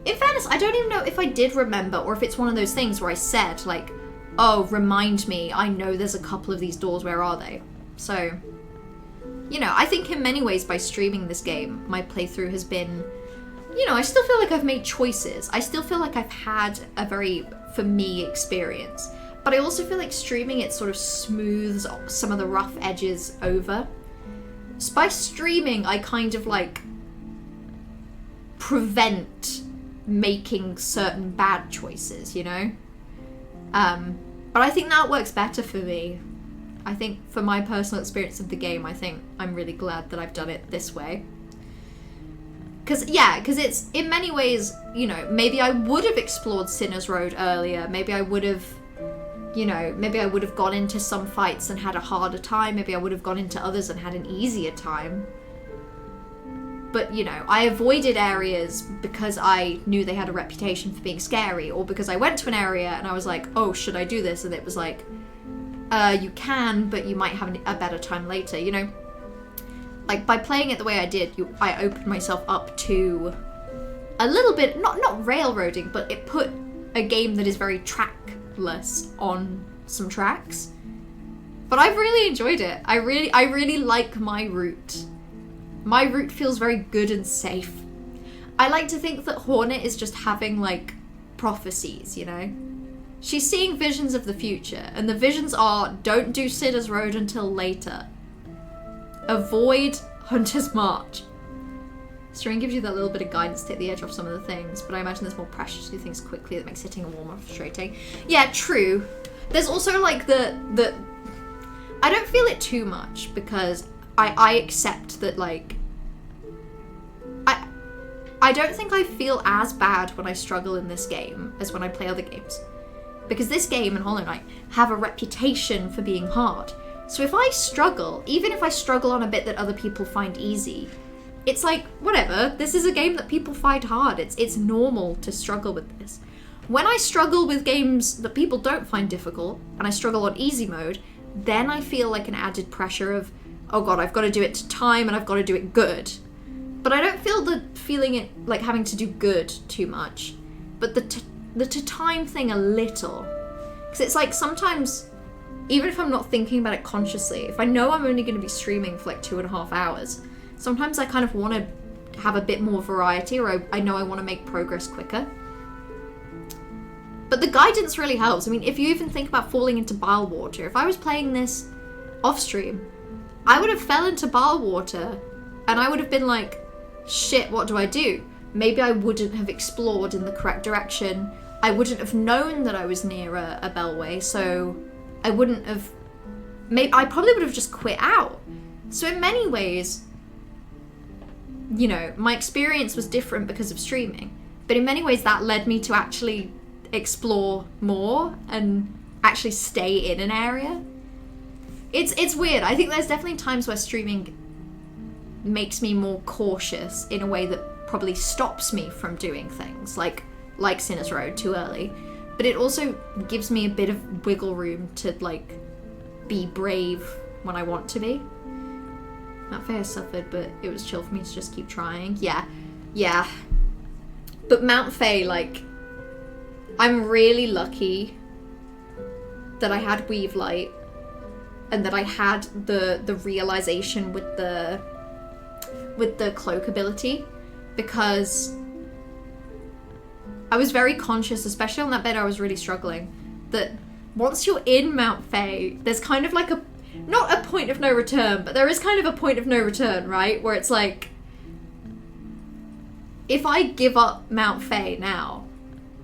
In fairness, I don't even know if I did remember or if it's one of those things where I said like, oh, remind me, I know there's a couple of these doors, where are they? So, you know, I think in many ways by streaming this game, my playthrough has been, you know, I still feel like I've made choices. I still feel like I've had a very, for me, experience. But I also feel like streaming it sort of smooths some of the rough edges over. So by streaming, I kind of like prevent making certain bad choices, you know? But I think that works better for me. I think for my personal experience of the game, I think I'm really glad that I've done it this way. Because it's, in many ways, you know, maybe I would have explored Sinner's Road earlier. Maybe I would have, you know, maybe I would have gone into some fights and had a harder time. Maybe I would have gone into others and had an easier time. But, you know, I avoided areas because I knew they had a reputation for being scary, or because I went to an area and I was like, oh, should I do this? And it was like, you can, but you might have a better time later, you know? Like, by playing it the way I did, I opened myself up to a little bit, not railroading, but it put a game that is very trackless on some tracks. But I've really enjoyed it. I really like my route. My route feels very good and safe. I like to think that Hornet is just having, like, prophecies, you know? She's seeing visions of the future, and the visions are, don't do Sinner's Road until later. Avoid Hunter's March. Stream gives you that little bit of guidance to take the edge off some of the things, but I imagine there's more pressure to do things quickly that makes hitting a wall more frustrating. Yeah, true. There's also, like, the I don't feel it too much, because I accept that, like, I don't think I feel as bad when I struggle in this game as when I play other games. Because this game and Hollow Knight have a reputation for being hard. So if I struggle, even if I struggle on a bit that other people find easy, it's like, whatever, this is a game that people find hard. It's normal to struggle with this. When I struggle with games that people don't find difficult, and I struggle on easy mode, then I feel like an added pressure of, oh god, I've got to do it to time and I've got to do it good. But I don't feel the feeling it like having to do good too much. But the to time thing a little. Because it's like sometimes, even if I'm not thinking about it consciously, if I know I'm only going to be streaming for like 2.5 hours, sometimes I kind of want to have a bit more variety, or I know I want to make progress quicker. But the guidance really helps. I mean, if you even think about falling into bile water, if I was playing this off stream, I would have fell into bile water and I would have been like, shit, what do I do? Maybe I wouldn't have explored in the correct direction. I wouldn't have known that I was near a bellway, so I wouldn't have... I probably would have just quit out. So in many ways, you know, my experience was different because of streaming. But in many ways that led me to actually explore more and actually stay in an area. It's weird. I think there's definitely times where streaming makes me more cautious in a way that probably stops me from doing things like Sinner's Road too early, but it also gives me a bit of wiggle room to like be brave when I want to be. Mount Faye has suffered, but it was chill for me to just keep trying. Yeah. But Mount Faye, like, I'm really lucky that I had Weave Light and that I had the realization with the cloak ability, because I was very conscious, especially on that bit I was really struggling, that once you're in Mount Fae, there's kind of like not a point of no return, but there is kind of a point of no return, right? Where it's like, if I give up Mount Fae now,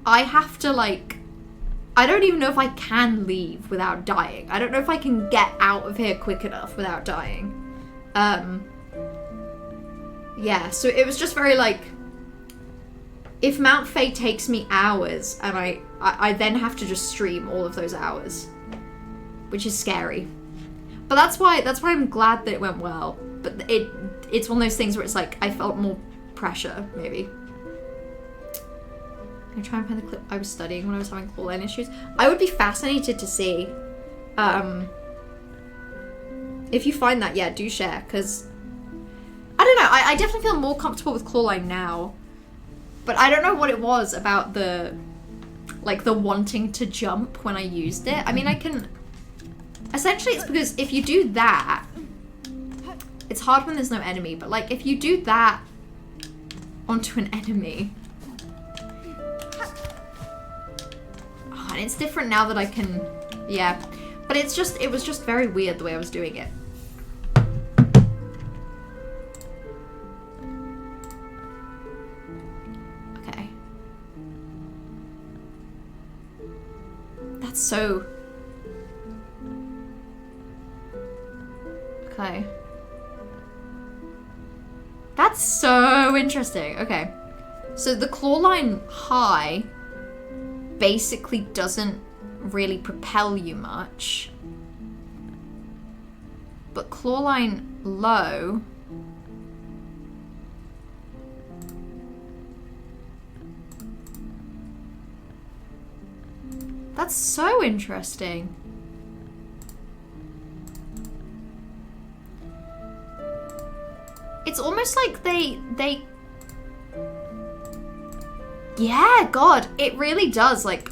I have to like, I don't even know if I can leave without dying. I don't know if I can get out of here quick enough without dying. Yeah, so it was just very like, if Mount Fae takes me hours and I then have to just stream all of those hours, which is scary. But that's why I'm glad that it went well. But it's one of those things where it's like I felt more pressure, maybe. I'm trying to find the clip I was studying when I was having clawline issues. I would be fascinated to see. If you find that, yeah, do share, because I don't know, I definitely feel more comfortable with clawline now. But I don't know what it was about the wanting to jump when I used it. I mean, I can... Essentially, it's because if you do that... It's hard when there's no enemy, but like, if you do that onto an enemy... Oh, and it's different now that I can... Yeah. But it was just very weird the way I was doing it. Okay. That's so... Okay. That's so interesting. Okay. So the clawline high basically doesn't really propel you much. But clawline low that's so interesting. It's almost like they yeah, God, it really does. Like,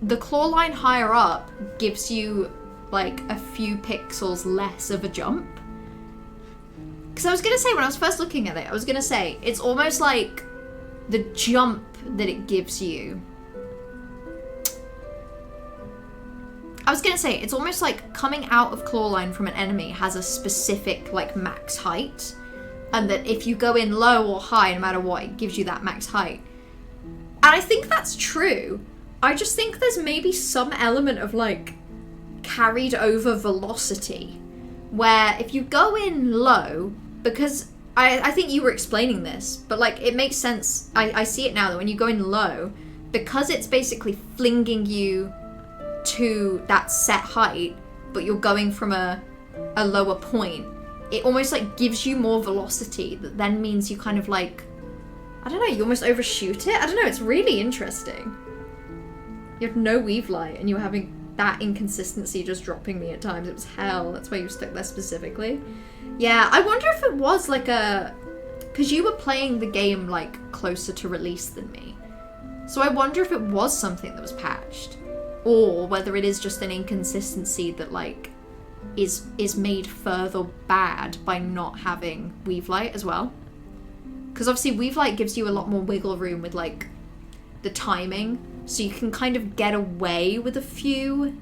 the clawline higher up gives you like a few pixels less of a jump. Because I was gonna say, when I was first looking at it, I was gonna say it's almost like the jump that it gives you. I was gonna say it's almost like coming out of clawline from an enemy has a specific like max height, and that if you go in low or high, no matter what, it gives you that max height. And I think that's true. I just think there's maybe some element of like carried over velocity, where if you go in low, because I think you were explaining this, but like it makes sense. I see it now that when you go in low, because it's basically flinging you to that set height, but you're going from a lower point, it almost like gives you more velocity that then means you kind of like, I don't know, you almost overshoot it. I don't know, it's really interesting. You have no weave light and you're having that inconsistency just dropping me at times. It was hell. That's why you stuck there specifically. Yeah, I wonder if it was like because you were playing the game like closer to release than me. So I wonder if it was something that was patched, or whether it is just an inconsistency that like is made further bad by not having weave light as well. Because obviously weave light gives you a lot more wiggle room with like the timing, so you can kind of get away with a few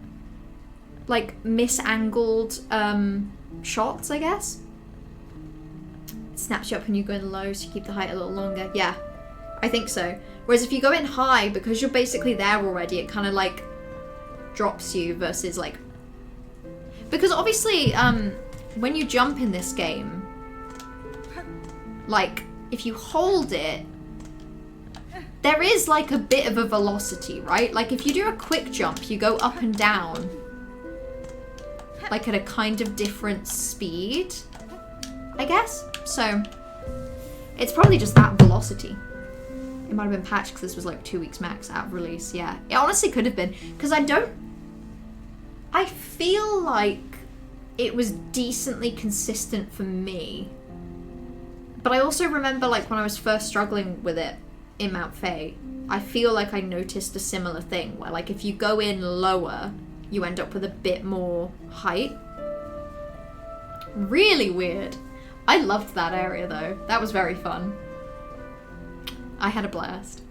like misangled shots, I guess. It snaps you up when you go in low, so you keep the height a little longer. Yeah, I think so. Whereas if you go in high, because you're basically there already, it kind of like drops you versus like... Because obviously, when you jump in this game, like, if you hold it, there is like a bit of a velocity, right? Like if you do a quick jump, you go up and down, like at a kind of different speed, I guess. So it's probably just that velocity. It might have been patched because this was like 2 weeks max out of release. Yeah, it honestly could have been, because I feel like it was decently consistent for me. But I also remember like when I was first struggling with it in Mount Fae, I feel like I noticed a similar thing where like if you go in lower, you end up with a bit more height. Really weird. I loved that area though. That was very fun. I had a blast.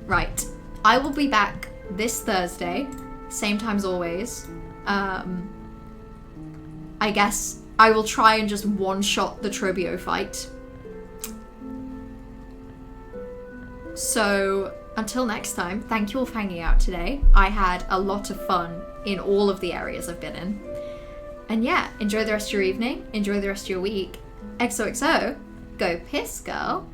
Right. I will be back this Thursday, same time as always. I guess I will try and just one-shot the Trobio fight. So, until next time, thank you all for hanging out today. I had a lot of fun in all of the areas I've been in. And yeah, enjoy the rest of your evening, enjoy the rest of your week. XOXO, go piss, girl.